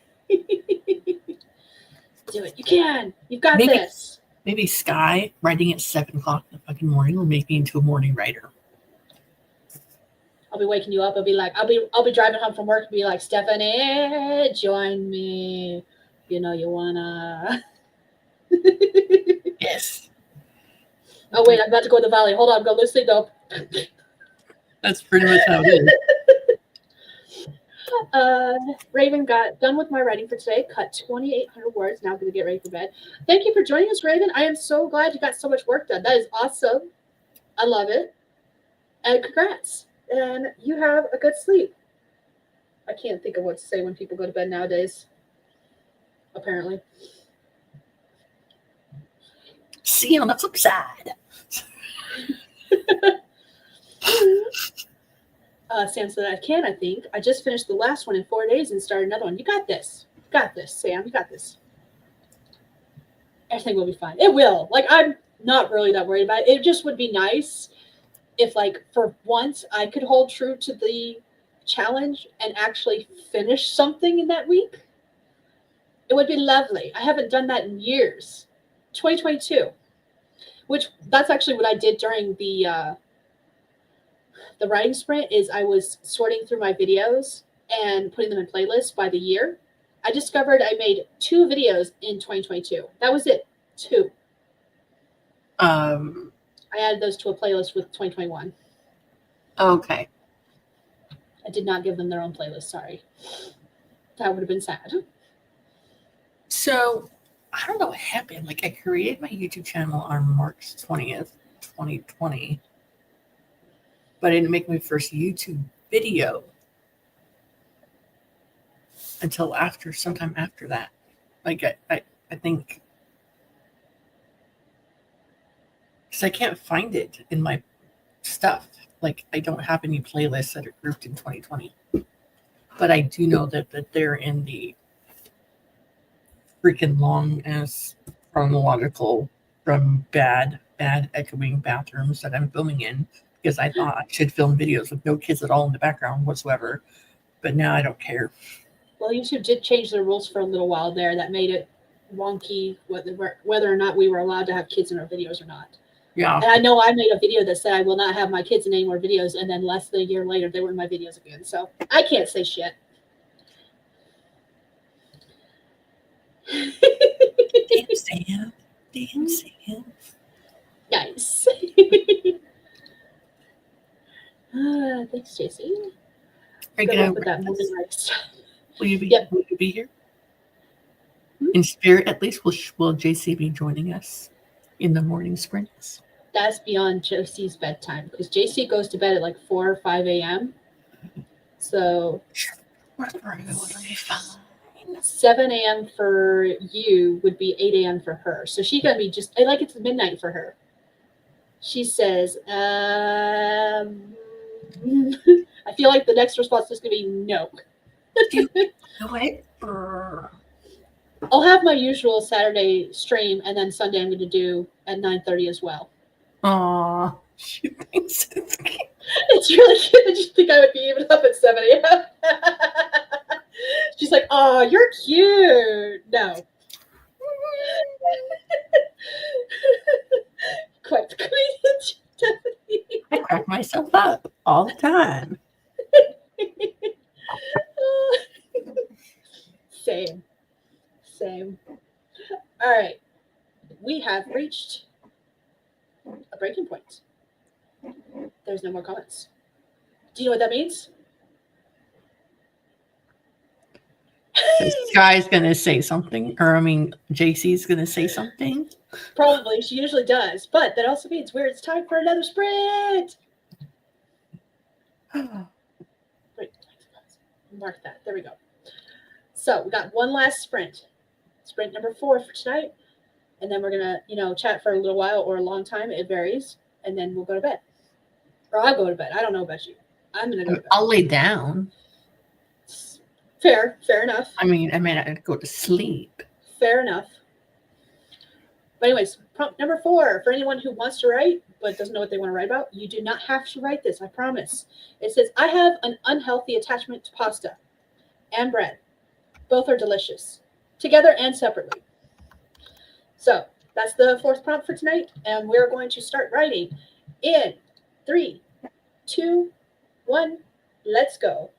Do it. You can. You've got this. Maybe Skye writing at 7 o'clock in the fucking morning will make me into a morning writer. I'll be waking you up. I'll be driving home from work and be like, Stephanie, join me. You know you wanna. Yes. Oh wait, I'm about to go to the valley. Hold on, I'm going to sleep though. That's pretty much how it is. Raven got done with my writing for today. Cut 2,800 words. Now I'm going to get ready for bed. Thank you for joining us, Raven. I am so glad you got so much work done. That is awesome. I love it. And congrats. And you have a good sleep. I can't think of what to say when people go to bed nowadays. Apparently. See you on the flip side. Sam said, I can, I think. I just finished the last one in 4 days and started another one. You got this. You got this, Sam. You got this. everything will be fine. It will. Like, I'm not really that worried about it. It just would be nice if, like, for once I could hold true to the challenge and actually finish something in that week. It would be lovely. I haven't done that in years. 2022, which that's actually what I did during the writing sprint. Is I was sorting through my videos and putting them in playlists by the year. I discovered I made 2 videos in 2022. That was it. 2. Um, I added those to a playlist with 2021. okay. I did not give them their own playlist. Sorry. That would have been sad. So I don't know what happened. Like I created my YouTube channel on March 20th, 2020, but I didn't make my first YouTube video until sometime after that. Like I think because I can't find it in my stuff. Like I don't have any playlists that are grouped in 2020, but I do know that they're in the freaking long ass chronological from bad echoing bathrooms that I'm filming in because I thought I should film videos with no kids at all in the background whatsoever, but now I don't care. Well, YouTube did change their rules for a little while there. That made it wonky whether or not we were allowed to have kids in our videos or not. Yeah. And I know I made a video that said I will not have my kids in any more videos, and then less than a year later, they were in my videos again. So I can't say shit. Damn Sam. Damn Sam. Nice. Thanks, JC. Are Good you luck with that gonna moving rights. will you be Yep. will you be here? Hmm? In spirit at least will JC be joining us in the morning sprints? That's beyond JC's bedtime because JC goes to bed at like 4 or 5 a.m. So 7 a.m. for you would be 8 a.m. for her. So she's gonna be just like it's midnight for her. She says, I feel like the next response is gonna be no. What? I'll have my usual Saturday stream, and then Sunday I'm gonna do at 9:30 as well. Aw, she thinks it's cute. It's really cute that you think I would be even up at 7 a.m. She's like, "Oh, you're cute." No. Quite the queen. I crack myself up all the time. Same. All right. We have reached a breaking point. There's no more comments. Do you know what that means? Skye's gonna say something, or I mean, JC's gonna say something. Probably. She usually does. But that also means it's time for another sprint. Wait, mark that. There we go. So we got one last sprint. Sprint number 4 for tonight. And then we're going to, chat for a little while or a long time. It varies. And then we'll go to bed. Or I'll go to bed. I don't know about you. I'm going to go to bed. I'll lay down. Fair enough. I mean, I'd go to sleep. Fair enough. But anyways, prompt number 4, for anyone who wants to write but doesn't know what they want to write about, you do not have to write this, I promise. It says, I have an unhealthy attachment to pasta and bread. Both are delicious, together and separately. So that's the 4th prompt for tonight, and we're going to start writing in 3, 2, 1, let's go.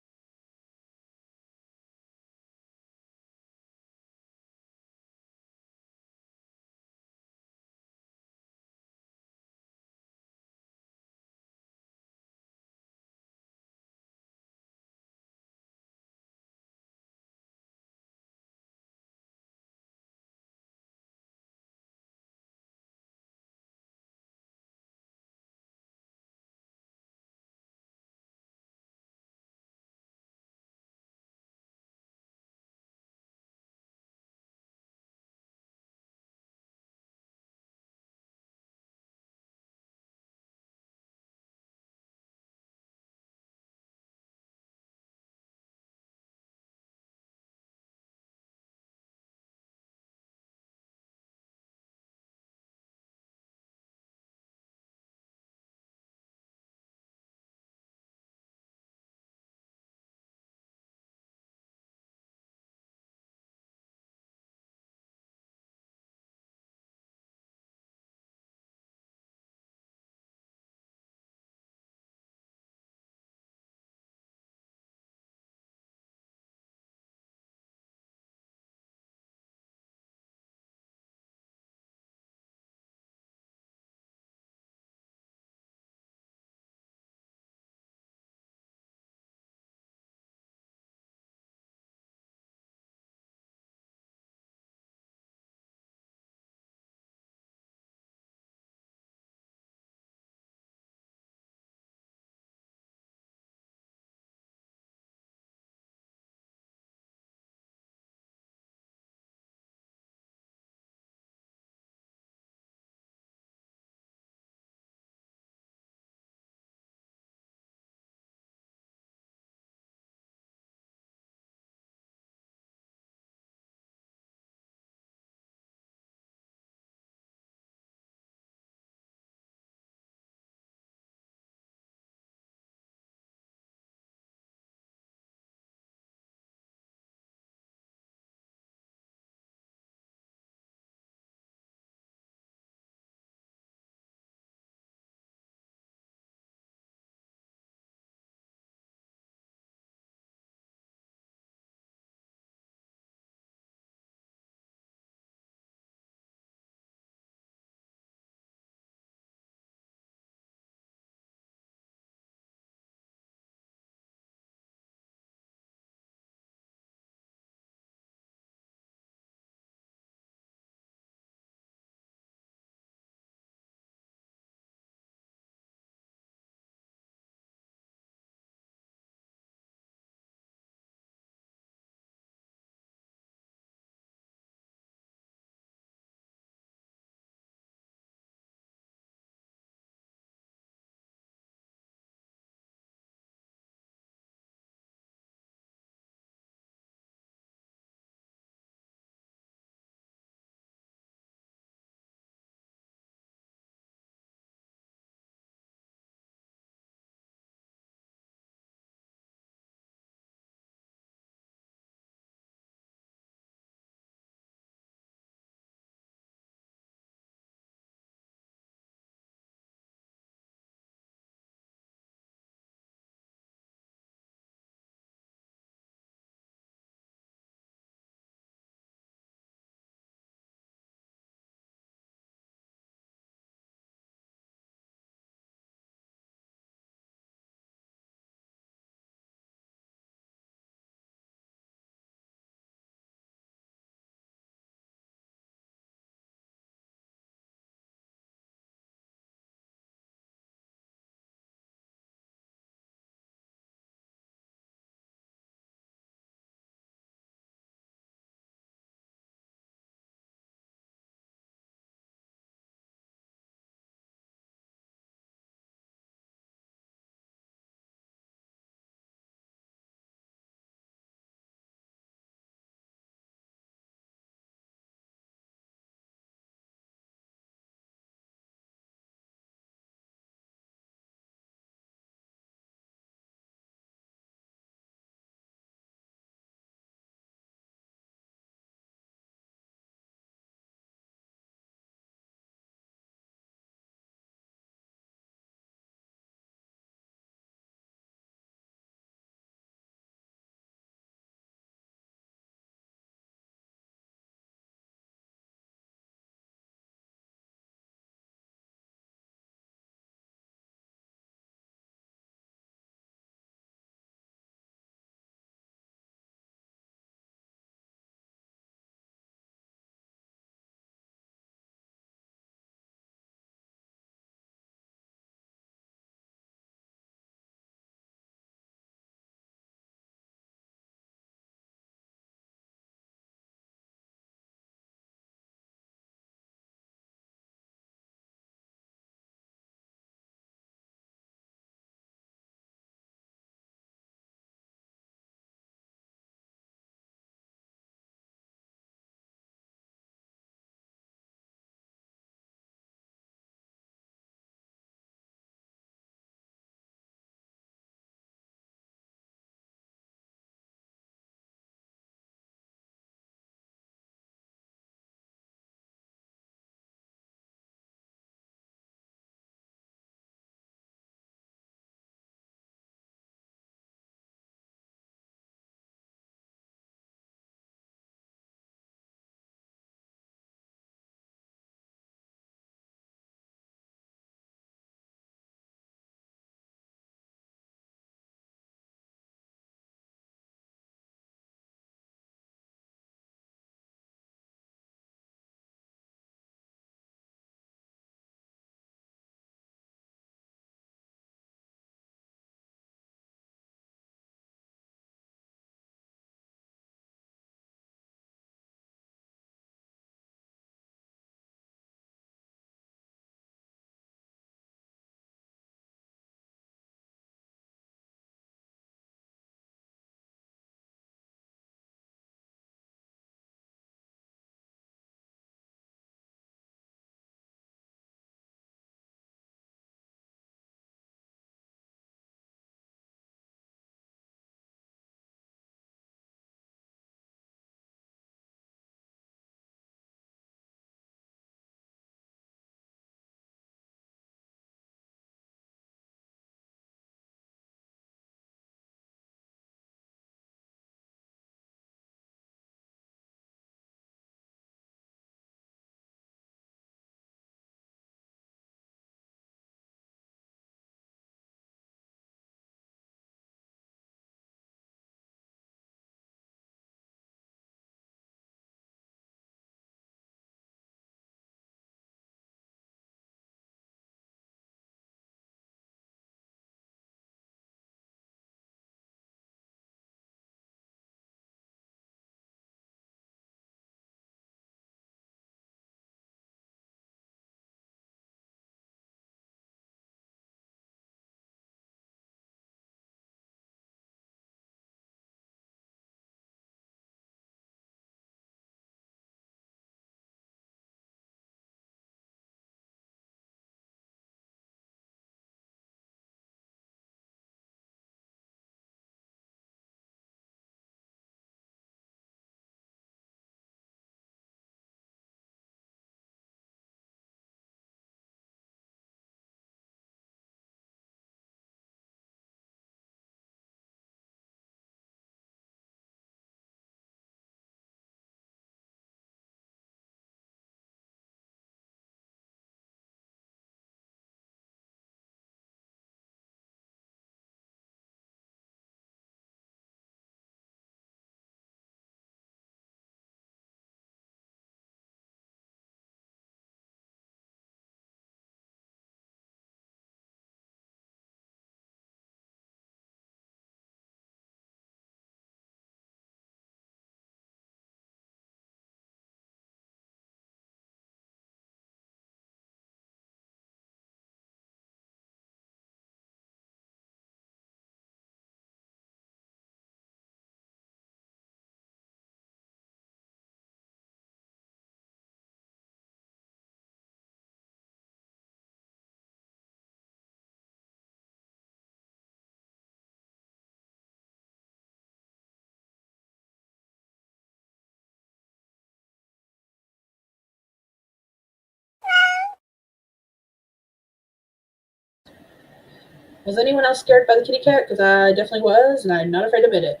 Was anyone else scared by the kitty cat? Because I definitely was, and I'm not afraid to admit it.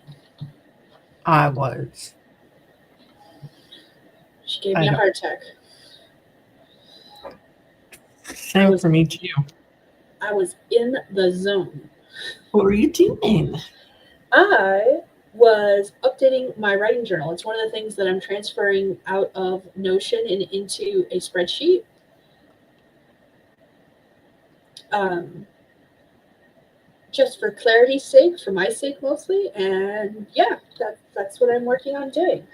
I was. She gave I me a know. heart attack. Same for me too. I was in the zone. What were you doing? I was updating my writing journal. It's one of the things that I'm transferring out of Notion and into a spreadsheet. Um, just for clarity's sake, for my sake mostly. And yeah, that's what I'm working on doing.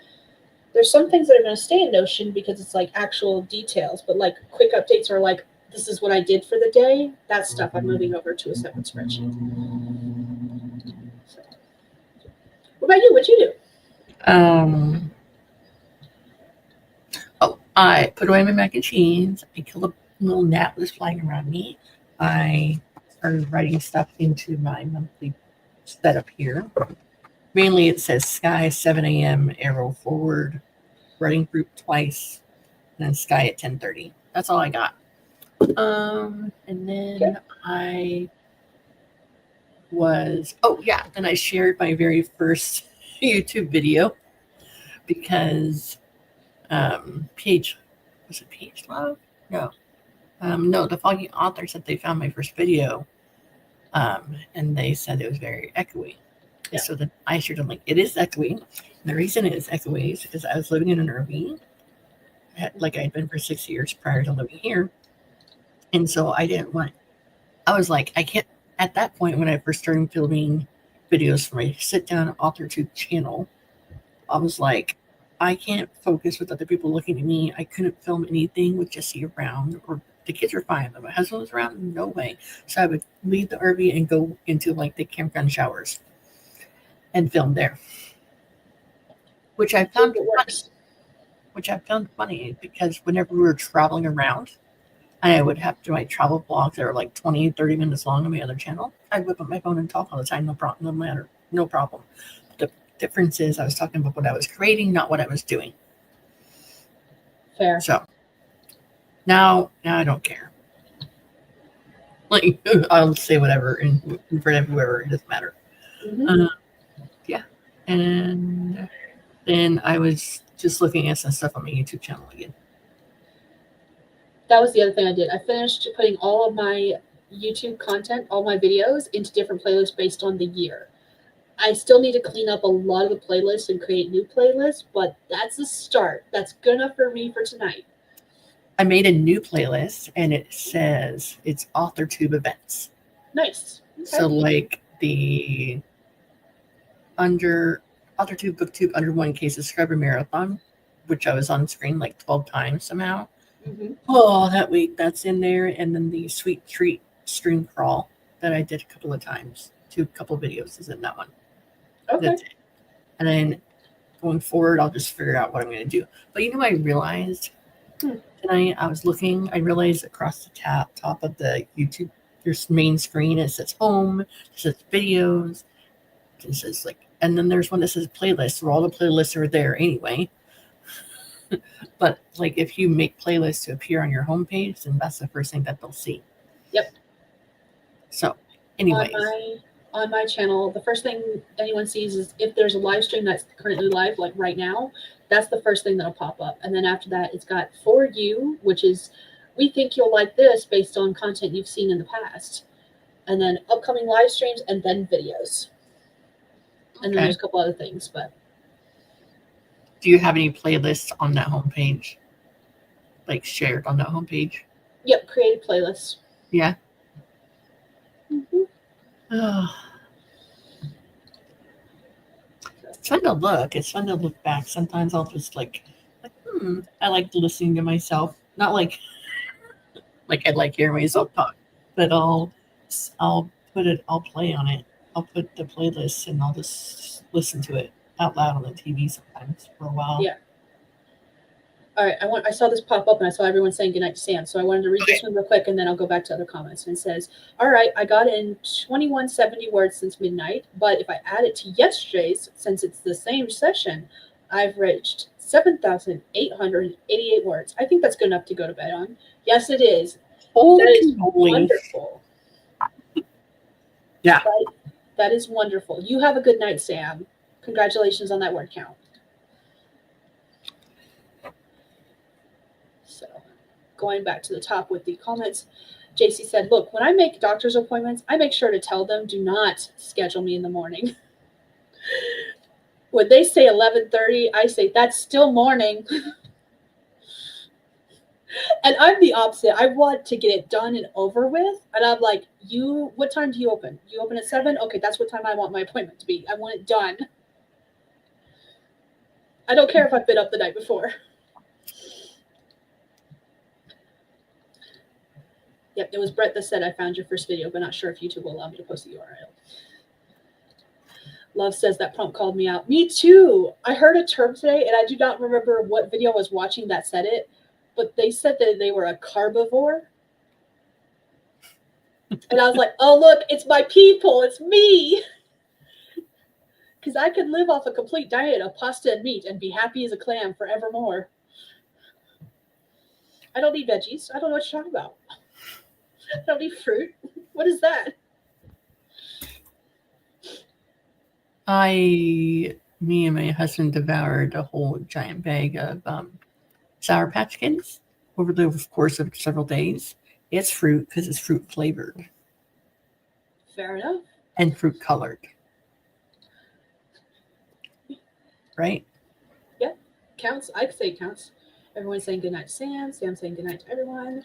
There's some things that are going to stay in Notion because it's like actual details, but like quick updates are like, this is what I did for the day. That stuff I'm moving over to a separate spreadsheet. So. What about you? What'd you do? I put away my mac and cheese. I killed a little gnat that was flying around me. I started writing stuff into my monthly setup here. Mainly it says Skye 7 a.m. arrow forward, writing group twice, and then Skye at 10:30. That's all I got. And then I was then I shared my very first YouTube video because Page Love? No, the Foggy Author said they found my first video, and they said it was very echoey. Yeah. So then I shared them like it is echoey. And the reason it is echoey is because I was living in an RV, like I had been for 6 years prior to living here, and so I was like, I can't. At that point, when I first started filming videos for my sit-down AuthorTube channel, I was like, I can't focus with other people looking at me. I couldn't film anything with Jesse around, or the kids were fine, but my husband was around, no way. So I would leave the RV and go into like the campground showers and film there, which I found funny because whenever we were traveling around, and I would have to write travel blogs that are like 20, 30 minutes long on my other channel, I'd whip up my phone and talk all the time, no problem. The difference is I was talking about what I was creating, not what I was doing. Fair. So now I don't care. Like I'll say whatever and for whoever, it doesn't matter. Mm-hmm. Yeah, and then I was just looking at some stuff on my YouTube channel again. That was the other thing I did. I finished putting all of my YouTube content, all my videos, into different playlists based on the year. I still need to clean up a lot of the playlists and create new playlists, but that's a start. That's good enough for me for tonight. I made a new playlist, and it says it's AuthorTube events. Nice. Okay. So like the under AuthorTube, BookTube under 1K subscriber marathon, which I was on screen like 12 times somehow. Mm-hmm. Oh, that week that's in there, and then the Sweet Treat stream crawl that I did a couple of times. A couple of videos is in that one. Okay. That's it. And then going forward, I'll just figure out what I'm going to do. But I realized tonight I was looking. I realized across the top of the YouTube, your main screen, it says home, it says videos, it says and then there's one that says playlists, where all the playlists are there anyway. But if you make playlists to appear on your homepage, then that's the first thing that they'll see. Yep. So, anyways. On my channel, the first thing anyone sees is if there's a live stream that's currently live, like right now, that's the first thing that'll pop up. And then after that, it's got For You, which is, we think you'll like this based on content you've seen in the past. And then upcoming live streams, and then videos. And then there's a couple other things, but. Do you have any playlists on that homepage? Shared on that homepage? Yep, created playlists. Yeah. Mm-hmm. It's fun to look. It's fun to look back. Sometimes I'll just I like listening to myself. Not like I like hearing myself talk, but I'll play on it. I'll put the playlist and I'll just listen to it out loud on the TV sometimes for a while. Yeah. All right, I saw this pop up and I saw everyone saying goodnight to Sam, so I wanted to read this one real quick and then I'll go back to other comments. And it says, all right, I got in 2170 words since midnight, but if I add it to yesterday's, since it's the same session, I've reached 7,888 words. I think that's good enough to go to bed on. Yes, it is. That is wonderful. Yeah. That is wonderful. You have a good night, Sam. Congratulations on that word count. So, going back to the top with the comments, JC said, look, when I make doctor's appointments, I make sure to tell them, do not schedule me in the morning. When they say 11:30, I say, that's still morning. And I'm the opposite. I want to get it done and over with. And I'm like, what time do you open? You open at 7? Okay, that's what time I want my appointment to be. I want it done. I don't care if I've been up the night before. Yep, it was Brett that said I found your first video, but not sure if YouTube will allow me to post the URL. Love says that prompt called me out. Me too. I heard a term today, and I do not remember what video I was watching that said it, but they said that they were a carbivore. And I was like, oh, look, it's my people. It's me. Because I could live off a complete diet of pasta and meat and be happy as a clam forevermore. I don't need veggies. I don't know what you're talking about. I don't need fruit. What is that? Me and my husband devoured a whole giant bag of Sour Patch Kids over the course of several days. It's fruit because it's fruit flavored. Fair enough. And fruit colored. Right? Yeah, counts. I'd say counts. Everyone's saying goodnight to Sam. Sam's saying goodnight to everyone.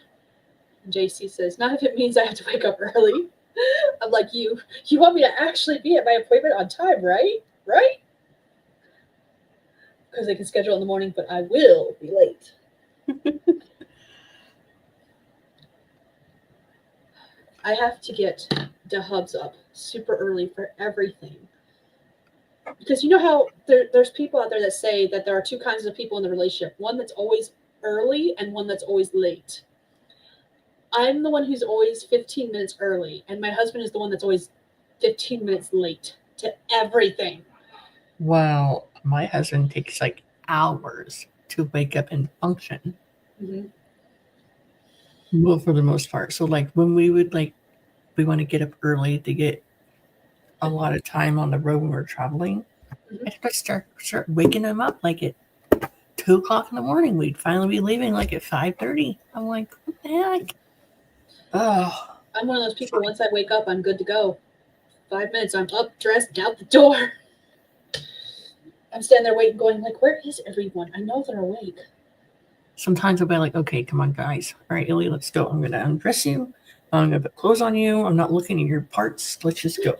And JC says, not if it means I have to wake up early. I'm like, you want me to actually be at my appointment on time, right? Right? Because I can schedule in the morning, but I will be late. I have to get the hubs up super early for everything. Because you know how there's people out there that say that there are two kinds of people in the relationship. One that's always early and one that's always late. I'm the one who's always 15 minutes early, and my husband is the one that's always 15 minutes late to everything. Well, my husband takes like hours to wake up and function. Mm-hmm. Well, for the most part. So like when we would we want to get up early to get a lot of time on the road when we're traveling. Mm-hmm. I have to start waking him up like at 2 o'clock in the morning. We'd finally be leaving like at 5:30. I'm like, what the heck? Oh, I'm one of those people, once I wake up, I'm good to go. 5 minutes, I'm up, dressed, out the door. I'm standing there waiting, going like, where is everyone? I know they're awake. Sometimes I'll be like, okay, come on, guys. All right, Illy, let's go. I'm going to undress you. I'm going to put clothes on you. I'm not looking at your parts. Let's just go.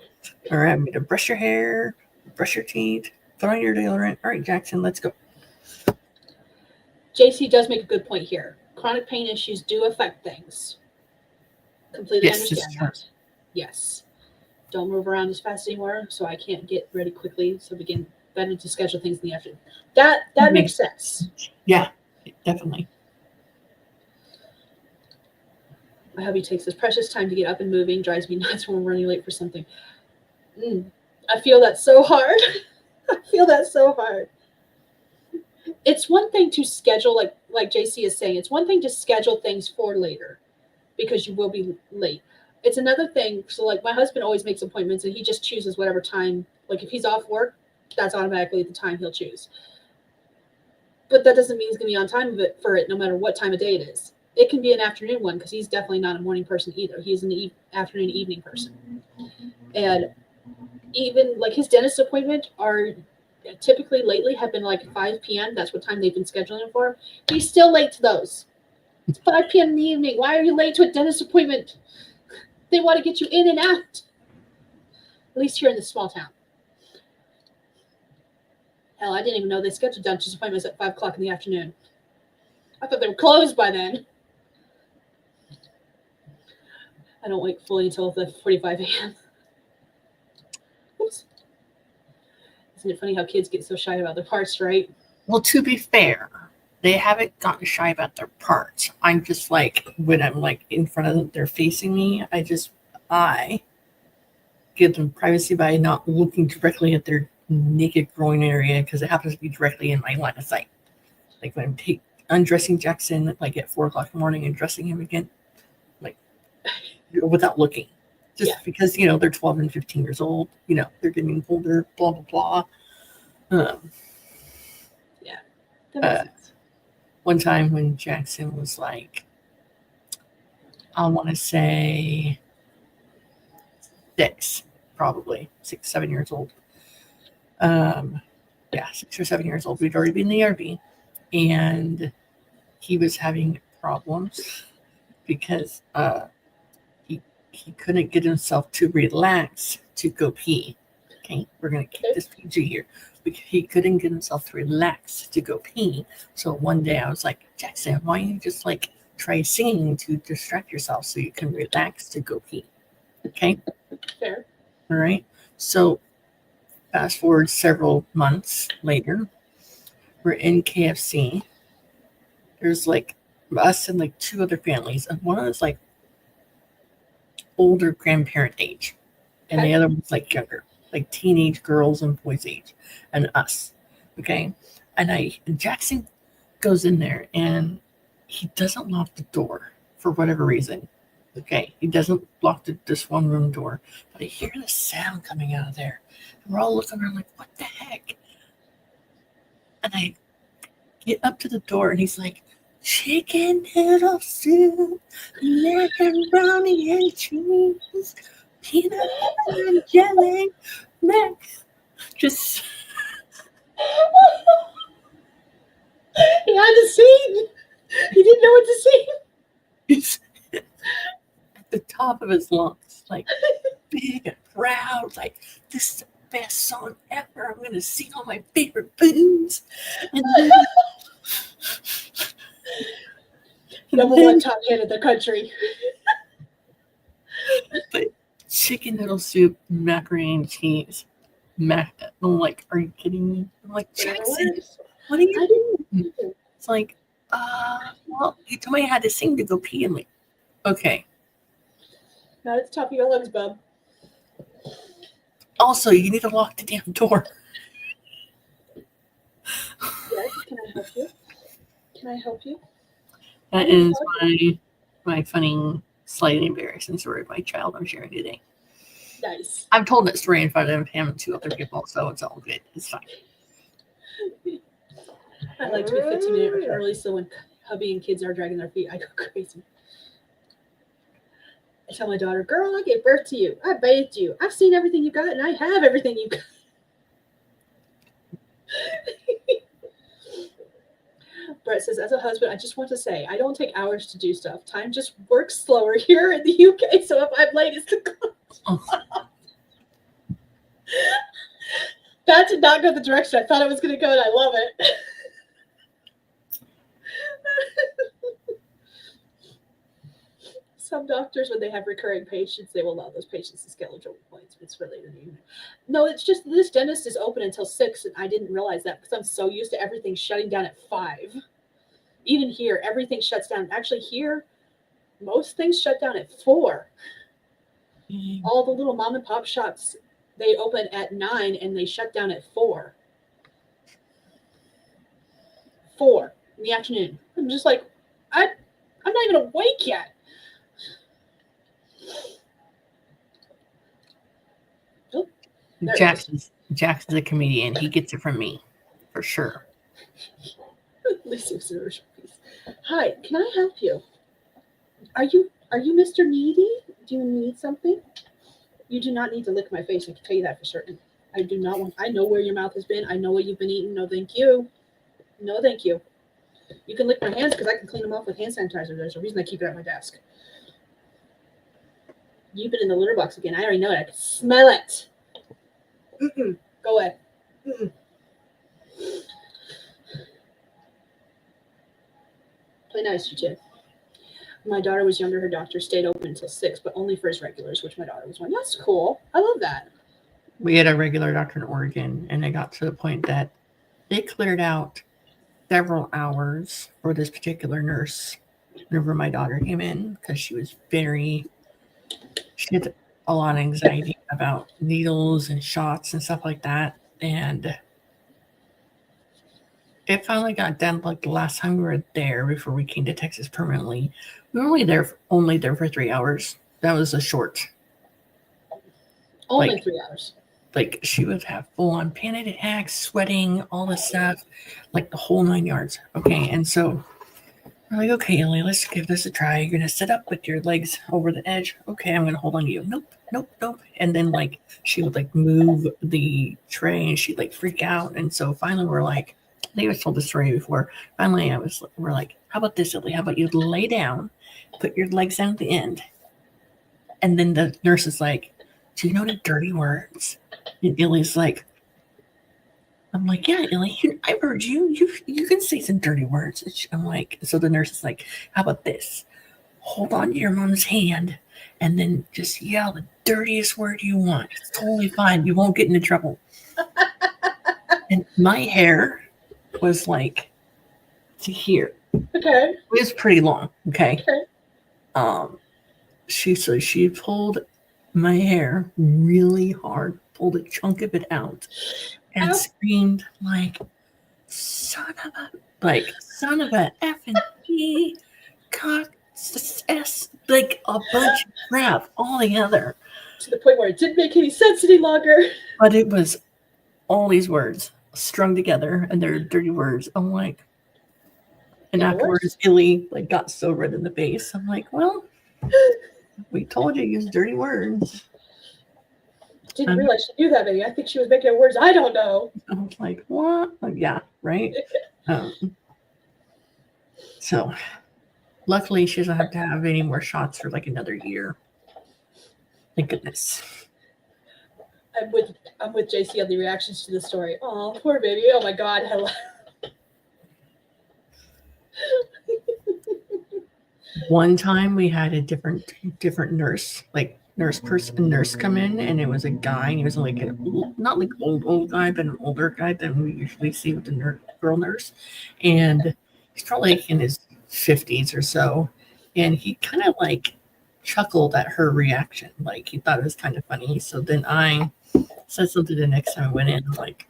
All right, I'm going to brush your hair, brush your teeth, throw on your deodorant. All right, Jackson, let's go. JC does make a good point here. Chronic pain issues do affect things. Completely understand that. Yes. Don't move around as fast anymore, so I can't get ready quickly. So begin better to schedule things in the afternoon. That makes sense. Yeah, definitely. My hubby takes his precious time to get up and moving, drives me nuts when we're running late for something. I feel that so hard. I feel that so hard. It's one thing to schedule, like JC is saying, it's one thing to schedule things for later because you will be late. It's another thing. So like my husband always makes appointments and he just chooses whatever time. Like if he's off work, that's automatically the time he'll choose. But that doesn't mean he's going to be on time for it no matter what time of day it is. It can be an afternoon one because he's definitely not a morning person either. He's an afternoon, evening person. And even like his dentist appointment are typically lately have been like 5 p.m. That's what time they've been scheduling for him. He's still late to those. It's 5 p.m. in the evening. Why are you late to a dentist appointment? They want to get you in and out. At least here in this small town. Hell, I didn't even know they scheduled dentist appointments at 5 o'clock in the afternoon. I thought they were closed by then. I don't wait fully until the 45 a.m. Oops. Isn't it funny how kids get so shy about their parts, right? Well, to be fair, they haven't gotten shy about their parts. I'm just like, when I'm like in front of them, they're facing me. I give them privacy by not looking directly at their naked groin area because it happens to be directly in my line of sight. Like when I'm undressing Jackson, like at 4 o'clock in the morning and dressing him again, like without looking. just Yeah. because, you know, they're 12 and 15 years old, you know, they're getting older, blah, blah, blah. That makes sense. One time when Jackson was like, I want to say probably 6, 7 years old. Yeah, 6 or 7 years old. We'd already been in the RV, and he was having problems because he couldn't get himself to relax to go pee. Okay, we're gonna keep this PG here. He couldn't get himself to relax to go pee. So one day I was like, Jackson, why don't you just like try singing to distract yourself so you can relax to go pee? Okay. Fair. All right. So fast forward several months later, we're in KFC. There's like us and like 2 other families, and one is like older grandparent age, and the other one's like younger, like teenage girls and boys age, and us. Okay. And Jackson goes in there and he doesn't lock the door for whatever reason. Okay. He doesn't lock this one room door, but I hear the sound coming out of there. And we're all looking around like, what the heck? And I get up to the door and he's like, chicken noodle soup, lemon brownie and cheese, peanut butter and jelly, mac. Just He had to sing. He didn't know what to sing. he's at the top of his lungs, like big and proud, like this is the best song ever. I'm gonna sing all my favorite foods. And then, Number one top hit in the country. but chicken noodle soup, macaroni and cheese. I'm like, are you kidding me? I'm like, Jackson, what are you doing? It's like, well, you told me I had to sing to go pee. I'm like, okay. Not at the top of your lungs, bub. Also, you need to lock the damn door. Yes, can I help you? Can I help you? That is my funny, slightly embarrassing story of my child I'm sharing today. Nice. I've told that story in front of him and 2 other people, so it's all good. It's fine. I like to be 15 minutes early, so when hubby and kids are dragging their feet, I go crazy. I tell my daughter, girl, I gave birth to you. I bathed you. I've seen everything you got, and I have everything you got. Brett says, as a husband, I just want to say, I don't take hours to do stuff. Time just works slower here in the UK, so if I'm late, it's the clock. That did not go the direction I thought it was going to go, and I love it. Some doctors, when they have recurring patients, they will allow those patients to schedule appointments. It's related to you. No, it's just this dentist is open until 6, and I didn't realize that because I'm so used to everything shutting down at 5. Even here, everything shuts down. Actually, here, most things shut down at 4. All the little mom and pop shops, they open at 9 and they shut down at 4. 4 in the afternoon. I'm just like, I'm not even awake yet. Oh, Jackson's a comedian. He gets it from me, for sure. Hi, can I help you? Are you Mr. Needy? Do you need something? You do not need to lick my face. I can tell you that for certain. I do not want. I know where your mouth has been. I know what you've been eating. No, thank you. No, thank you. You can lick my hands because I can clean them off with hand sanitizer. There's a reason I keep it at my desk. You've been in the litter box again. I already know it. I can smell it. Go away. Play nice, you two. My daughter was younger. Her doctor stayed open until 6, but only for his regulars, which my daughter was one. That's cool. I love that. We had a regular doctor in Oregon, and it got to the point that they cleared out several hours for this particular nurse whenever my daughter came in because she had a lot of anxiety about needles and shots and stuff like that. And it finally got done like the last time we were there before we came to Texas permanently. We were only there for 3 hours. That was a short Only Like 3 hours. like she would have full on panic attacks, sweating, all this stuff, like the whole 9 yards. Okay, and so we're like, okay, Ellie, let's give this a try. You're gonna sit up with your legs over the edge. Okay, I'm gonna hold on to you. Nope, nope, nope. And then like she would like move the tray and she'd like freak out. And so finally we're like, I think I've told this story before. Finally we're like, how about this, Ellie? How about you lay down, put your legs down at the end, and then the nurse is like, do you know any dirty words? And Ellie's like, I'm like, yeah, Ellie, I've heard you. You can say some dirty words. I'm like, so the nurse is like, how about this? Hold on to your mom's hand and then just yell the dirtiest word you want. It's totally fine. You won't get into trouble. And my hair was like to here. Okay. It was pretty long. Okay. Okay. She pulled my hair really hard, pulled a chunk of it out, and Ow. screamed like, son of a effing G, cock, S, like a bunch of crap all together. To the point where it didn't make any sense any longer. But it was all these words strung together, and they're dirty words. I'm like, and Yeah, afterwards, Illy like got so red in the face. I'm like, well, we told you to use dirty words. Didn't realize she knew that many. I think she was making up words I don't know. I was like, what? Like, yeah, right. So luckily she doesn't have to have any more shots for like another year. Thank goodness. I'm with JC on the reactions to the story. Oh, poor baby. Oh my God. One time we had a different nurse, like nurse come in, and it was a guy, and he was like not like old guy, but an older guy than we usually see with the girl nurse, and he's probably like in his 50s or so, and he kind of like chuckled at her reaction, like he thought it was kind of funny. So then I said something the next time I went in, like,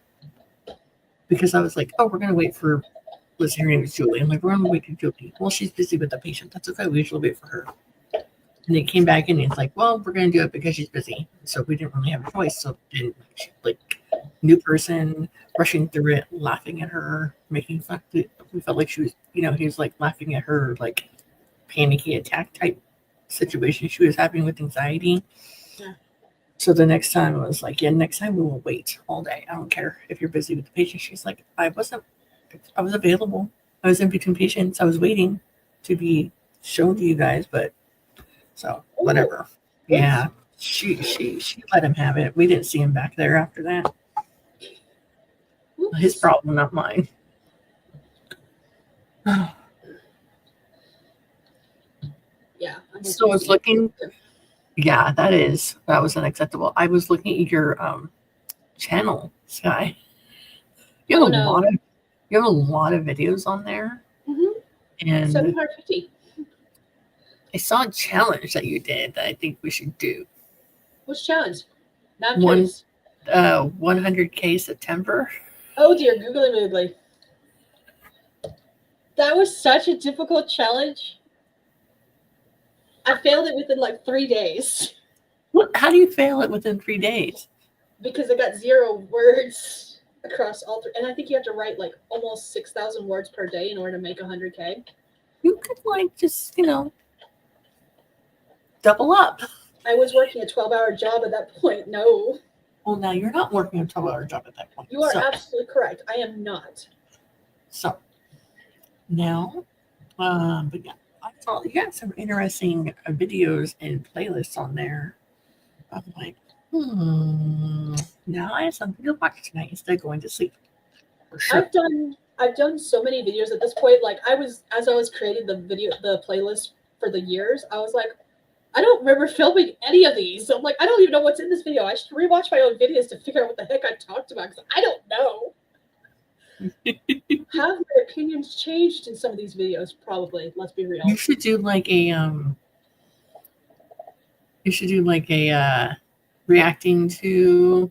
because I was like, oh, we're gonna wait for. Her name was Julie. I'm like, we're on the way to Julie. Well, she's busy with the patient. That's okay. We usually wait for her. And they came back in and it's like, well, we're going to do it because she's busy. So we didn't really have a choice. So then, she, like, new person rushing through it, laughing at her, making fun. We felt like she was, he was like laughing at her, like panicky attack type situation she was having with anxiety. Yeah. So the next time I was like, yeah, next time we will wait all day. I don't care if you're busy with the patient. She's like, I was available. I was in between patients. I was waiting to be shown to you guys, but so whatever. Yeah, she let him have it. We didn't see him back there after that. His problem, not mine. Yeah. So I was looking. Yeah, that was unacceptable. I was looking at your channel, Skye. You have a lot of videos on there. Mm-hmm. And 750. I saw a challenge that you did that I think we should do. Which challenge? Not curious. 100K September. Oh dear, googly moogly. That was such a difficult challenge. I failed it within like 3 days. How do you fail it within 3 days? Because I got 0 words across all 3, and I think you have to write like almost 6,000 words per day in order to make 100K. You could like just double up. I was working a 12-hour job at that point. No. Well, now you're not working a 12-hour job at that point. You are absolutely correct. I am not. So now, but yeah, I thought you had some interesting videos and playlists on there. I'm like, now I have something to watch tonight instead of going to sleep. For sure. I've done so many videos at this point. Like as I was creating the playlist for the years, I was like, I don't remember filming any of these. So I'm like, I don't even know what's in this video. I should rewatch my own videos to figure out what the heck I talked about because I don't know. Have my opinions changed in some of these videos? Probably. Let's be real. You should do like a reacting to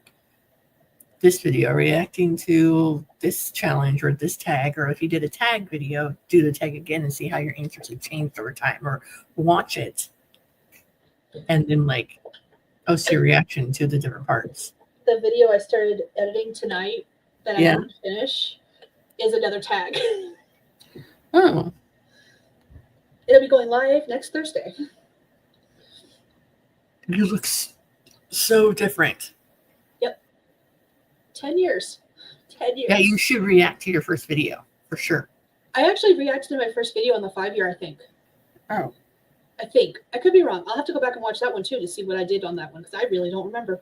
this video, reacting to this challenge or this tag, or if you did a tag video, do the tag again and see how your answers have changed over time, or watch it and then like Oh, see your reaction to the different parts. The video I started editing tonight that I Yeah. didn't finish is another tag. Oh, It'll be going live next Thursday. you look so different. 10 years. 10 years. Yeah, you should react to your first video for sure. I actually reacted to my first video on the 5-year, I think. Oh, I think. I could be wrong. I'll have to go back and watch that one too to see what I did on that one because I really don't remember.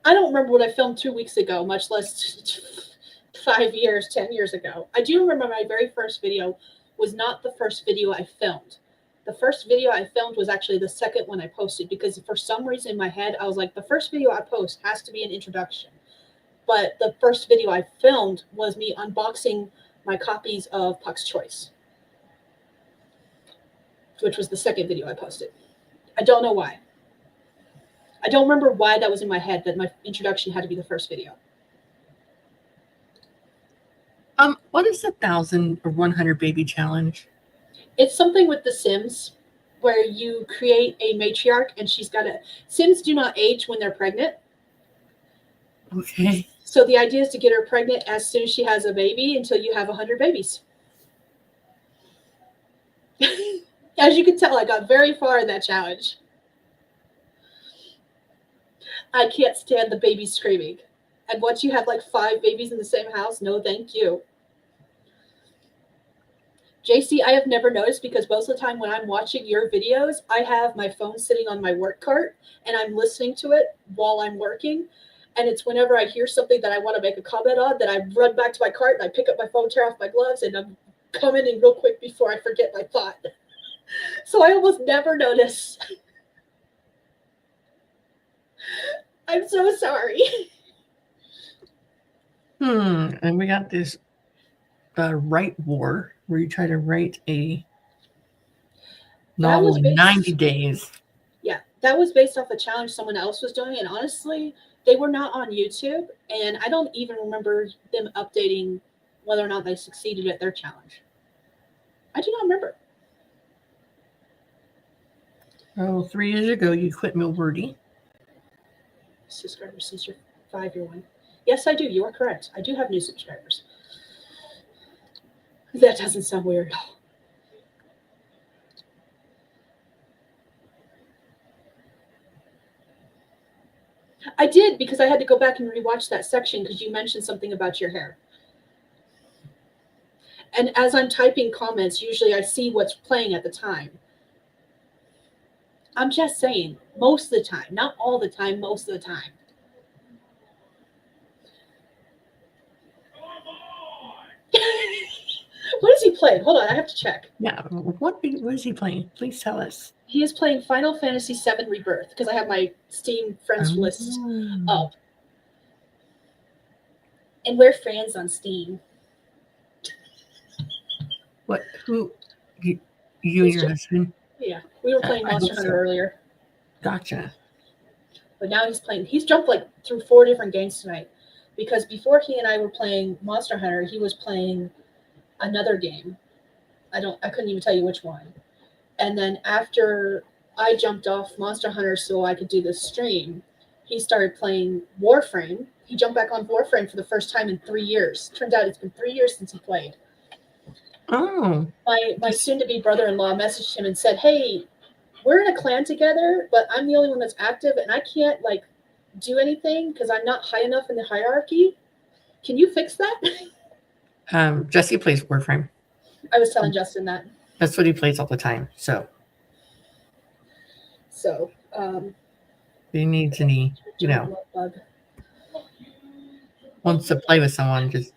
I don't remember what I filmed 2 weeks ago, much less 5 years, 10 years ago. I do remember my very first video was not the first video I filmed. The first video I filmed was actually the second one I posted because for some reason in my head, I was like, the first video I post has to be an introduction. But the first video I filmed was me unboxing my copies of Puck's Choice, which was the second video I posted. I don't know why. I don't remember why that was in my head that my introduction had to be the first video. what is the 1,000 or 100 baby challenge? It's something with the Sims where you create a matriarch and she's got a... Sims do not age when they're pregnant. Okay. So the idea is to get her pregnant as soon as she has a baby until you have 100 babies. As you can tell, I got very far in that challenge. I can't stand the baby screaming. And once you have like 5 babies in the same house, no thank you. JC, I have never noticed because most of the time when I'm watching your videos, I have my phone sitting on my work cart and I'm listening to it while I'm working. And it's whenever I hear something that I want to make a comment on that I run back to my cart and I pick up my phone, tear off my gloves, and I'm commenting real quick before I forget my thought. So I almost never notice. I'm so sorry. And we got this write war where you try to write a novel in 90 days. Yeah, that was based off a challenge someone else was doing. And honestly, they were not on YouTube. And I don't even remember them updating whether or not they succeeded at their challenge. I do not remember. Oh, 3 years ago, you quit Milwordy. Subscribers since your 5-year one. Yes, I do. You are correct. I do have new subscribers. That doesn't sound weird at all. I did because I had to go back and rewatch that section because you mentioned something about your hair. And as I'm typing comments, usually I see what's playing at the time. I'm just saying, most of the time, not all the time, most of the time. What is he playing? Hold on, I have to check. Yeah, what is he playing? Please tell us. He is playing Final Fantasy VII Rebirth because I have my Steam friends list up. And we're friends on Steam. What? Who? You and your husband? Yeah, we were playing Monster Hunter earlier. Gotcha. But now he's jumped like through 4 different games tonight. Because before he and I were playing Monster Hunter, he was playing another game. I couldn't even tell you which one. And then after I jumped off Monster Hunter so I could do this stream, he started playing Warframe. He jumped back on Warframe for the first time in 3 years. Turns out it's been 3 years since he played. Oh. My soon-to-be brother-in-law messaged him and said, "Hey, we're in a clan together, but I'm the only one that's active, and I can't like do anything because I'm not high enough in the hierarchy. Can you fix that?" Jesse plays Warframe. I was telling Justin that. That's what he plays all the time. So he needs any, wants to play with someone, just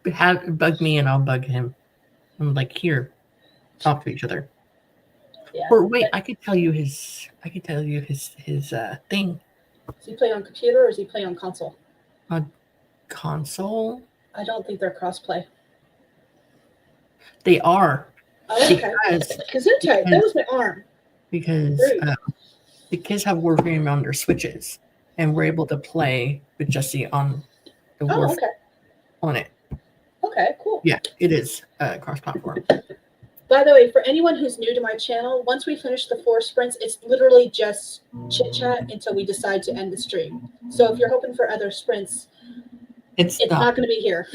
bug me and I'll bug him. I'm like, here, talk to each other. Yeah. Or wait, I could tell you his thing. Does he play on computer or does he play on console? On console? I don't think they're cross-play. They are. Oh, okay. Gesundheit, that was my arm. Because the kids have Warframe on their Switches, and we're able to play with Jesse on the Warframe on it. Okay, cool. Yeah, it is cross-platform. By the way, for anyone who's new to my channel, once we finish the 4 sprints, it's literally just chit chat until we decide to end the stream. So if you're hoping for other sprints, It's it's not going to be here.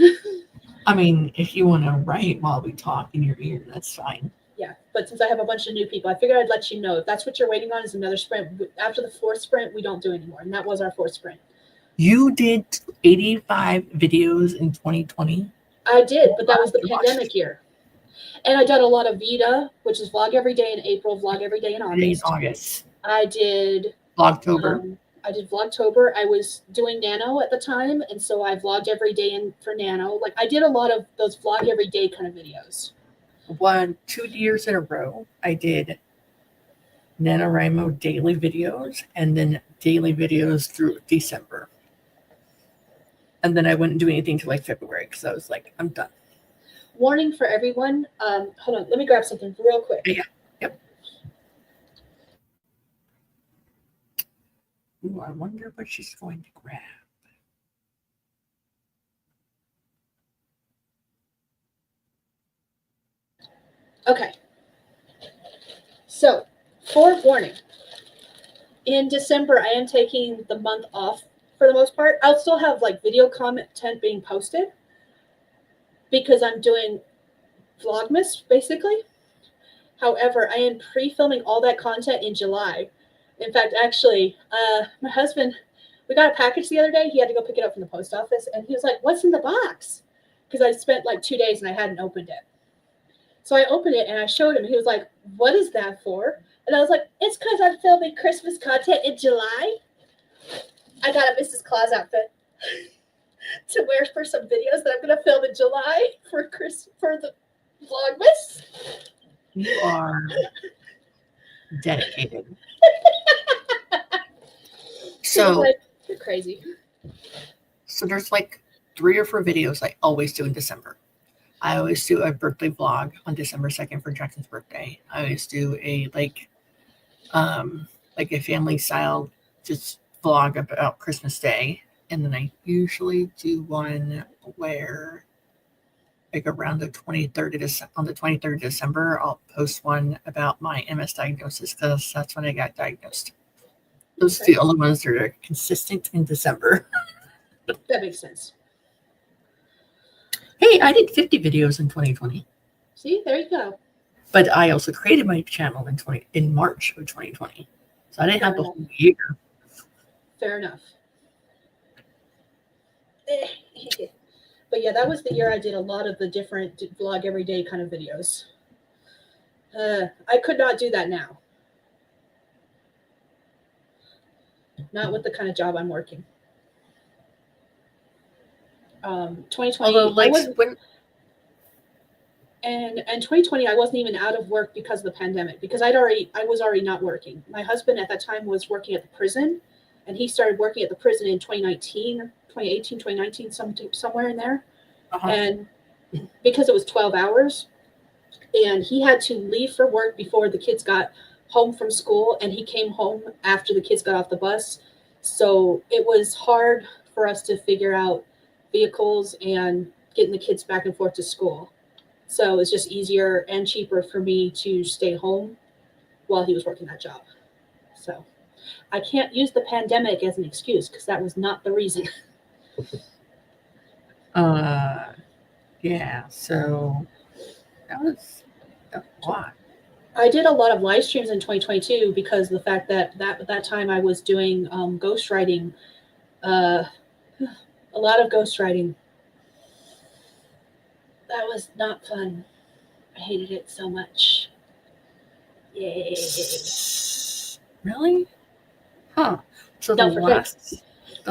I mean, if you want to write while we talk in your ear, that's fine. Yeah, but since I have a bunch of new people, I figured I'd let you know. If that's what you're waiting on is another sprint, after the 4th sprint, we don't do anymore. And that was our 4th sprint. You did 85 videos in 2020? I did, but that was the pandemic year. And I did a lot of Vita, which is vlog every day in April, vlog every day in August. I did Vlogtober. I did Vlogtober. I was doing Nano at the time, and so I vlogged every day for Nano. Like I did a lot of those vlog every day kind of videos. 2 years in a row, I did NaNoWriMo daily videos and then daily videos through December. And then I wouldn't do anything till like February because I was like, I'm done. Warning for everyone. Hold on, let me grab something real quick. Yeah. Yep. Ooh, I wonder what she's going to grab. Okay. So, forewarning. In December, I am taking the month off for the most part. I'll still have like video content being posted because I'm doing Vlogmas basically. However, I am pre-filming all that content in July. In fact, actually, my husband, we got a package the other day. He had to go pick it up from the post office, and he was like, "What's in the box?" Because I spent like 2 days and I hadn't opened it. So I opened it and I showed him. He was like, "What is that for?" And I was like, "It's because I'm filming Christmas content in July. I got a Mrs. Claus outfit to wear for some videos that I'm going to film in July for the Vlogmas." You are dedicated. So like, you're crazy. So there's like 3 or 4 videos I always do in December. I always do a birthday vlog on December 2nd for Jackson's birthday. I always do a like a family style just vlog about Christmas Day. And then I usually do one where like around the 23rd of December, I'll post one about my MS diagnosis because that's when I got diagnosed. Those are the only ones that are consistent in December. That makes sense. Hey, I did 50 videos in 2020. See, there you go. But I also created my channel in March of 2020. So I didn't have the whole year. Fair enough. But yeah, that was the year I did a lot of the different vlog every day kind of videos. I could not do that now. Not with the kind of job I'm working. 2020. Although, like, and 2020, I wasn't even out of work because of the pandemic, because I was already not working. My husband at that time was working at the prison, and he started working at the prison in 2018, 2019, somewhere in there. Uh-huh. And because it was 12 hours, and he had to leave for work before the kids got home from school, and he came home after the kids got off the bus. So it was hard for us to figure out vehicles and getting the kids back and forth to school. So it's just easier and cheaper for me to stay home while he was working that job. So I can't use the pandemic as an excuse because that was not the reason. Yeah, so that was a lot. I did a lot of live streams in 2022 because of the fact that that time I was doing ghostwriting, a lot of ghostwriting. That was not fun. I hated it so much. Yay. Really? Huh. So the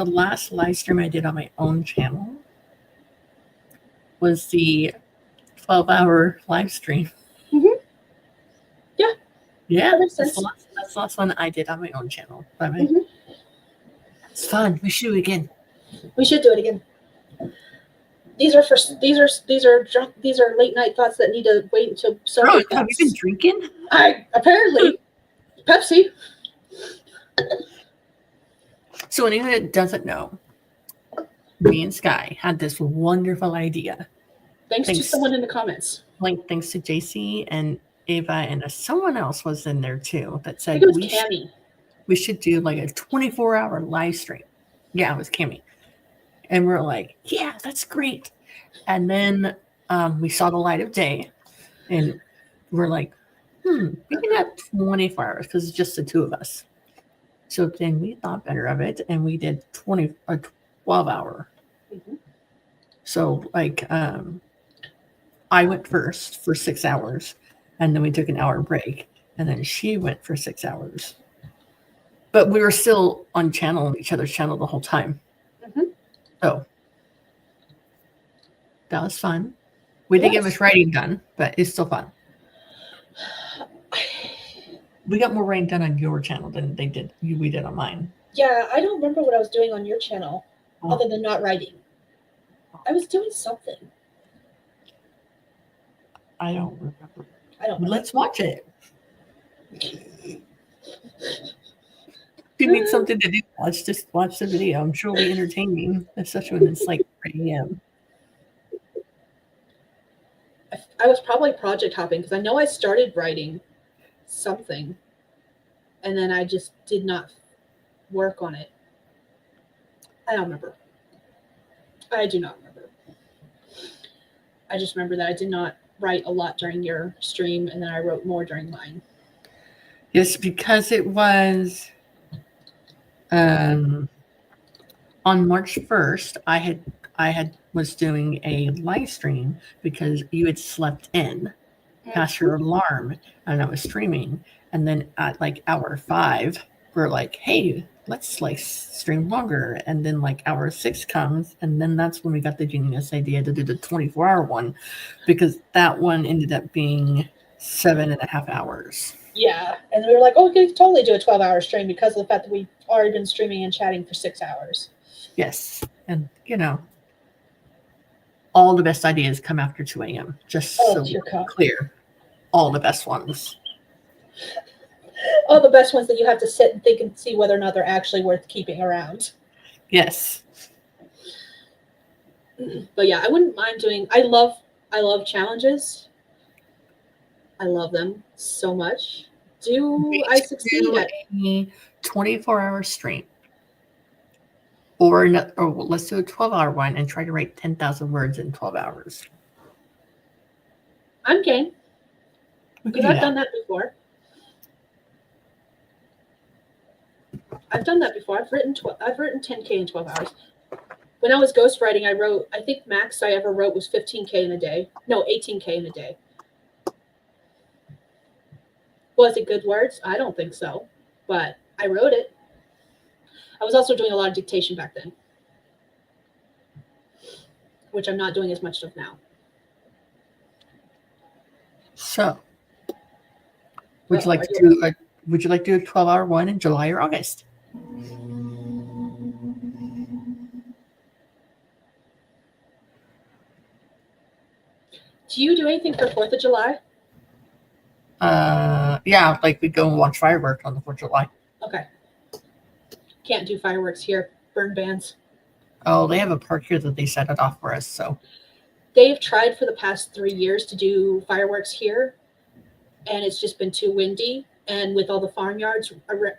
last live stream I did on my own channel was the 12-hour live stream. Mm-hmm. Yeah. Yeah. That's the last one I did on my own channel. Mm-hmm. It's fun. We should do it again. We should do it again. These are late night thoughts that need to wait until Sunday. Have you been drinking? Apparently Pepsi. So anyone that doesn't know, me and Skye had this wonderful idea Thanks to someone in the comments. Like, thanks to JC and Ava, and someone else was in there too that I said think it was Cammie. we should do like a 24-hour live stream. Yeah, it was Cammie. And we're like, yeah, that's great. And then we saw the light of day, and we're like, we can have 24 hours because it's just the two of us. So then we thought better of it, and we did 12-hour. Mm-hmm. So like, I went first for 6 hours, and then we took an hour break, and then she went for 6 hours. But we were still on each other's channel the whole time. Mm-hmm. So that was fun. We didn't get much writing done, but it's still fun. We got more writing done on your channel than we did on mine. Yeah, I don't remember what I was doing on your channel other than not writing. I was doing something. I don't remember. Let's watch it. If you need something to do, just watch the video. I'm sure it'll be entertaining, especially when it's like 3 a.m. I was probably project hopping because I know I started writing something and then I just did not work on it. I don't remember. I do not remember. I just remember that I did not write a lot during your stream, and then I wrote more during mine. Yes, because it was on March 1st. I was doing a live stream because you had slept in past your alarm, and I was streaming. And then at like hour 5, we're like, hey, let's like stream longer. And then like hour 6 comes, and then that's when we got the genius idea to do the 24-hour one, because that one ended up being 7.5 hours. Yeah, and we were like, oh, we could totally do a 12-hour stream because of the fact that we've already been streaming and chatting for 6 hours. Yes, and all the best ideas come after 2 a.m. Just so clear, all the best ones. All the best ones that you have to sit and think and see whether or not they're actually worth keeping around. Yes. But yeah, I wouldn't mind doing. I love challenges. I love them so much. Do I succeed at a 24-hour stream? Or let's do a 12-hour one and try to write 10,000 words in 12 hours. I'm game. Because I've done that before. I've done that before. I've written 10K in 12 hours. When I was ghostwriting, I think max I ever wrote was 15K in a day. No, 18K in a day. Was it good words? I don't think so. But I wrote it. I was also doing a lot of dictation back then, which I'm not doing as much of now. So, would you like to do a 12-hour one in July or August? Do you do anything for 4th of July? Yeah, like we go and watch fireworks on the 4th of July. Okay. Can't do fireworks here. Burn bans. Oh, they have a park here that they set it off for us. So they've tried for the past 3 years to do fireworks here, and it's just been too windy. And with all the farmyards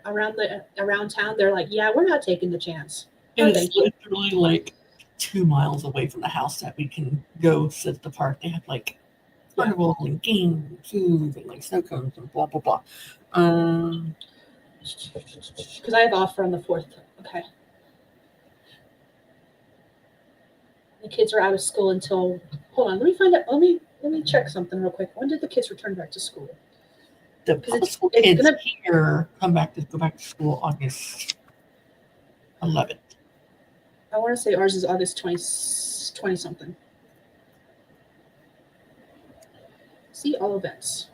around town, they're like, "Yeah, we're not taking the chance." And it's literally like 2 miles away from the house that we can go sit at the park. They have like carnival and games and food and like snow cones and blah blah blah. Because I have offer on the 4th. Okay. The kids are out of school until. Hold on, let me find out. Let me check something real quick. When did the kids return back to school? The public school kids here go back to school August 11th. I want to say ours is August 20 something. See all events.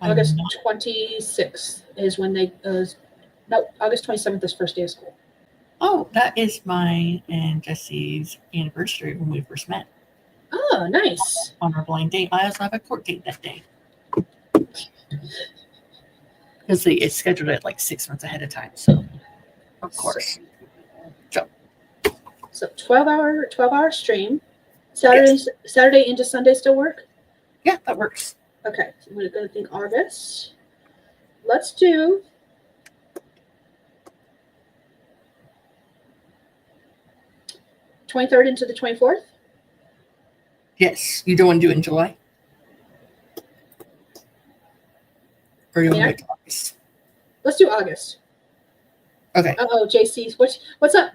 August 26th is when they. No, August 27th is first day of school. Oh, that is mine and Jesse's anniversary when we first met. Oh, nice. On our blind date. I also have a court date that day. Because it's scheduled at like 6 months ahead of time. So, of course. So 12-hour stream. Saturday into Sunday still work? Yeah, that works. Okay, so I'm going to think August. Let's do 23rd into the 24th. Yes. You don't want to do it in July? Or you want to wait till August? Let's do August. Okay. Uh-oh, JC, what's up?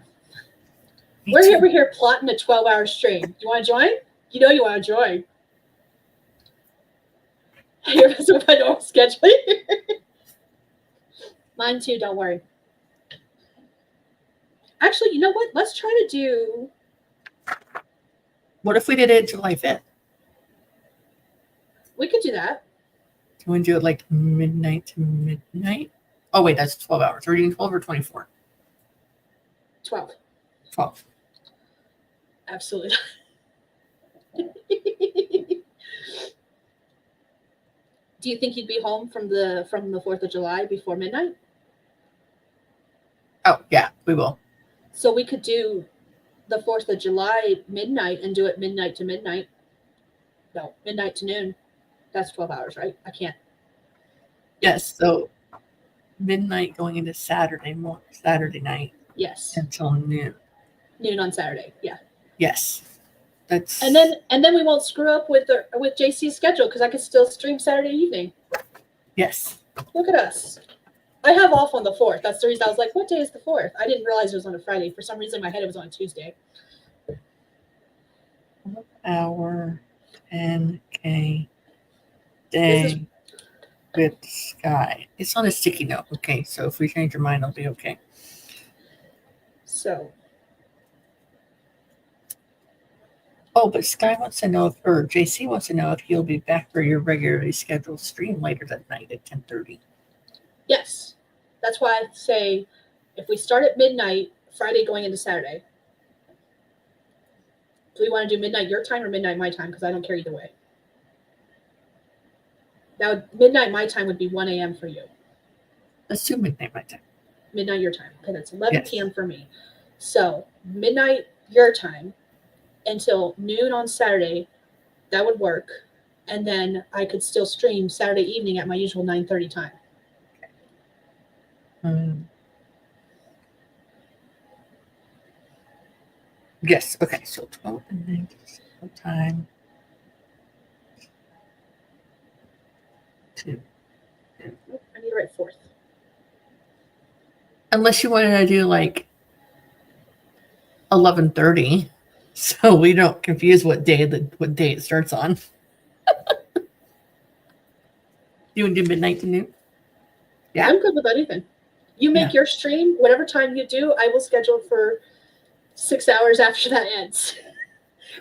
We're over here plotting a 12-hour stream. You want to join? You know you want to join. You're messing with my normal scheduling. Mine too, don't worry. Actually, you know what? Let's try to do... What if we did it July 5th? We could do that. Do you want to do it like midnight to midnight? Oh, wait, that's 12 hours. Are we doing 12 or 24? 12. 12. Absolutely. Do you think you'd be home from the 4th of July before midnight? Oh, yeah, we will. So we could do the 4th of July midnight and do it midnight to midnight. No, midnight to noon. That's 12 hours, right? I can't. Yes, so midnight going into Saturday night. Yes. Until noon. Noon on Saturday. Yeah. Yes. That's And then we won't screw up with JC's schedule because I could still stream Saturday evening. Yes. Look at us. I have off on the 4th. That's the reason I was like, what day is the 4th? I didn't realize it was on a Friday. For some reason in my head it was on a Tuesday. Hour 10K day with Skye. It's on a sticky note. Okay, so if we change your mind, I'll be okay. So. Oh, but Skye wants to know or JC wants to know if you'll be back for your regularly scheduled stream later that night at 10:30. Yes. That's why I say if we start at midnight, Friday going into Saturday, do we want to do midnight your time or midnight my time? Because I don't care either way. Now, midnight my time would be 1 a.m. for you. Let's do midnight my time. Midnight your time. Okay, that's 11 p.m. for me. So midnight your time until noon on Saturday, that would work. And then I could still stream Saturday evening at my usual 9:30 time. Yes. Okay. So 12 and 9 time. I need to write 4th. Unless you wanted to do like 11:30, so we don't confuse what day it starts on. You want to do midnight to noon? Yeah, I'm good with anything. You make your stream, whatever time you do, I will schedule for 6 hours after that ends.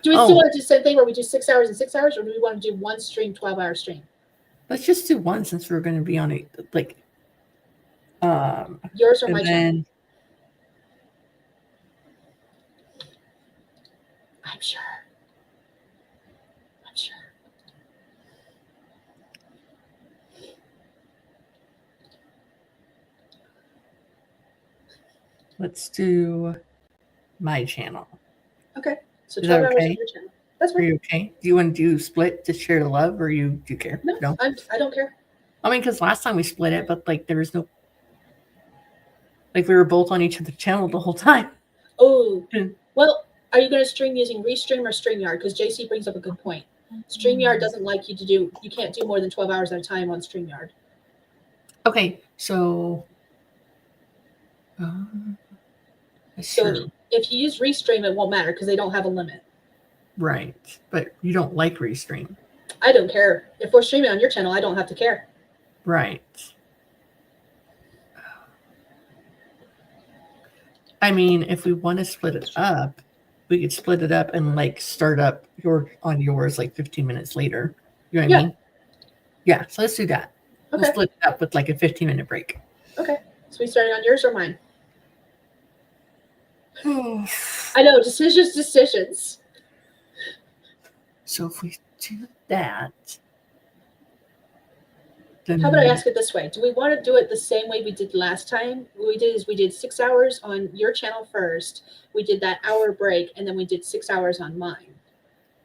Do we still want to do the same thing where we do 6 hours and 6 hours, or do we want to do one stream, 12-hour stream? Let's just do one since we're going to be on it. Like, yours or my turn? I'm sure. Let's do my channel. Okay. So 12 hours on your channel. That's fine. Are you okay? Do you want to do split to share the love, or do you care? No? I don't care. I mean, because last time we split it, but like there was no, like we were both on each other's channel the whole time. Oh, well, are you going to stream using Restream or StreamYard? Because JC brings up a good point. StreamYard doesn't like you can't do more than 12 hours at a time on StreamYard. Okay, so. So if you use Restream, it won't matter because they don't have a limit. Right, but you don't like Restream. I don't care. If we're streaming on your channel, I don't have to care. Right. I mean, if we want to split it up, we could split it up and like start up yours like 15 minutes later. You know what I mean? Yeah, so let's do that. Okay. We'll split it up with like a 15-minute break. Okay. So we starting on yours or mine? I know, decisions. So if we do that, then how about I ask it this way? Do we want to do it the same way we did last time? What we did 6 hours on your channel first. We did that hour break, and then we did 6 hours on mine.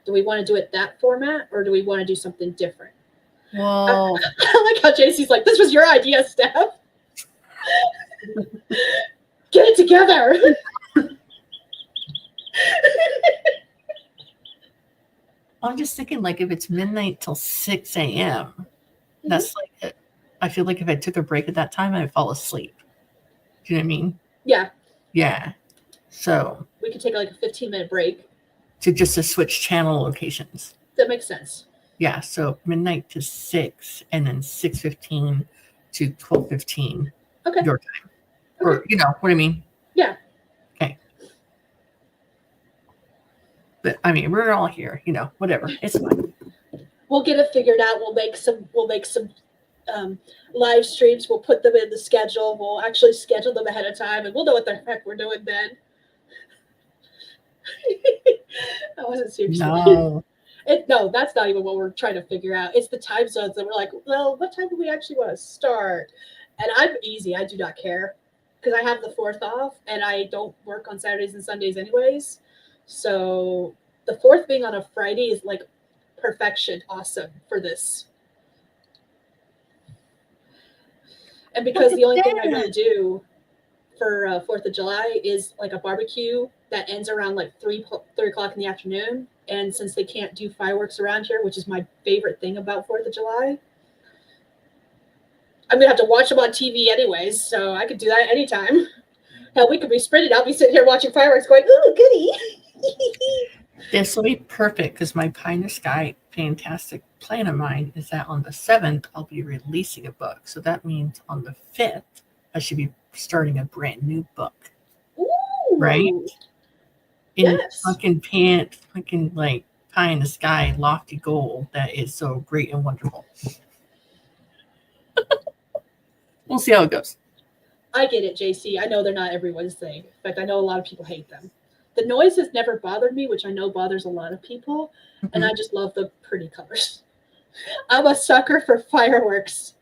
Do we want to do it that format, or do we want to do something different? Well, I like how JC's like, this was your idea, Steph. Get it together. I'm just thinking, like, if it's midnight till 6 a.m., that's like, I feel like if I took a break at that time, I'd fall asleep. Do you know what I mean? Yeah. Yeah. So We could take like a 15-minute break. To switch channel locations. That makes sense. Yeah. So midnight to 6, and then 6:15 to 12:15. Okay. Your time. Okay. Or, you know what I mean? Yeah. Okay. But I mean, we're all here, you know, whatever. It's fine. We'll get it figured out. We'll make some live streams. We'll put them in the schedule. We'll actually schedule them ahead of time, and we'll know what the heck we're doing then. I wasn't serious. No. No, that's not even what we're trying to figure out. It's the time zones that we're like, well, what time do we actually want to start? And I'm easy. I do not care because I have the 4th off, and I don't work on Saturdays and Sundays anyways. So the 4th being on a Friday is like perfection. Awesome for this. And because the only thing I really do for 4th of July is like a barbecue that ends around like 3 o'clock in the afternoon. And since they can't do fireworks around here, which is my favorite thing about 4th of July, I'm going to have to watch them on TV anyways. So I could do that anytime. Hell, we could be sprinting. I'll be sitting here watching fireworks going, ooh, goody. This will be perfect because my Pie in the Sky fantastic plan of mine is that on the 7th, I'll be releasing a book. So that means on the 5th, I should be starting a brand new book. Ooh. Right? In Yes. fucking like Pie in the Sky lofty goal that is so great and wonderful. We'll see how it goes. I get it, JC. I know they're not everyone's thing. In fact, I know a lot of people hate them. The noise has never bothered me, which I know bothers a lot of people. Mm-hmm. And I just love the pretty colors. I'm a sucker for fireworks.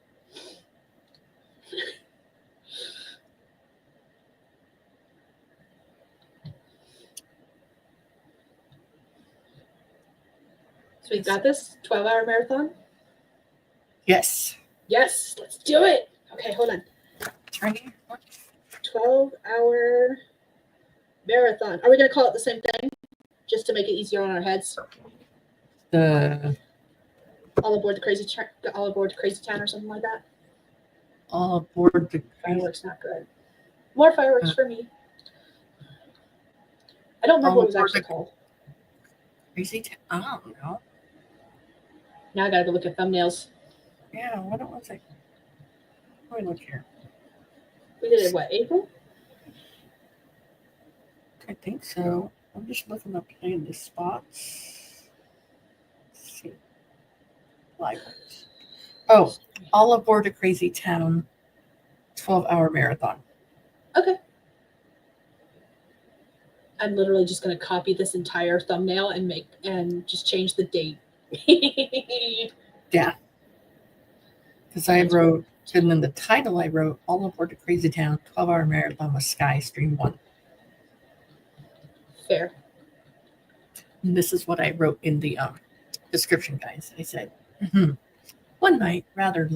So we've got this 12-hour marathon? Yes. Yes, let's do it. Okay, hold on. 12-hour marathon. Are we going to call it the same thing? Just to make it easier on our heads? All aboard the crazy town or something like that? All aboard the fireworks, not good. More fireworks for me. I don't remember what it was actually called. Crazy town. I don't know. Now I gotta go look at thumbnails. Yeah, what was it? Let me look here. We did it, what, April? I think so. I'm just looking up playing the spots. Let's see. Libraries. Oh, all aboard a crazy town 12-hour marathon. Okay. I'm literally just gonna copy this entire thumbnail and just change the date. Yeah. Because I wrote, and then the title I wrote, All Aboard the Crazy Town 12-hour marathon with Skye Stream 1. Fair. And this is what I wrote in the description, guys. I said, one night, rather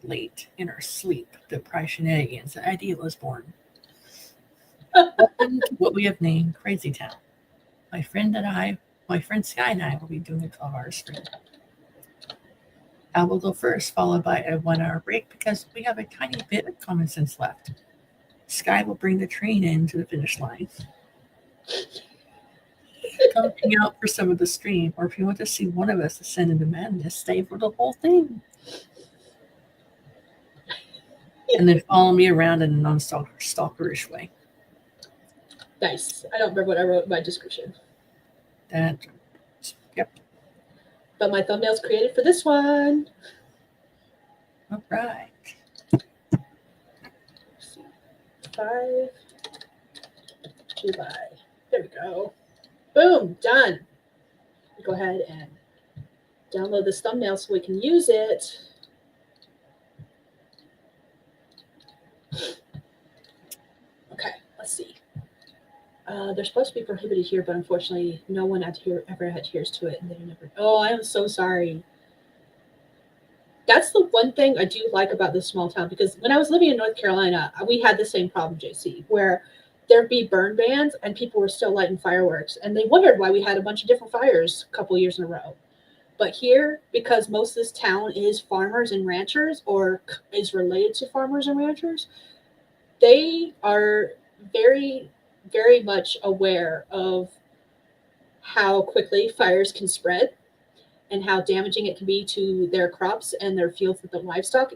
late in our sleep-deprived shenanigans, the idea was born. Welcome to what we have named Crazy Town. My friend Skye and I will be doing a 12-hour stream. I will go first, followed by a 1-hour break because we have a tiny bit of common sense left. Skye will bring the train in to the finish line. Come hang out for some of the stream, or if you want to see one of us ascend into madness, stay for the whole thing. And then follow me around in a non-stalkerish way. Nice. I don't remember what I wrote in my description. Yep. But my thumbnail's created for this one. All right. 5 July. There we go. Boom, done. Go ahead and download this thumbnail so we can use it. Okay, let's see. They're supposed to be prohibited here, but unfortunately, no one ever adheres to it, and they never. Oh, I am so sorry. That's the one thing I do like about this small town, because when I was living in North Carolina, we had the same problem, JC, where there'd be burn bans and people were still lighting fireworks, and they wondered why we had a bunch of different fires a couple years in a row. But here, because most of this town is farmers and ranchers, or is related to farmers and ranchers, they are very, very much aware of how quickly fires can spread and how damaging it can be to their crops and their fields that the livestock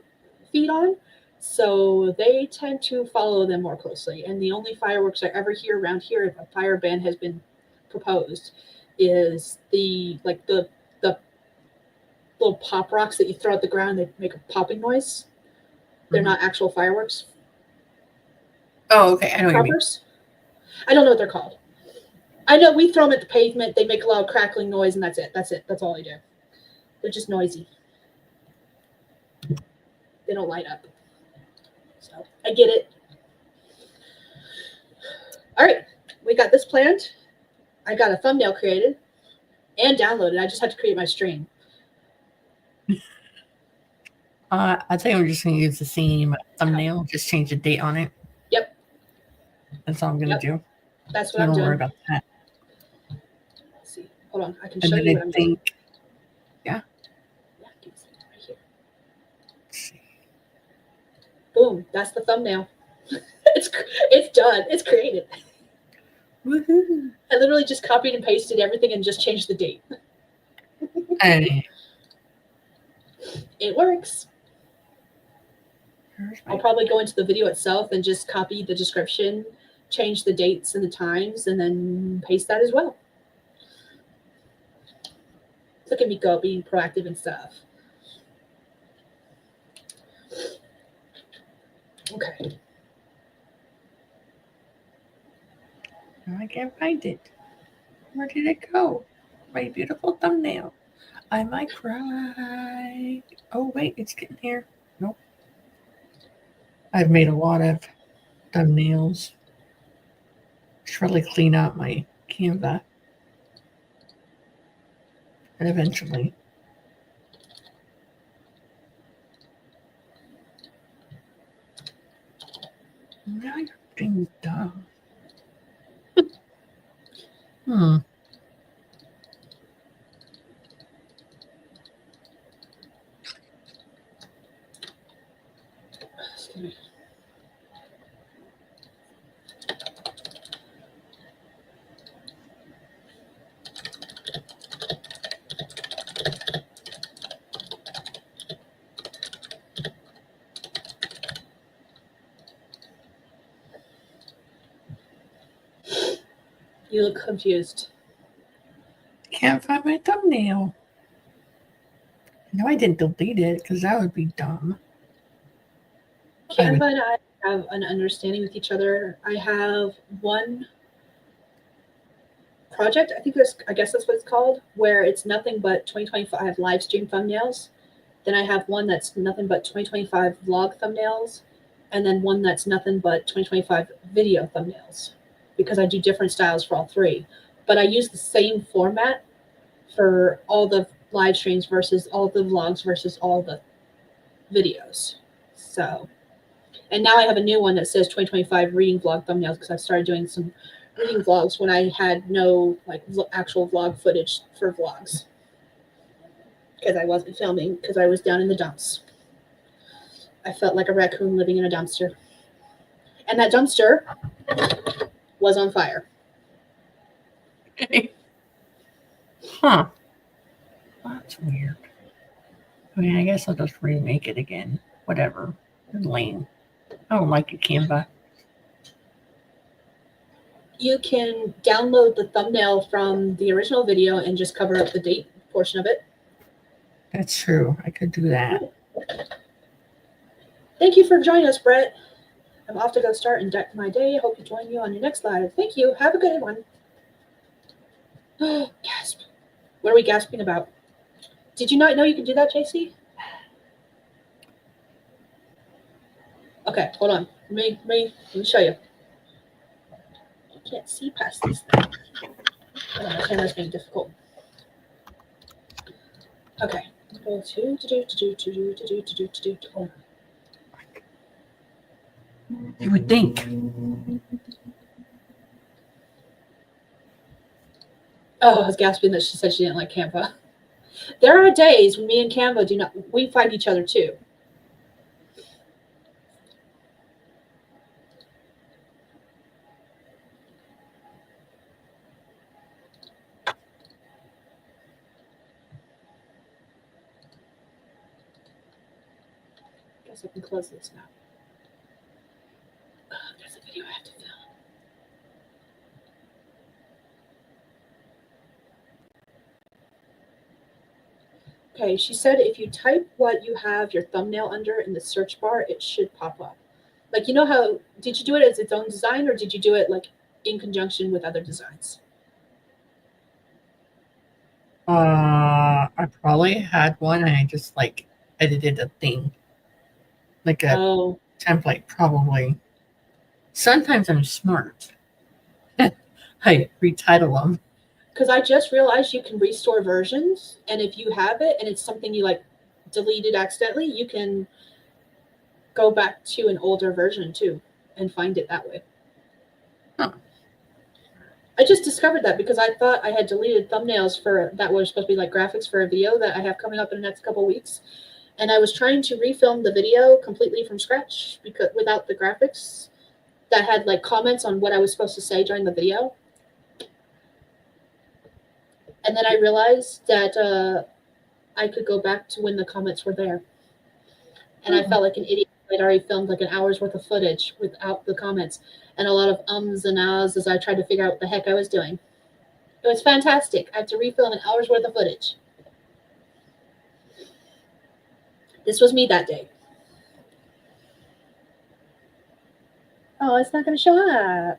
feed on. So they tend to follow them more closely. And the only fireworks I ever hear around here, if a fire ban has been proposed, is the little pop rocks that you throw at the ground that make a popping noise. They're not actual fireworks. Oh, okay. I know what you mean. Poppers. I don't know what they're called. I know we throw them at the pavement. They make a loud crackling noise, and that's it. That's it. That's all they do. They're just noisy. They don't light up. So I get it. All right, we got this planned. I got a thumbnail created and downloaded. I just had to create my stream. I think I'm just going to use the same thumbnail, just change the date on it. Yep. That's all I'm going to do. That's what So I'm don't doing. worry about that. Let's see. Hold on. I can And show then you what I'm doing. Yeah. Yeah, right here. Boom. That's the thumbnail. It's done. It's created. Woohoo. I literally just copied and pasted everything and just changed the date. Hey. It works. I'll probably go into the video itself and just copy the description, change the dates and the times, and then paste that as well. Look at me go, being proactive and stuff. Okay. I can't find it. Where did it go? My beautiful thumbnail. I might cry. Oh, wait, it's getting here. Nope. I've made a lot of thumbnails. Should probably clean out my Canva. And eventually. Now you're being dumb. Excuse me. You look confused. Can't find my thumbnail. No, I didn't delete it because that would be dumb. Canva and I have an understanding with each other. I have one project, I guess that's what it's called, where it's nothing but 2025 live stream thumbnails. Then I have one that's nothing but 2025 vlog thumbnails, and then one that's nothing but 2025 video thumbnails, because I do different styles for all three. But I use the same format for all the live streams versus all the vlogs versus all the videos. So, and now I have a new one that says 2025 reading vlog thumbnails, because I started doing some reading vlogs when I had no actual vlog footage for vlogs, because I wasn't filming because I was down in the dumps. I felt like a raccoon living in a dumpster, and that dumpster was on fire. Huh. That's weird. I mean, I guess I'll just remake it again. Whatever. Lame. I don't like it, Canva. You can download the thumbnail from the original video and just cover up the date portion of it. That's true. I could do that. Thank you for joining us, Brett. I'm off to go start and deck my day. Hope to join you on your next live. Thank you. Have a good one. Gasp. What are we gasping about? Did you not know you could do that, JC? Okay, hold on. Let me show you. can't see past these things. Oh, my camera's being difficult. Okay. Go to. Oh. You would think. Oh, I was gasping that she said she didn't like Canva. There are days when me and Canva do not. We fight each other too. Guess I can close this now. Oh, there's a video I have to film. Okay, she said if you type what you have your thumbnail under in the search bar, it should pop up. Like, you know how, did you do it as its own design or did you do it like in conjunction with other designs? I probably had one and I just like edited a thing. Like a template, probably. Sometimes I'm smart. I retitle them. Because I just realized you can restore versions, and if you have it and it's something you like deleted accidentally, you can go back to an older version too and find it that way. Huh. I just discovered that because I thought I had deleted thumbnails for that were supposed to be like graphics for a video that I have coming up in the next couple of weeks. And I was trying to refilm the video completely from scratch because without the graphics that had like comments on what I was supposed to say during the video. And then I realized that I could go back to when the comments were there. And I felt like an idiot. I'd already filmed like an hour's worth of footage without the comments and a lot of ums and ahs as I tried to figure out what the heck I was doing. It was fantastic. I had to refilm an hour's worth of footage. This was me that day. Oh, it's not going to show up.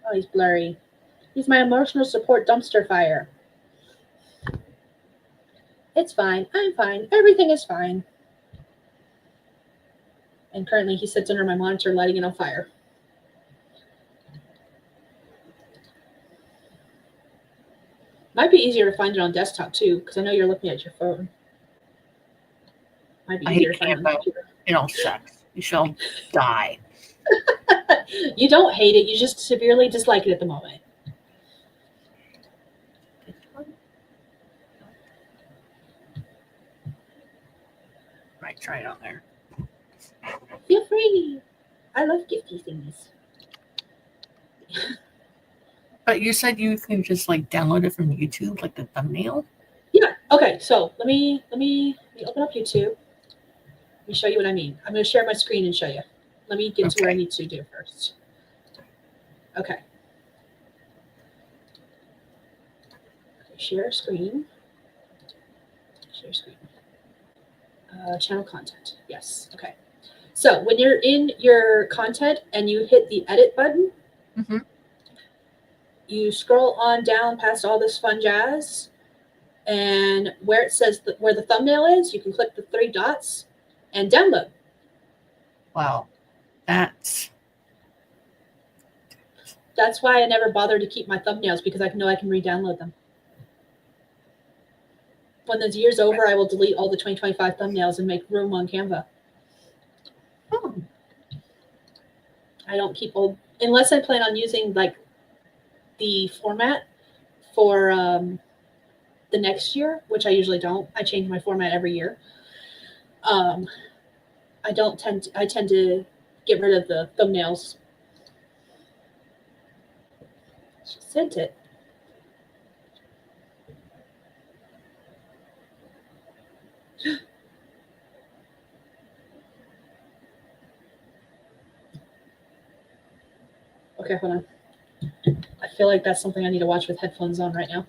Oh, he's blurry. He's my emotional support dumpster fire. It's fine. I'm fine. Everything is fine. And currently he sits under my monitor lighting it on fire. Might be easier to find it on desktop too, because I know you're looking at your phone. Might be easier to find it on the computer. It all sucks. You shall die. You don't hate it. You just severely dislike it at the moment. Might try it on there. Feel free. I love gifty things. But you said you can just like download it from YouTube, like the thumbnail? Yeah. Okay. So let me open up YouTube. Let me show you what I mean. I'm going to share my screen and show you. Let me get to where I need to do first. Okay. Share screen. Share screen. Channel content. Yes. Okay. So when you're in your content and you hit the edit button, you scroll on down past all this fun jazz, and where it says where the thumbnail is, you can click the 3 dots and download. Wow. That's why I never bothered to keep my thumbnails, because I know I can re-download them. When the year's over, I will delete all the 2025 thumbnails and make room on Canva. Oh. I don't keep old, unless I plan on using like the format for the next year, which I usually don't. I change my format every year. I tend to get rid of the thumbnails. She sent it. Okay, hold on. I feel like that's something I need to watch with headphones on right now.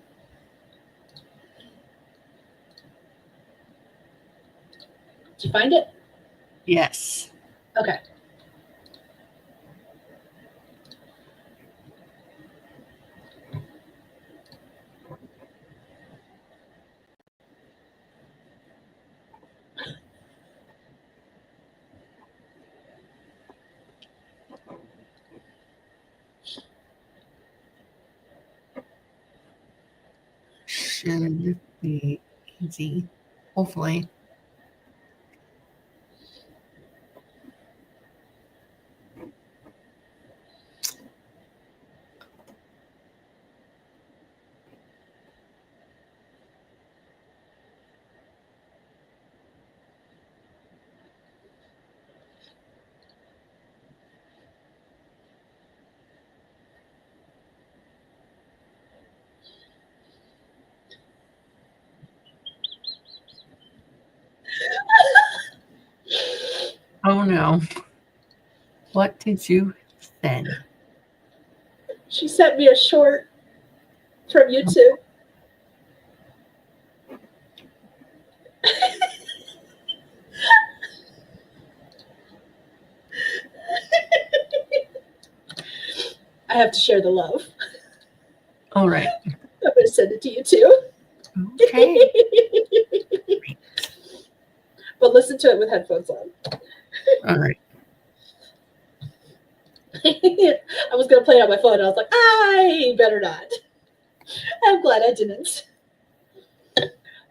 Did you find it? Yes. Okay. should be easy. Hopefully. Oh no. What did you send? She sent me a short from YouTube. I have to share the love. All right. I'm going to send it to you too. Okay. But listen to it with headphones on. All right. I was going to play it on my phone. And I was like, I better not. I'm glad I didn't.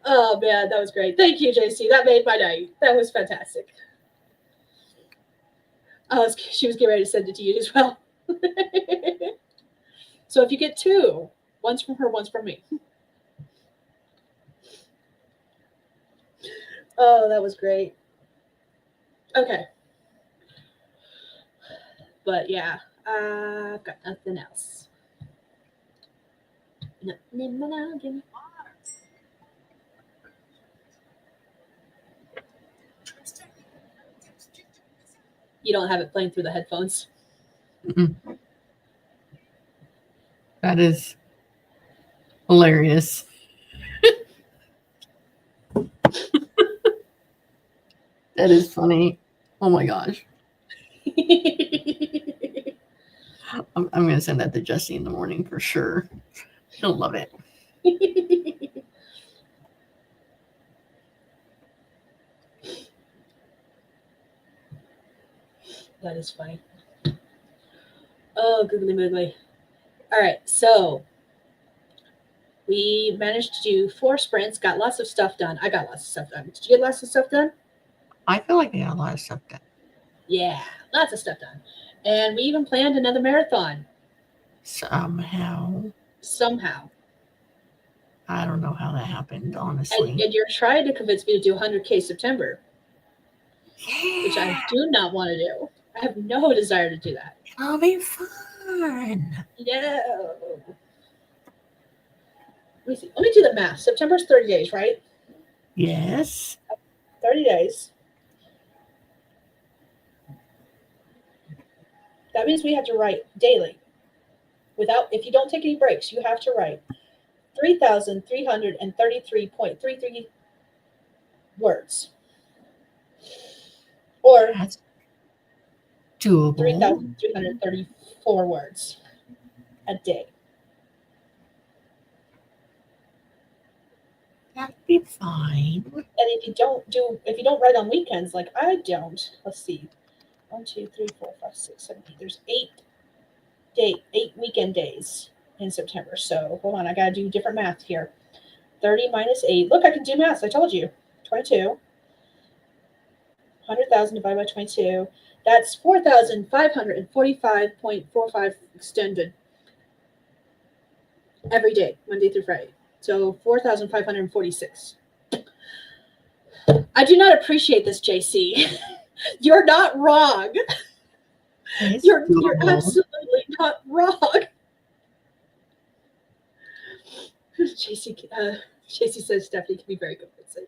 Oh, man, that was great. Thank you, JC. That made my night. That was fantastic. She was getting ready to send it to you as well. So if you get two, one's from her, one's from me. Oh, that was great. Okay. But yeah, I've got nothing else. No. You don't have it playing through the headphones. Mm-mm. That is hilarious. That is funny. Oh my gosh. I'm going to send that to Jesse in the morning for sure. She'll love it. That is funny. Oh, googly moogly. All right, so we managed to do 4 sprints, got lots of stuff done. I got lots of stuff done. Did you get lots of stuff done? I feel like they got a lot of stuff done. Yeah, lots of stuff done. And we even planned another marathon. Somehow. I don't know how that happened, honestly. And you're trying to convince me to do 100K September, which I do not want to do. I have no desire to do that. It'll be fun. No. Let me see. Let me do the math. September's 30 days, right? Yes. 30 days. That means we have to write daily. If you don't take any breaks, you have to write 3,333.33 words. Or That's doable. 3,334 words a day. That'd be fine. And if you don't write on weekends like I don't, let's see. 1, 2, 3, 4, 5, 6, 7, 8. There's 8 weekend days in September. So hold on, I gotta do different math here. 30 minus 8. Look, I can do math. I told you. 22. 100,000 divided by 22. That's 4,545.45 extended every day, Monday through Friday. So 4,546. I do not appreciate this, JC. You're not wrong. You're absolutely not wrong. JC says Stephanie can be very convincing.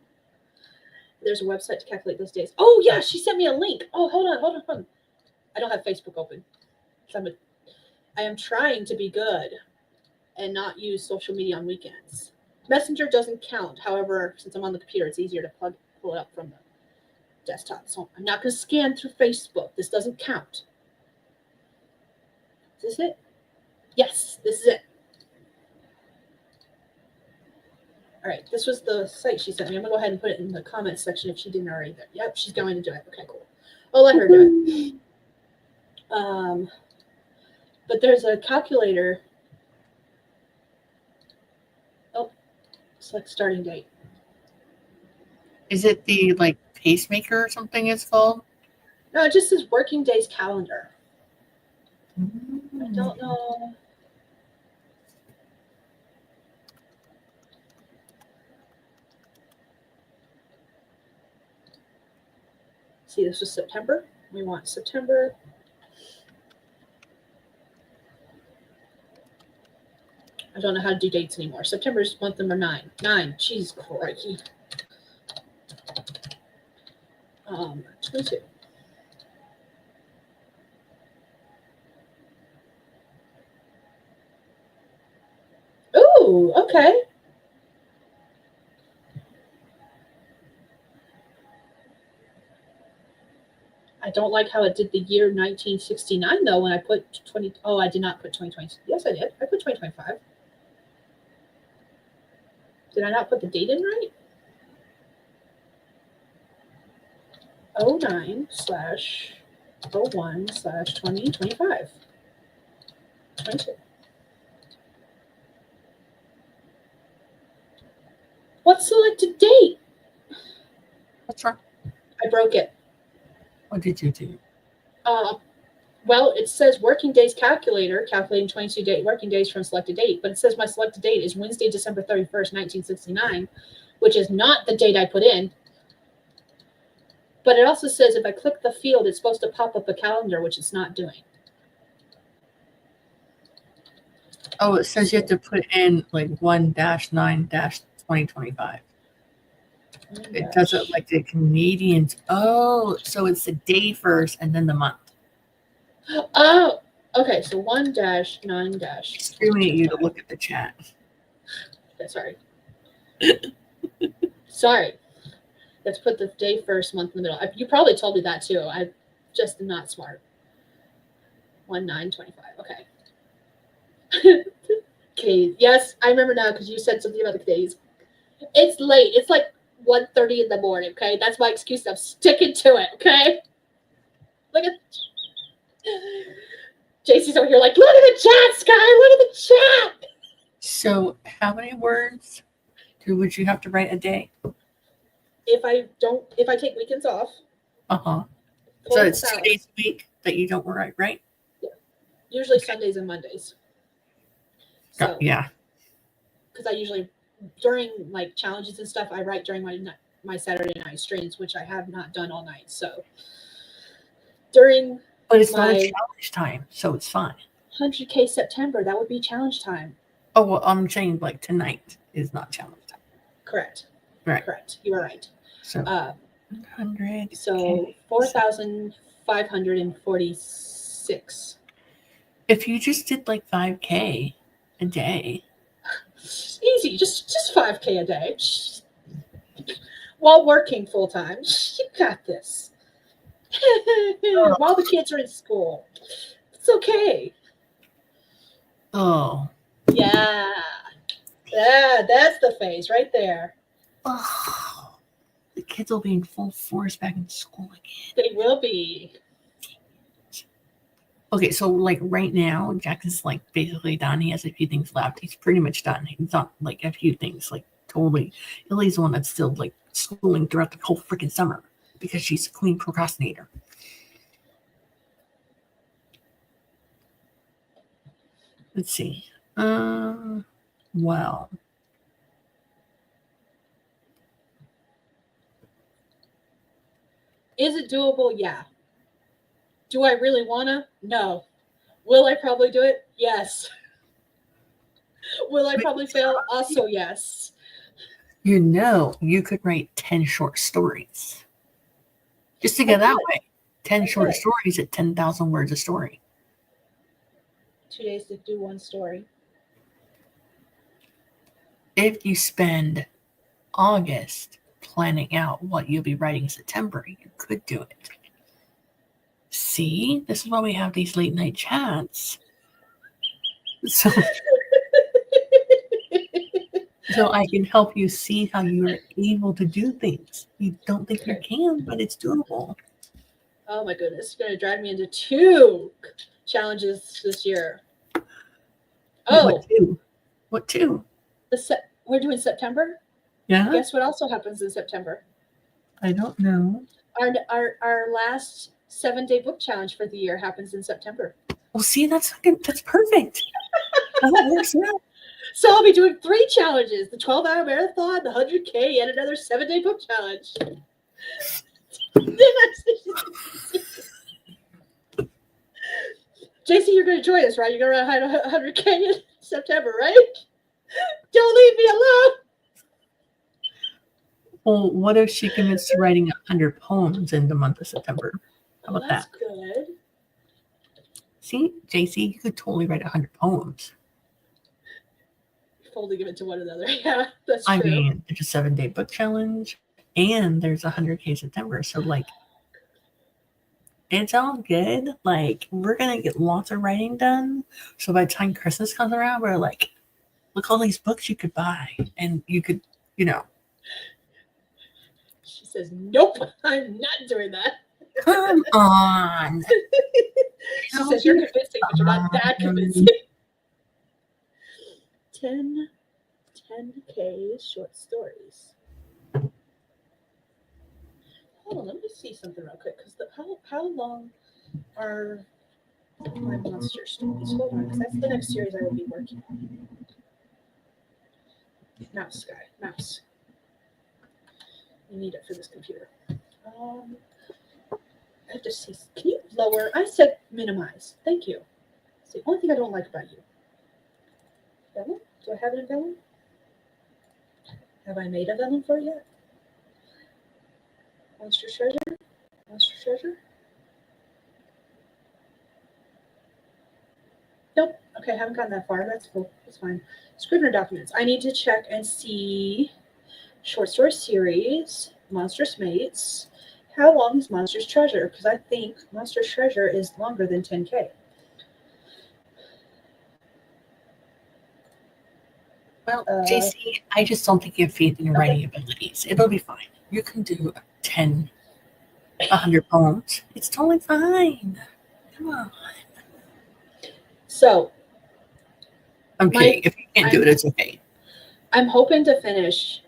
There's a website to calculate those days. Oh yeah, she sent me a link. Oh, hold on. I don't have Facebook open. I am trying to be good and not use social media on weekends. Messenger doesn't count. However, since I'm on the computer, it's easier to pull it up from the desktop. So I'm not going to scan through Facebook. This doesn't count. Is this it? Yes, this is it. All right, this was the site she sent me. I'm going to go ahead and put it in the comments section if she didn't already. Yep, she's going to do it. Okay, cool. I'll let her do it. But there's a calculator. Oh, Select starting date. Is it the like pacemaker or something it's called? No, it just says working days calendar. I don't know. See, this was September. We want September. I don't know how to do dates anymore. September's month number 9. 9. Jeez, crikey. 22. Ooh, okay. I don't like how it did the year 1969 though when I put 20. Oh, I did not put 2020. Yes, I did. I put 2025. Did I not put the date in right? 09/01/2025. 22. What selected date? What's wrong? I broke it. What did you do? Well, it says working days calculator, calculating 22 working days from selected date, but it says my selected date is Wednesday, December 31st, 1969, which is not the date I put in. But it also says if I click the field, it's supposed to pop up a calendar, which it's not doing. Oh, it says you have to put in like 1-9-2025. It does it like the Canadians. Oh, so it's the day first and then the month. Oh, okay. So 1-9-. Screwing at you to look at the chat. Okay, sorry. Sorry. Let's put the day first, month in the middle. You probably told me that too. I just am not smart. 1-9-25. Okay. Okay. Yes, I remember now because you said something about the days. It's late. It's like 1:30 in the morning. Okay, that's my excuse. I'm sticking to it. Okay. Look at JC's over here. Like, look at the chat, Skye. Look at the chat. So, how many words would you have to write a day? If I take weekends off. So it's 2 days a week that you don't write, right? Yeah. Usually Sundays and Mondays. So, yeah. Because I usually during like challenges and stuff, I write during my Saturday night streams, which I have not done all night. So during but it's not a challenge time, so it's fine. 100K September, that would be challenge time. Oh well, I'm saying like tonight is not challenge time. Correct. Right. Correct. You are right. So 100. So 4,546. If you just did like 5K a day. Easy, just 5K a day. While working full time. You got this. While the kids are in school. It's okay. Oh. Yeah. Yeah, that's the phase right there. Oh. The kids will be in full force back in school again. They will be. Okay, so like right now, Jack is like basically done. He has a few things left. He's pretty much done. He's not like a few things, like totally. Ellie's the one that's still like schooling throughout the whole freaking summer because she's a clean procrastinator. Let's see. Well. Is it doable? Yeah. Do I really wanna? No. Will I probably do it? Yes. Will I probably fail? Also, yes. You know, you could write 10 short stories. Just to get that way. 10 short stories at 10,000 words a story. 2 days to do one story. If you spend August planning out what you'll be writing in September, you could do it. See, this is why we have these late night chats. So I can help you see how you are able to do things. You don't think you can, but it's doable. Oh my goodness, it's going to drag me into 2 challenges this year. Oh, What two? We're doing September. Yeah, Guess what also happens in September? I don't know. Our last 7-day book challenge for the year happens in September. Well, see, that's perfect. That works out. So I'll be doing 3 challenges: the 12-hour marathon, the 100K, and another 7-day book challenge. JC, you're going to join us, right? You're going to run 100K in September, right? Don't leave me alone. Well, what if she commits to writing 100 poems in the month of September? How about That's that? good. See, JC, you could totally write 100 poems. Folding them into one another. Yeah, that's I true. mean, there's a 7-day book challenge, and there's 100K September. So, like, it's all good. Like, we're gonna get lots of writing done. So by the time Christmas comes around, we're like, look all these books you could buy, and you could, you know. She says, "Nope, I'm not doing that." Come on. She says, "You're convincing, but you're not that convincing." 10K short stories. Hold on, let me see something real quick. Because how long are my monster stories? Hold on, because that's the next series I will be working on. Mouse, Skye, mouse. You need it for this computer. I have to see. Can you lower? I said minimize. Thank you. It's the only thing I don't like about you. Vellum? Do I have it in vellum? Have I made a vellum for it yet? Monster treasure? Monster treasure? Nope. Okay, I haven't gotten that far. That's cool. That's fine. Scrivener documents. I need to check and see short story series, Monstrous Mates. How long is Monster's Treasure? Because I think Monster's Treasure is longer than 10K. Well, JC, I just don't think you have faith in your writing abilities. It'll be fine. You can do 100 poems. It's totally fine. Come on. So, okay, if you can't do it, it's okay. I'm hoping to finish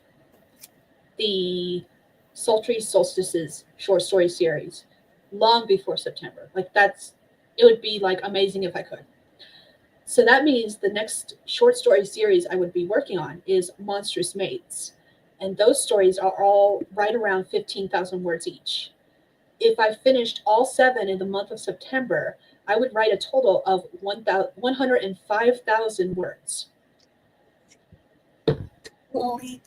the Sultry Solstices short story series long before September. Like it would be like amazing if I could. So that means the next short story series I would be working on is Monstrous Mates. And those stories are all right around 15,000 words each. If I finished all 7 in the month of September, I would write a total of 105,000 words. Holy.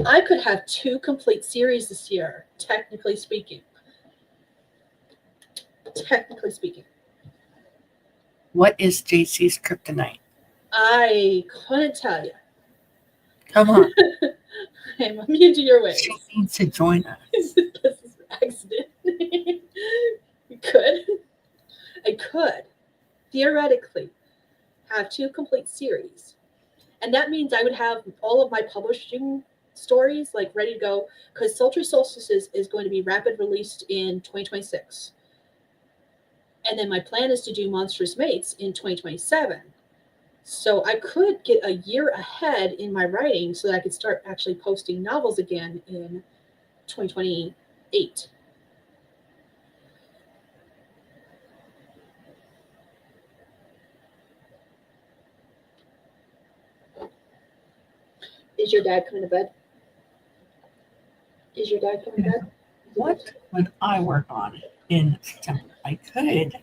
I could have 2 complete series this year, technically speaking. Technically speaking. What is JC's kryptonite? I couldn't tell you. Come on. I'm immune to your ways. She needs to join us. This is an accident. You could. I could, theoretically, have 2 complete series. And that means I would have all of my publishing stories like ready to go, because Sultry Solstices is going to be rapid released in 2026. And then my plan is to do Monstrous Mates in 2027. So I could get a year ahead in my writing so that I could start actually posting novels again in 2028. Is your dad coming to bed? Is your dad coming to bed? What would I work on in September? I could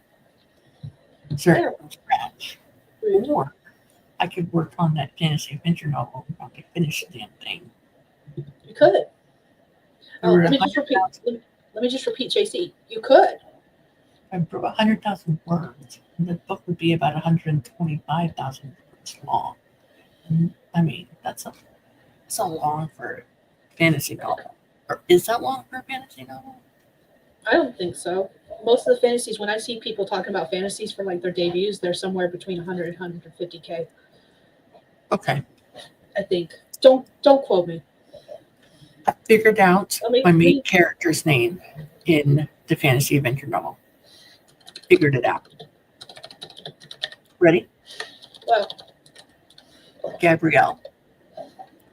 start from scratch. Or I could work on that fantasy adventure novel and probably finish the damn thing. You could. Let me just repeat, JC. You could. I wrote 100,000 words, and the book would be about 125,000 words long. And, I mean, that's a long for a fantasy novel. Or is that long for a fantasy novel? I don't think so. Most of the fantasies, when I see people talking about fantasies for like their debuts, they're somewhere between 100 and 150K. Okay. I think. Don't quote me. I figured out my main character's name in the fantasy adventure novel. Figured it out. Ready? Well, Gabrielle.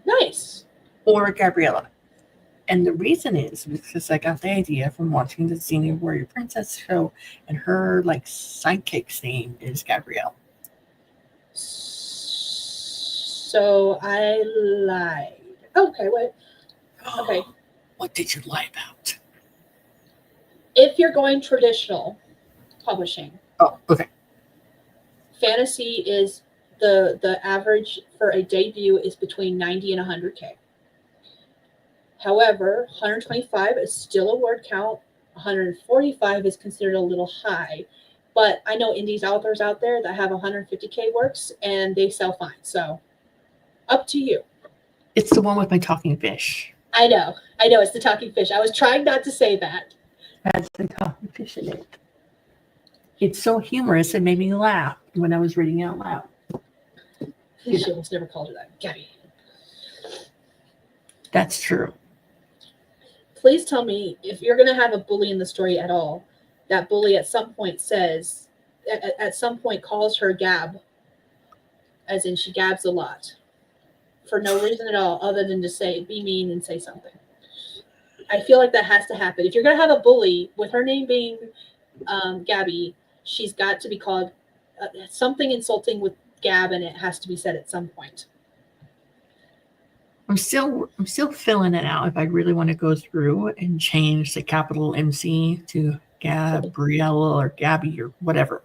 Nice. or Gabriella. And the reason is because I got the idea from watching the Xena Warrior Princess show, and her like sidekick's name is Gabrielle. So I lied. Okay, wait. Okay. What did you lie about? If you're going traditional publishing, Oh, okay. fantasy is the average for a debut is between 90 and 100K. However, 125 is still a word count. 145 is considered a little high. But I know indies authors out there that have 150K works and they sell fine. So up to you. It's the one with my talking fish. I know. It's the talking fish. I was trying not to say that. Has the talking fish in it. It's so humorous, it made me laugh when I was reading it out loud. She almost never called her that. Gabby. That's true. Please tell me, if you're going to have a bully in the story at all, that bully at some point says, at some point calls her Gab, as in she gabs a lot, for no reason at all, other than to say, be mean and say something. I feel like that has to happen. If you're going to have a bully, with her name being Gabby, she's got to be called something insulting with Gab, and it has to be said at some point. I'm still filling it out if I really want to go through and change the capital MC to Gabriella or Gabby or whatever.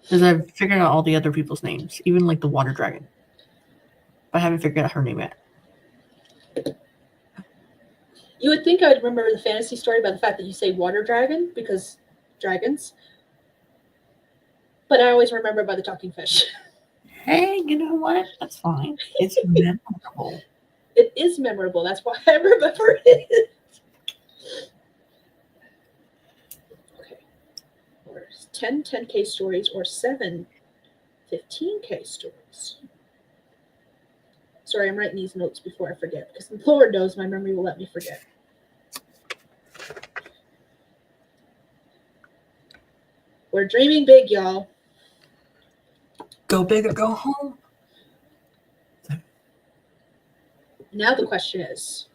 Because I've figured out all the other people's names, even like the water dragon. But I haven't figured out her name yet. You would think I would remember the fantasy story by the fact that you say water dragon, because dragons. But I always remember by the talking fish. Hey, you know what? That's fine. It's memorable. It is memorable. That's why I remember it. Okay. Or 10 10K stories or 7 15K stories. Sorry, I'm writing these notes before I forget, because the Lord knows my memory will let me forget. We're dreaming big, y'all. Go big or go home. Now the question is,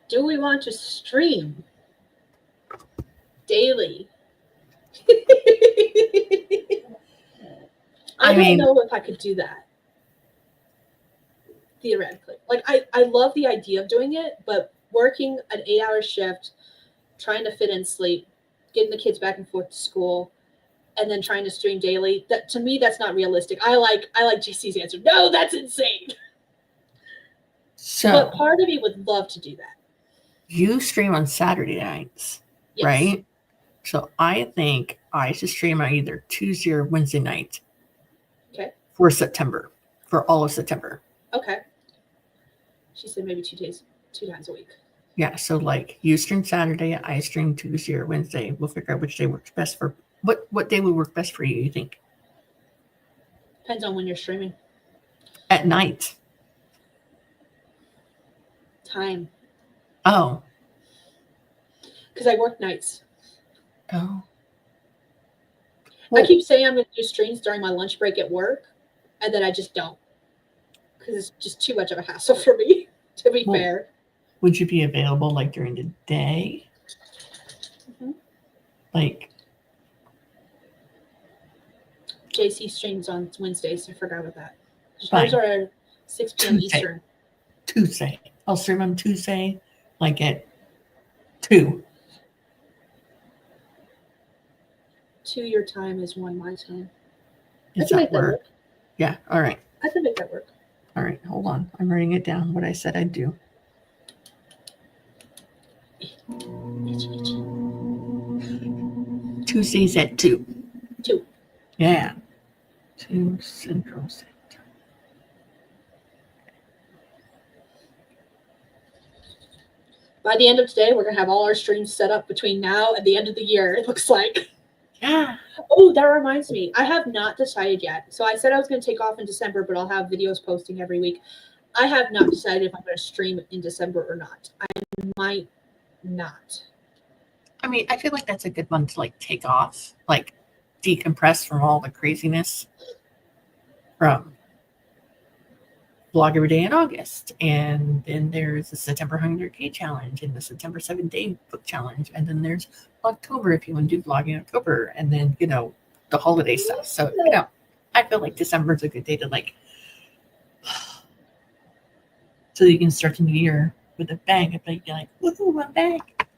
do we want to stream daily? I don't know if I could do that. Theoretically. Like, I love the idea of doing it, but working an 8-hour shift, trying to fit in sleep, getting the kids back and forth to school, and then trying to stream daily, that to me, that's not realistic. I like JC's answer. No, that's insane. So, but part of me would love to do that. You stream on Saturday nights, yes. Right? So I think I should stream on either Tuesday or Wednesday night. Okay. For September, for all of September. Okay. She said maybe 2 times a week. Yeah, so like you stream Saturday, I stream Tuesday or Wednesday. We'll figure out which day works best for what day would work best for you think? Depends on when you're streaming. At night. Time. Oh. Because I work nights. Oh. Well, I keep saying I'm going to do streams during my lunch break at work, and then I just don't. Because it's just too much of a hassle for me, to be fair. Would you be available like during the day? Mm-hmm. Like JC streams on Wednesdays. I forgot about that. Those are 6 p.m. Eastern. Tuesday. I'll stream on Tuesday, like at 2. 2 your time is 1 my time. Does that work? Yeah. All right. I can make that work. All right. Hold on. I'm writing it down. What I said I'd do. Tuesdays at 2. 2. Yeah. 2 Central Standard. By the end of today, we're going to have all our streams set up between now and the end of the year, it looks like. Yeah. Oh, that reminds me. I have not decided yet. So I said I was going to take off in December, but I'll have videos posting every week. I have not decided if I'm going to stream in December or not. I might not. I mean, I feel like that's a good one to like take off. Like decompress from all the craziness from Blog Every Day in August. And then there's the September 100K challenge and the September 7-day book challenge. And then there's October if you want to do vlogging in October. And then, the holiday stuff. So, I feel like December is a good day to so you can start the new year with a bang. You're like, woohoo, I'm back.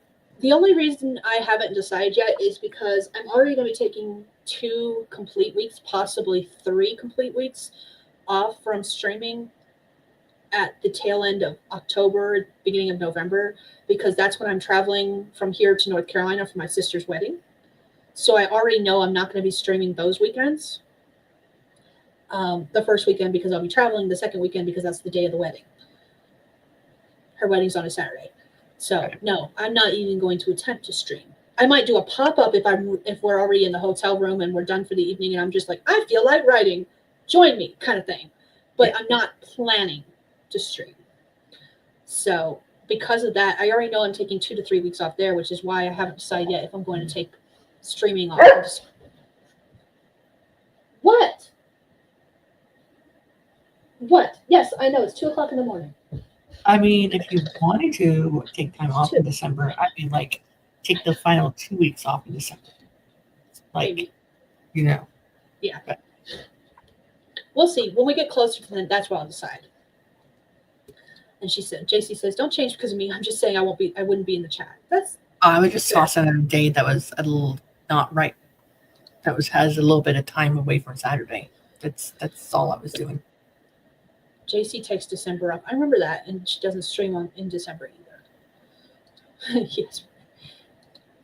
The only reason I haven't decided yet is because I'm already going to be taking 2 complete weeks, possibly 3 complete weeks off from streaming at the tail end of October, beginning of November, because that's when I'm traveling from here to North Carolina for my sister's wedding. So I already know I'm not going to be streaming those weekends. The first weekend because I'll be traveling, the second weekend because that's the day of the wedding. Her wedding's on a Saturday. So no, I'm not even going to attempt to stream. I might do a pop-up if we're already in the hotel room and we're done for the evening and I'm just like, I feel like writing, join me kind of thing. But I'm not planning to stream. So because of that, I already know I'm taking 2 to 3 weeks off there, which is why I haven't decided yet if I'm going to take streaming off. What? What? Yes, I know. It's 2:00 in the morning. I mean, if you wanted to take time off in December, I'd be like, take the final 2 weeks off in December. Maybe. Yeah. But we'll see. When we get closer to that, that's what I'll decide. And JC says, don't change because of me. I'm just saying I wouldn't be in the chat. I would just toss in a day that was a little not right. That has a little bit of time away from Saturday. That's all I was doing. JC takes December up. I remember that, and she doesn't stream in December either. Yes.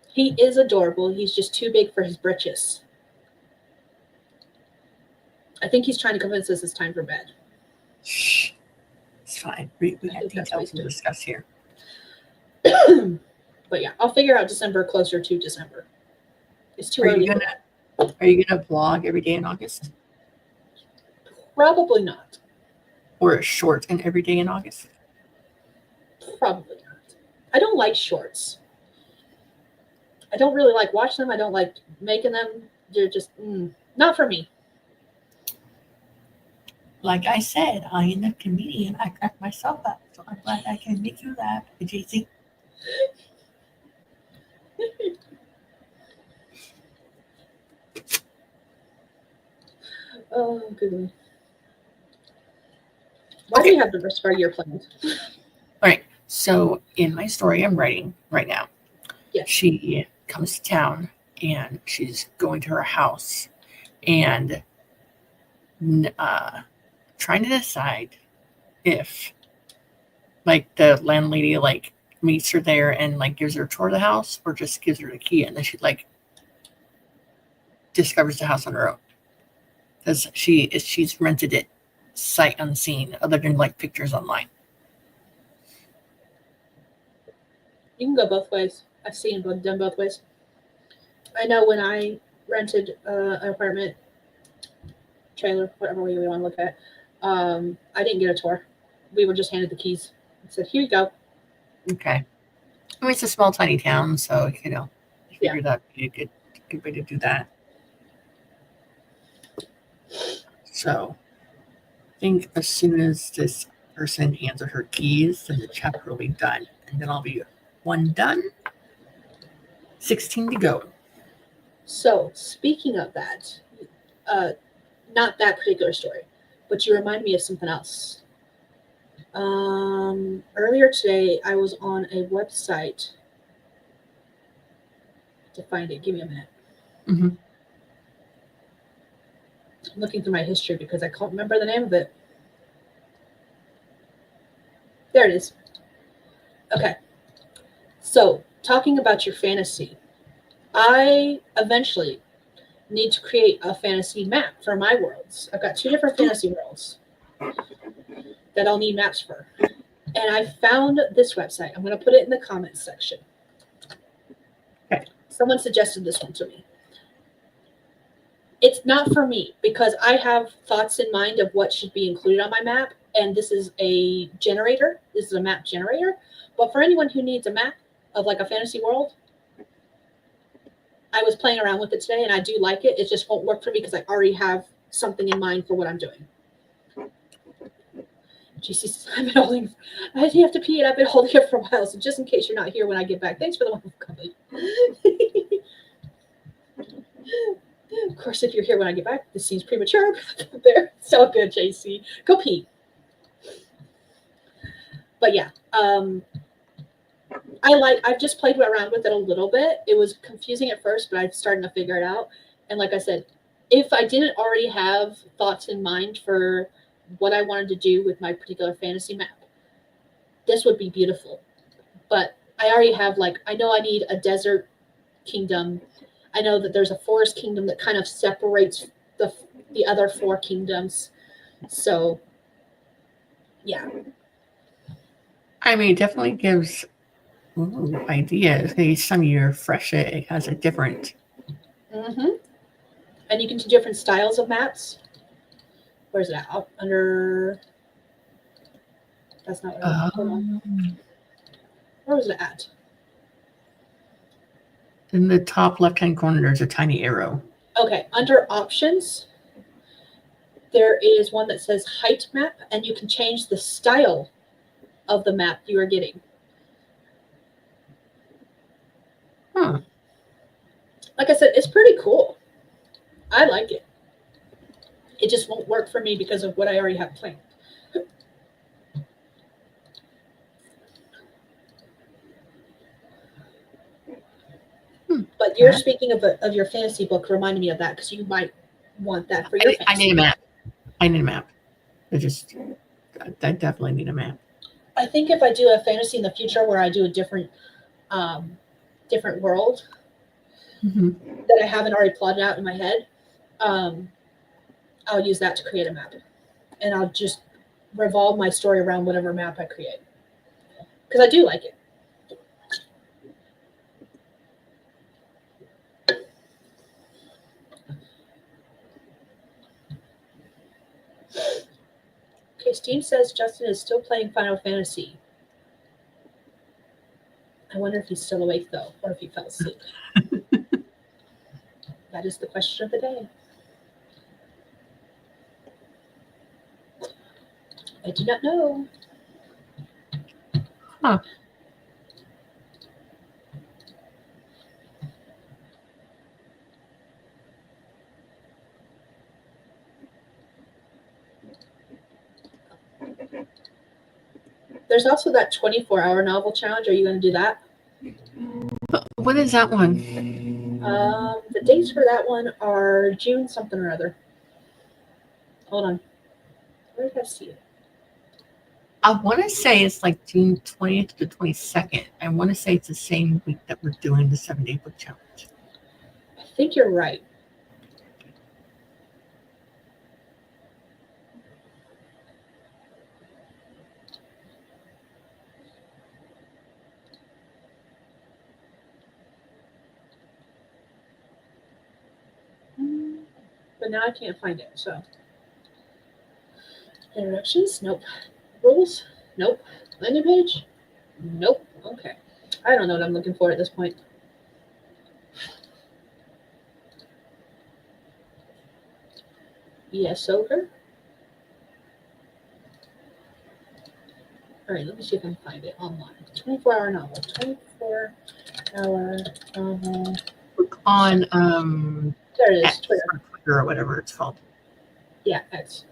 He is adorable. He's just too big for his britches. I think he's trying to convince us it's time for bed. Shh. It's fine. We have details to discuss here. But yeah, I'll figure out December closer to December. It's too early. Are you gonna vlog every day in August? Probably not. Or a short and every day in August? Probably not. I don't like shorts. I don't really like watching them. I don't like making them. They're just not for me. Like I said, I am a comedian. I crack myself up. So I'm glad I can make you laugh, JC. Oh, goodness. Why do you have the rest of our year planned? All right. So in my story I'm writing right now, yes. She comes to town and she's going to her house and trying to decide if the landlady meets her there and gives her a tour of the house or just gives her the key and then she discovers the house on her own. Because she's rented it sight unseen other than pictures online. You can go both ways. I've seen it done both ways. I know when I rented an apartment, trailer, whatever way we want to look at, I didn't get a tour. We were just handed the keys and said, here you go. Okay. I mean, it's a small, tiny town, so, I figured that would be a good way to do that. So, I think as soon as this person hands her her keys, then the chapter will be done. And then I'll be 1 done, 16 to go. So, speaking of that, not that particular story, but you remind me of something else. Earlier today, I was on a website to find it. Give me a minute. Mm-hmm. I'm looking through my history because I can't remember the name of it. There it is. Okay. So, talking about your fantasy, I eventually need to create a fantasy map for my worlds. I've got 2 different fantasy worlds that I'll need maps for. And I found this website. I'm going to put it in the comments section. Okay. Someone suggested this one to me. It's not for me because I have thoughts in mind of what should be included on my map. And this is a generator. This is a map generator. But for anyone who needs a map of a fantasy world, I was playing around with it today, and I do like it. It just won't work for me because I already have something in mind for what I'm doing. Jesus, I've been holding. I have to pee, and I've been holding it for a while. So just in case you're not here when I get back, thanks for the wonderful company. Of course, if you're here when I get back, this seems premature. There, it's all good, JC. Go pee. But yeah, I've just played around with it a little bit. It was confusing at first, but I'm starting to figure it out. And like I said, if I didn't already have thoughts in mind for what I wanted to do with my particular fantasy map, this would be beautiful. But I already have, like, I know I need a desert kingdom. I know that there's a forest kingdom that kind of separates the other 4 kingdoms. So, yeah. I mean, it definitely gives ideas. Maybe some year fresh it has a different. Mm-hmm. And you can do different styles of maps. Where's it at? Under. That's not what I want. Where was it at? In the top left-hand corner, there's a tiny arrow. Okay, under options, there is one that says height map, and you can change the style of the map you are getting. Huh. Like I said, it's pretty cool. I like it. It just won't work for me because of what I already have planned. But you're speaking of your fantasy book, reminding me of that because you might want that for your fantasy. I need a map. I need a map. I definitely need a map. I think if I do a fantasy in the future where I do a different world that I haven't already plotted out in my head, I'll use that to create a map. And I'll just revolve my story around whatever map I create. Because I do like it. Okay, Steam says Justin is still playing Final Fantasy. I wonder if he's still awake, though, or if he fell asleep. That is the question of the day. I do not know. Huh. There's also that 24-hour novel challenge. Are you going to do that? What is that one? The dates for that one are June something or other. Hold on. Where did I see it? I want to say it's like June 20th to 22nd. I want to say it's the same week that we're doing the 7-day book challenge. I think you're right. But now I can't find it, so. Introductions? Nope. Rules? Nope. Landing page? Nope. Okay. I don't know what I'm looking for at this point. Yes, over. All right, let me see if I can find it online. 24-hour novel. 24-hour novel. Look on there it is. X, Twitter or whatever it's called. Yeah, X.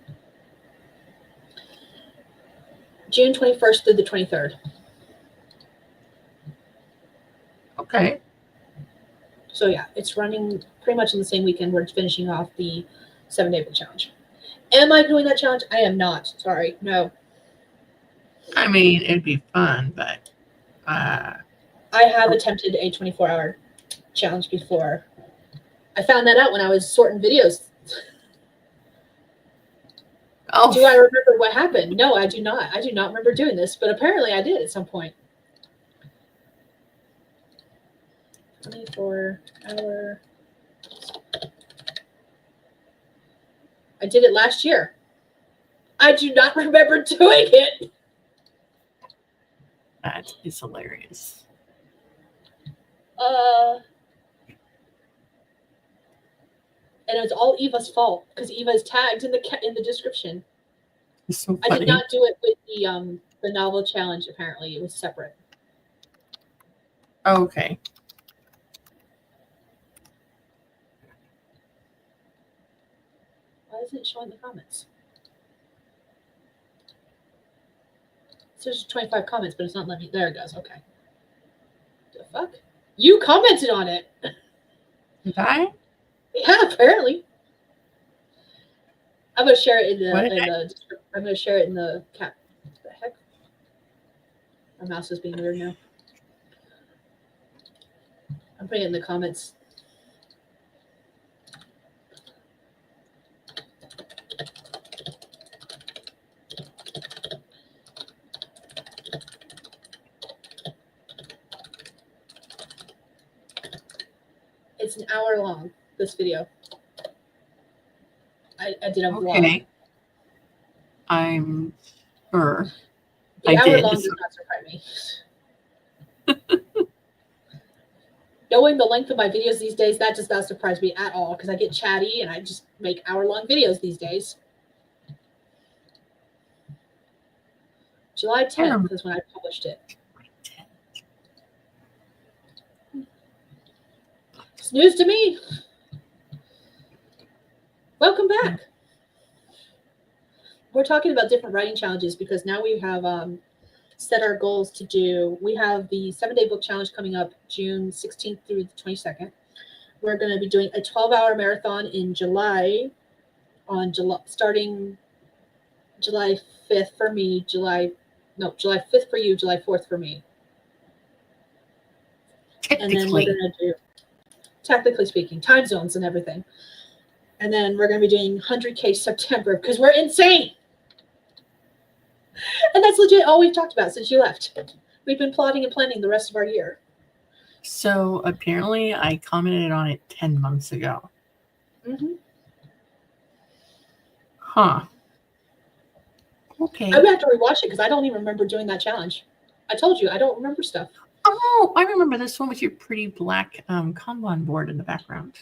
June 21st through the 23rd. Okay. So yeah, it's running pretty much in the same weekend. We're finishing off the 7-day book challenge. Am I doing that challenge? I am not. Sorry. No. I mean, it'd be fun, but I have attempted a 24-hour challenge before. I found that out when I was sorting videos. Oh. Do I remember what happened? No, I do not. I do not remember doing this, but apparently I did at some point. 24-hour. I did it last year. I do not remember doing it. That is hilarious. and it was all Eva's fault because Eva is tagged in the description. It's so I funny. did not do it with the novel challenge. Apparently, it was separate. Okay. Why isn't it showing the comments? So there's 25 comments, but it's not letting me. There it goes. Okay. The fuck? You commented on it. Did I? Yeah, apparently. I'm gonna share it I'm gonna share it in the cap. What the heck? My mouse is being weird now. I'm putting it in the comments. It's an hour long, this video. I did a vlog. Okay. I'm sure. The I hour did. long does not surprise me. Knowing the length of my videos these days, that does not surprise me at all because I get chatty and I just make hour-long videos these days. July 10th is when I published it. It's news to me. Welcome back. We're talking about different writing challenges because now we have set our goals to do. We have the 7-day book challenge coming up June 16th through the 22nd. We're going to be doing a 12-hour marathon in July, starting July 5th for me, July 5th for you, July 4th for me. And then we're going to do, technically speaking, time zones and everything. And then we're going to be doing 100K September because we're insane. And that's legit all we've talked about since you left. We've been plotting and planning the rest of our year. So apparently I commented on it 10 months ago. Mm-hmm. Huh. Okay. I would have to rewatch it because I don't even remember doing that challenge. I told you, I don't remember stuff. Oh, I remember this one with your pretty black Kanban board in the background.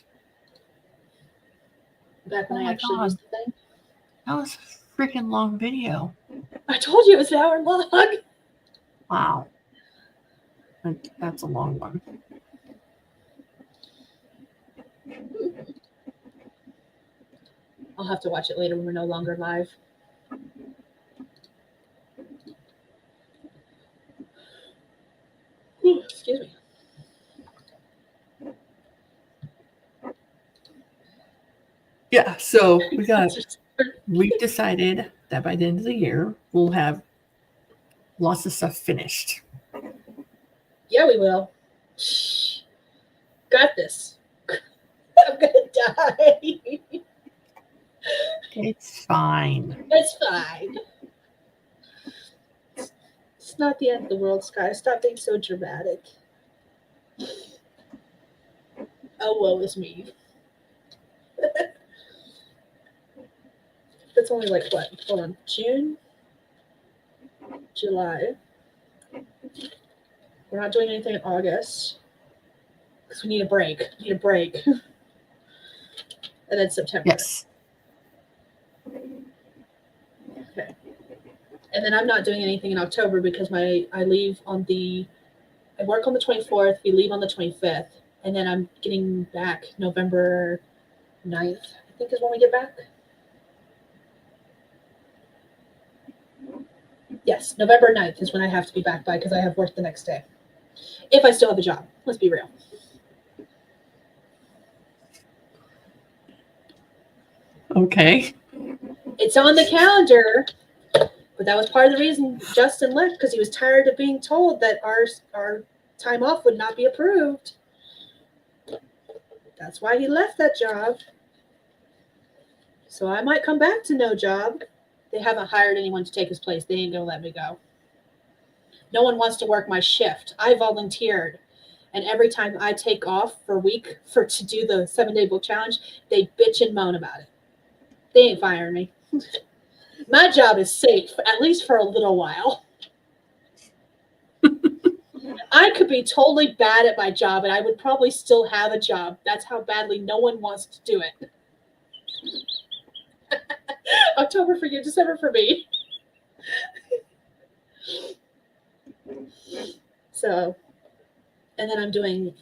Back when I actually used the thing. That was a freaking long video. I told you it was an hour long. Wow. That's a long one. I'll have to watch it later when we're no longer live. Excuse me. Yeah, so we decided that by the end of the year, we'll have lots of stuff finished. Yeah, we will. Got this. I'm gonna die. It's fine. It's fine. It's not the end of the world, Skye. Stop being so dramatic. Oh, woe is me. That's only like what? Hold on. June, July. We're not doing anything in August because we need a break. And then September. Yes. Okay. And then I'm not doing anything in October because I work on the 24th, we leave on the 25th, and then I'm getting back November 9th, I think is when we get back. Yes, November 9th is when I have to be back by because I have work the next day. If I still have a job, let's be real. Okay. It's on the calendar, but that was part of the reason Justin left because he was tired of being told that our time off would not be approved. That's why he left that job. So I might come back to no job. They haven't hired anyone to take his place. They ain't gonna let me go. No one wants to work my shift. I volunteered. And every time I take off for a week to do the 7-day book challenge, they bitch and moan about it. They ain't firing me. My job is safe, at least for a little while. I could be totally bad at my job and I would probably still have a job. That's how badly no one wants to do it. October for you, December for me. So, and then I'm doing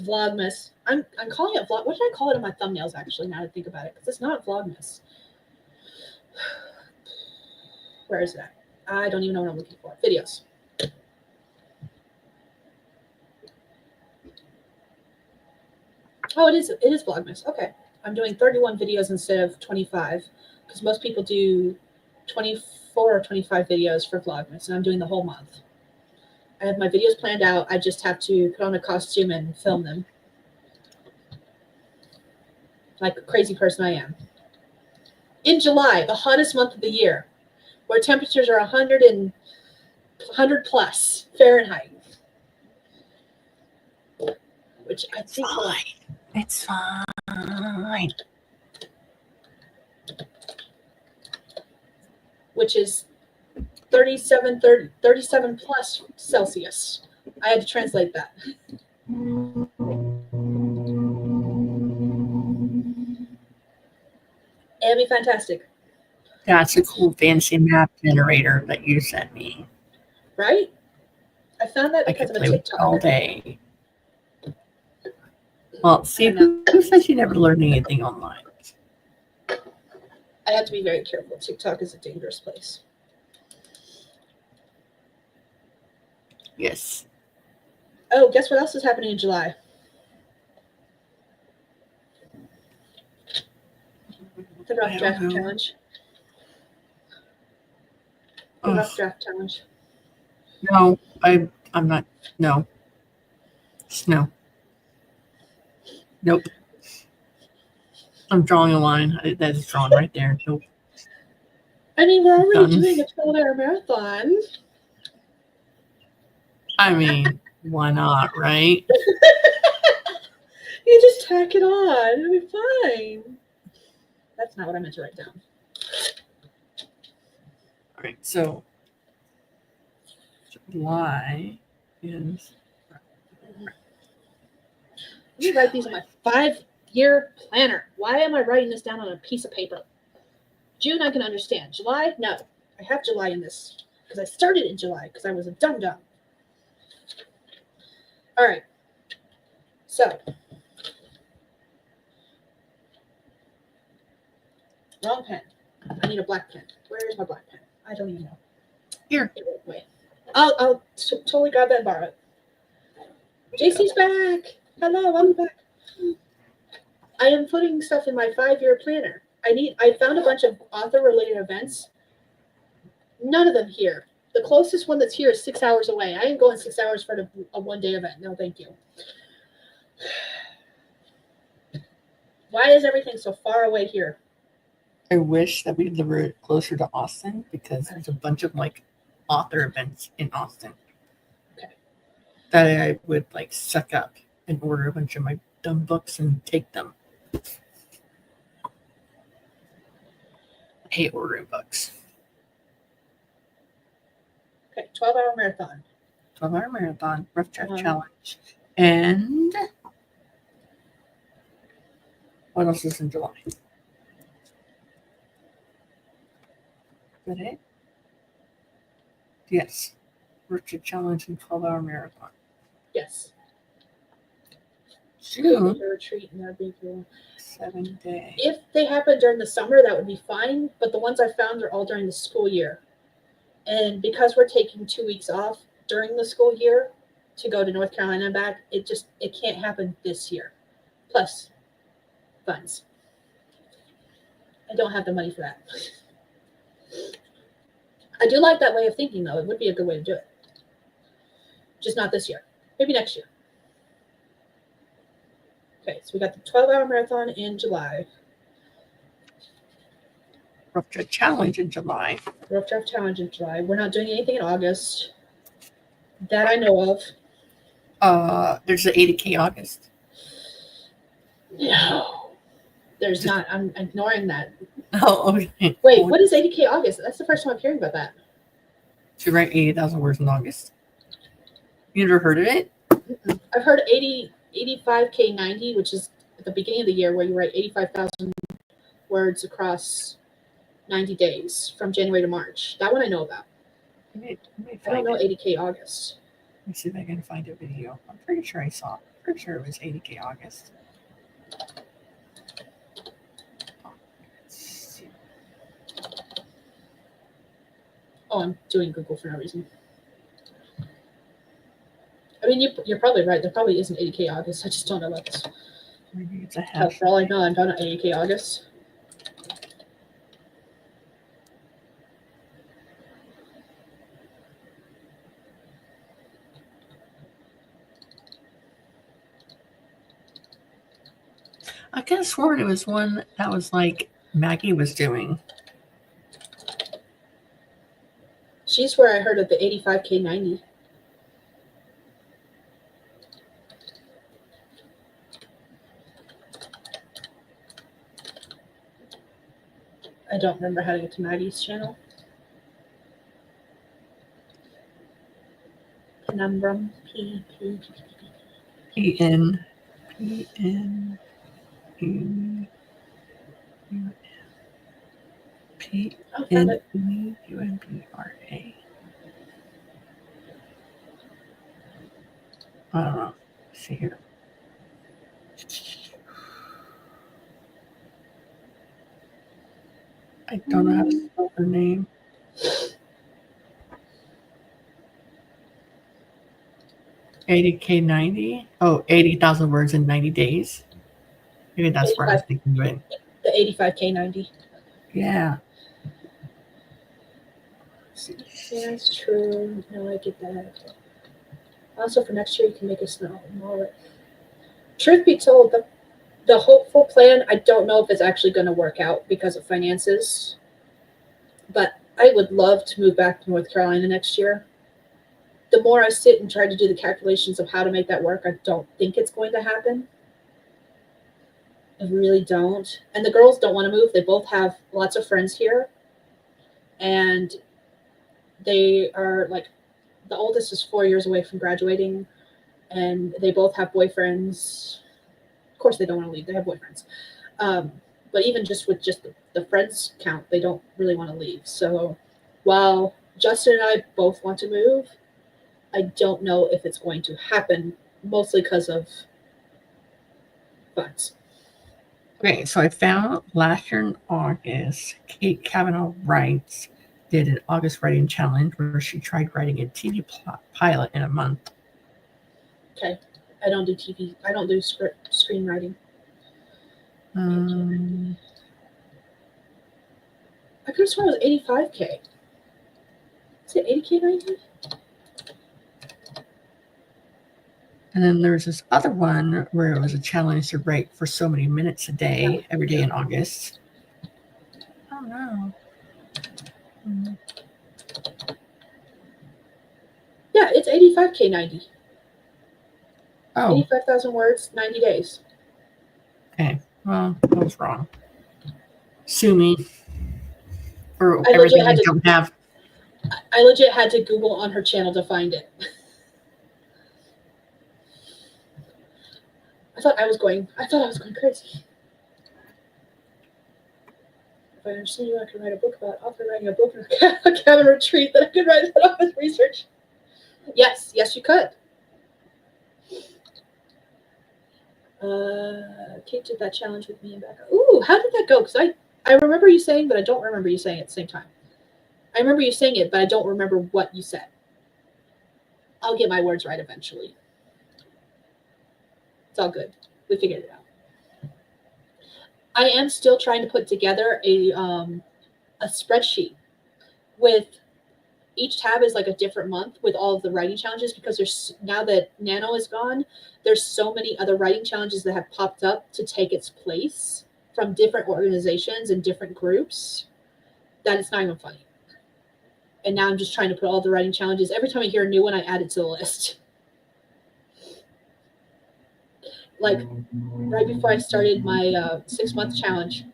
Vlogmas. I'm calling it vlog. What did I call it in my thumbnails? Actually, now that I think about it, because it's not Vlogmas. Where is that? I don't even know what I'm looking for. Videos. Oh, it is Vlogmas. Okay. I'm doing 31 videos instead of 25 because most people do 24 or 25 videos for Vlogmas, and I'm doing the whole month. I have my videos planned out. I just have to put on a costume and film them. Like a crazy person I am. In July, the hottest month of the year, where temperatures are 100 plus Fahrenheit. Which I think it's fine. Which is 37 plus Celsius. I had to translate that. It'd be fantastic. That's a cool fancy map generator that you sent me. Right? I found that I because could of a play with it TikTok all day. Well, see, who says you never learn anything online? I have to be very careful. TikTok is a dangerous place. Yes. Oh, guess what else is happening in July? The rough draft challenge. The rough draft challenge. No, I'm not. No. No. Nope. I'm drawing a line. That is drawn right there. Nope. I mean, we're already doing a 12-hour marathon. I mean, why not, right? You just tack it on. It'll be fine. That's not what I meant to write down. All right, so July is. Let me write these on my 5-year planner. Why am I writing this down on a piece of paper? June, I can understand. July, no. I have July in this because I started in July because I was a dum-dum. All right. So, wrong pen. I need a black pen. Where's my black pen? I don't even know. Here. Wait. I'll totally grab that and borrow it. JC's back. Hello, I'm back. I am putting stuff in my 5-year planner. I found a bunch of author-related events. None of them here. The closest one that's here is 6 hours away. I ain't going 6 hours for a one-day event. No, thank you. Why is everything so far away here? I wish that we lived closer to Austin because there's a bunch of like author events in Austin. Okay. That I would like suck up and order a bunch of my dumb books and take them. I hate ordering books. Okay, 12-hour marathon. 12-hour marathon, rough draft challenge. And what else is in July? Is that it? Yes. Rough draft challenge and 12-hour marathon. Yes. June. Retreat and that'd be cool. 7 days. If they happen during the summer, that would be fine. But the ones I found are all during the school year. And because we're taking 2 weeks off during the school year to go to North Carolina and back, it can't happen this year. Plus, funds. I don't have the money for that. I do like that way of thinking, though. It would be a good way to do it. Just not this year. Maybe next year. Okay, so we got the 12-hour marathon in July. Rough draft challenge in July. Rough draft challenge in July. We're not doing anything in August that I know of. There's the 80K August. No, there's not. I'm ignoring that. Oh, okay. Wait, what is 80K August? That's the first time I'm hearing about that. To write 80,000 words in August. You never heard of it? I've heard 85K 90, which is at the beginning of the year where you write 85,000 words across 90 days from January to March. That one I know about. Let me I don't find know it. 80K August. Let me see if I can find a video. I'm pretty sure I saw it. Pretty sure it was 80K August. Let's see. Oh, I'm doing Google for no reason. I mean, you're probably right. There probably isn't 80K August. I just don't know about this. Maybe it's a Hell, hash. for all I know, I'm done at 80K August. I could have sworn it was one that was like Maggie was doing. She's where I heard of the 85K 90. I don't remember how to get to Maggie's channel. Penumbrum. P. PN. PN. I'll find it. PNUMPRA. I don't know. Let's see here. I don't know how to spell her name. $80K 90. Oh, 80,000 words in 90 days. Maybe that's what I was thinking of it. The 85K 90. Yeah. Yeah, that's true. No, I get that. Also, for next year, you can make a snow mullet. Truth be told, the hopeful plan, I don't know if it's actually going to work out because of finances. But I would love to move back to North Carolina next year. The more I sit and try to do the calculations of how to make that work, I don't think it's going to happen. I really don't. And the girls don't want to move. They both have lots of friends here. And they are like, the oldest is 4 years away from graduating. And they both have boyfriends. Of course, they don't want to leave. They have boyfriends. But even just with just the friends count, they don't really want to leave. So while Justin and I both want to move, I don't know if it's going to happen, mostly because of funds. Okay, so I found last year in August, Kate Kavanaugh writes did an August writing challenge where she tried writing a TV pilot in a month. Okay. I don't do TV. I don't do screenwriting. I could have sworn it was 85K. Is it 80K 90? And then there's this other one where it was a challenge to write for so many minutes a day, every day in August. I don't know. Yeah, it's 85K 90. Oh. 85,000 words, 90 days. Okay. Well, I was wrong. Sue me for I everything I don't have. I legit had to Google on her channel to find it. I thought I was going crazy. If I understand you, I could write a book about author writing a book in a cabin retreat that I could write that off with research. Yes, you could. Kate did that challenge with me and Becca. Ooh, how did that go? Because I remember you saying, but I don't remember you saying it at the same time. I remember you saying it, but I don't remember what you said. I'll get my words right eventually. It's all good. We figured it out. I am still trying to put together a spreadsheet with each tab is like a different month with all of the writing challenges, because there's, now that Nano is gone, there's so many other writing challenges that have popped up to take its place from different organizations and different groups that it's not even funny. And now I'm just trying to put all the writing challenges. Every time I hear a new one, I add it to the list. Like right before I started my 6-month challenge,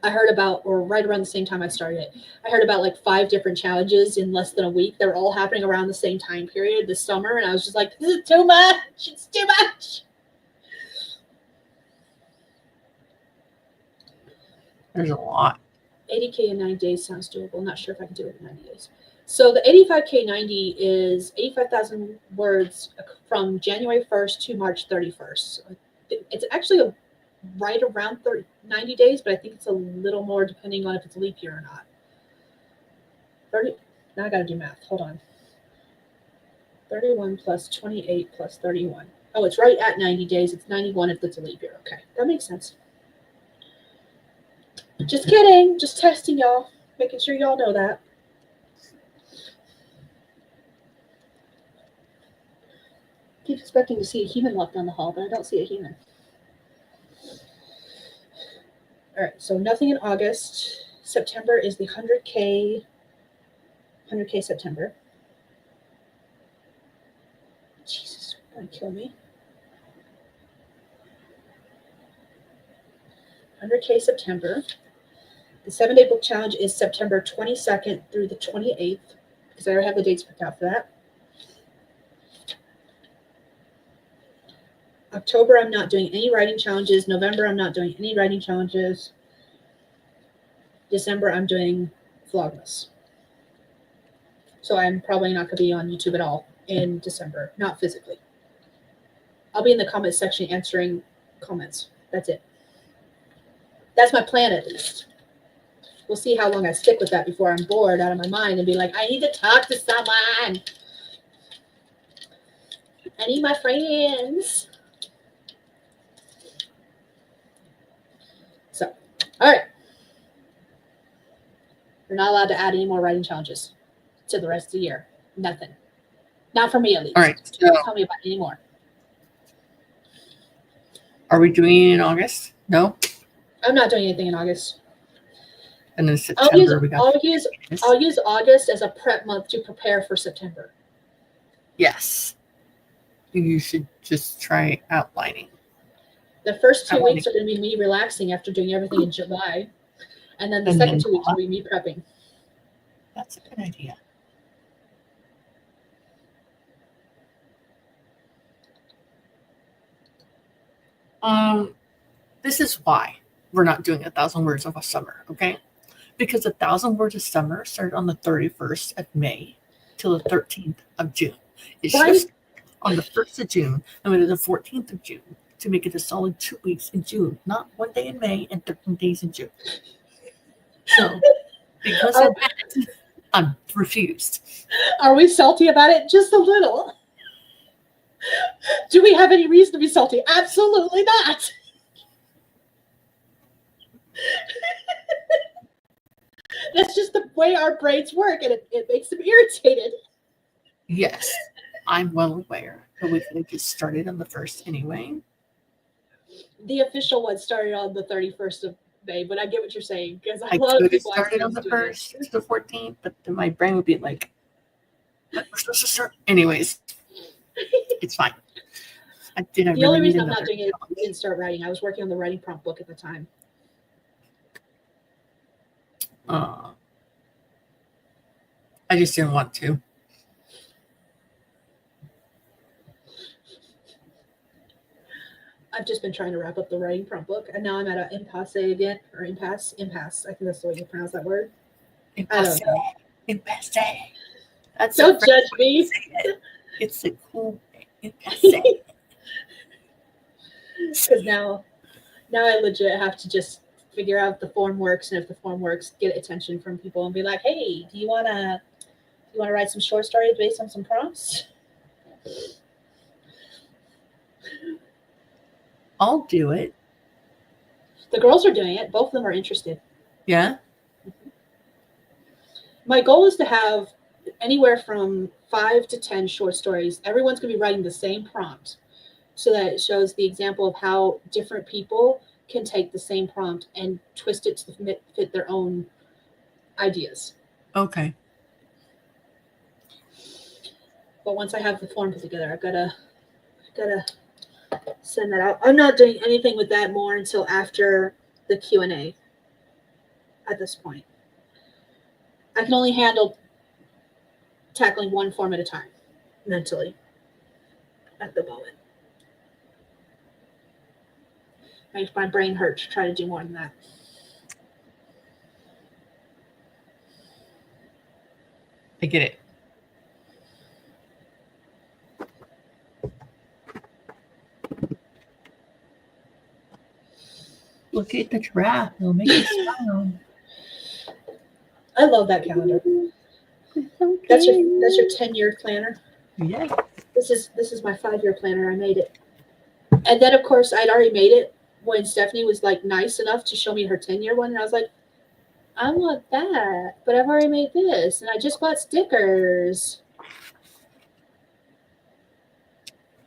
I heard about, or right around the same time I started it, I heard about like 5 different challenges in less than a week. They were all happening around the same time period this summer. And I was just like, this is too much. It's too much. There's a lot. 80K in 90 days sounds doable. Not sure if I can do it in 90 days. So the 85K 90 is 85,000 words from January 1st to March 31st. So it's actually right around 90 days, but I think it's a little more depending on if it's a leap year or not. 30. Now I got to do math. Hold on. 31 plus 28 plus 31. Oh, it's right at 90 days. It's 91 if it's a leap year. Okay, that makes sense. Just kidding. Just testing y'all. Making sure y'all know that. Keep expecting to see a human walk down the hall, but I don't see a human. All right, so nothing in August. September is the 100K September. Jesus, you're gonna kill me. 100K September. The 7-day book challenge is September 22nd through the 28th, because I already have the dates picked out for that. October, I'm not doing any writing challenges. November, I'm not doing any writing challenges. December, I'm doing Vlogmas. So I'm probably not going to be on YouTube at all in December, not physically. I'll be in the comment section answering comments. That's it. That's my plan, at least. We'll see how long I stick with that before I'm bored out of my mind and be like, I need to talk to someone. I need my friends. So, all right. You're not allowed to add any more writing challenges to the rest of the year. Nothing. Not for me, at least. All right. So Don't tell me about any more. are we doing it in August? No? I'm not doing anything in August. And then September I'll use August as a prep month to prepare for September. Yes. You should just try outlining. The first 2 weeks are going to be me relaxing after doing everything in July. And then the second 2 weeks will be me prepping. That's a good idea. This is why we're not doing 1,000 words of a summer, okay? Because 1,000 words of summer started on the 31st of May till the 13th of June. It should have started on the 1st of June and went to the 14th of June to make it a solid 2 weeks in June, not 1 day in May and 13 days in June. So, because of that, I'm refused. Are we salty about it? Just a little. Do we have any reason to be salty? Absolutely not. That's just the way our brains work, and it makes them irritated. Yes, I'm well aware, but we could have just started on the 1st anyway. The official one started on the 31st of May, but I get what you're saying, because I could have started on the 1st to the 14th, but then my brain would be like, we're supposed to start. Anyways, it's fine. The only reason I'm not doing it is I didn't start writing. I was working on the writing prompt book at the time. I just didn't want to. I've just been trying to wrap up the writing prompt book, and now I'm at an impasse again, or impasse. I think that's the way you pronounce that word. Impasse. Impasse. That's Don't judge me. It's a cool impasse. Because now I legit have to just figure out if the form works, and if the form works, get attention from people and be like, hey, do you wanna write some short stories based on some prompts? I'll do it. The girls are doing it. Both of them are interested. Yeah. My goal is to have anywhere from 5 to 10 short stories. Everyone's going to be writing the same prompt, so that it shows the example of how different people can take the same prompt and twist it to fit their own ideas. Okay. But once I have the form put together, I've gotta send that out. I'm not doing anything with that more until after the Q&A at this point. I can only handle tackling one form at a time mentally at the moment. Makes my brain hurt to try to do more than that. I get it. Look at the giraffe. It'll make you smile. I love that calendar. So That's your 10-year planner. Yeah. This is my 5-year planner. I made it. And then of course I'd already made it when Stephanie was like nice enough to show me her 10-year one, and I was like, I want that, but I've already made this, and I just bought stickers.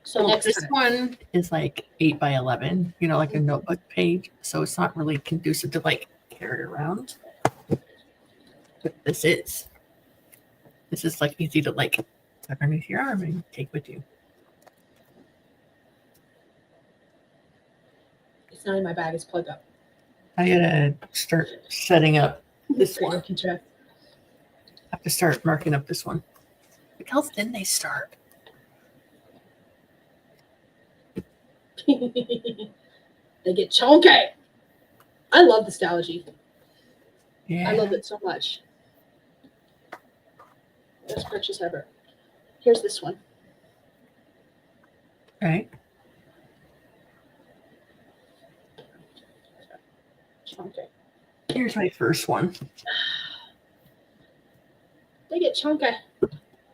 So Well, next this time. one is like 8 by 11, like a notebook page. So it's not really conducive to like carry around. But this is. This is like easy to like tuck underneath your arm and take with you. It's not in my bag. It's plugged up. I gotta start setting up this one. I have to start marking up this one. What else didn't they start? They get chunky. I love the Nostalgia. Yeah. I love it so much. Best purchase ever. Here's this one. Right. Chunky. Here's my first one. They get chunky.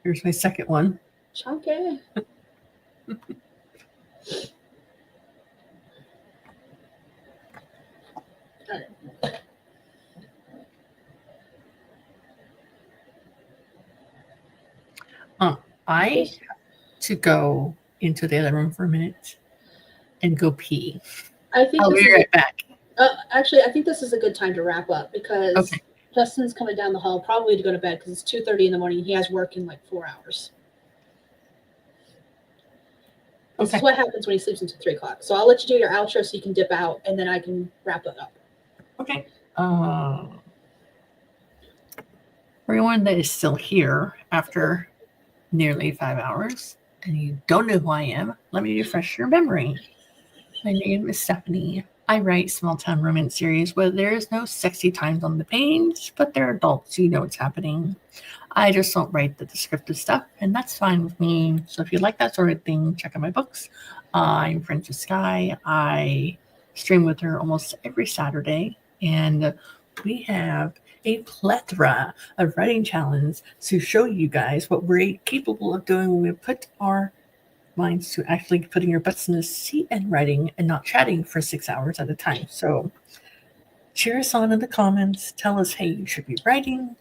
Here's my second one. Chunky. I have to go into the other room for a minute and go pee. I'll be right back. Actually, I think this is a good time to wrap up because Justin's coming down the hall probably to go to bed because it's 2:30 in the morning. He has work in like 4 hours. This is what happens when he sleeps until 3 o'clock. So I'll let you do your outro so you can dip out, and then I can wrap it up. Okay. For anyone that is still here after nearly 5 hours and you don't know who I am, let me refresh your memory. My name is Stephanie. I write small town romance series where there is no sexy times on the page, but they're adults, you know what's happening. I just don't write the descriptive stuff, and that's fine with me. So if you like that sort of thing, check out my books. I'm friends with Skye. I stream with her almost every Saturday, and we have a plethora of writing challenges to show you guys what we're capable of doing when we put our minds to actually putting your butts in the seat and writing and not chatting for 6 hours at a time. So cheer us on in the comments. Tell us, hey, you should be writing,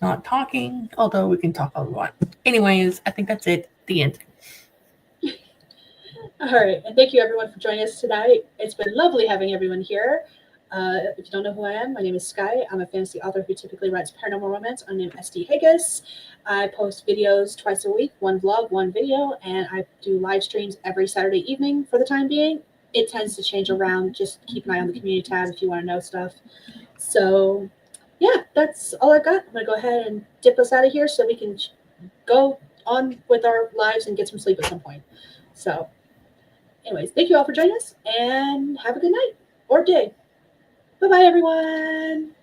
not talking, although we can talk all we want. Anyways, I think that's it. The end. All right. And thank you, everyone, for joining us tonight. It's been lovely having everyone here. If you don't know who I am, my name is Skye. I'm a fantasy author who typically writes paranormal romance under SD Hegyes. I post videos twice a week, one vlog, one video, and I do live streams every Saturday evening for the time being. It tends to change around. Just keep an eye on the community tab if you want to know stuff. So, yeah, that's all I got. I'm going to go ahead and dip us out of here so we can go on with our lives and get some sleep at some point. So, anyways, thank you all for joining us, and have a good night or day. Bye-bye, everyone.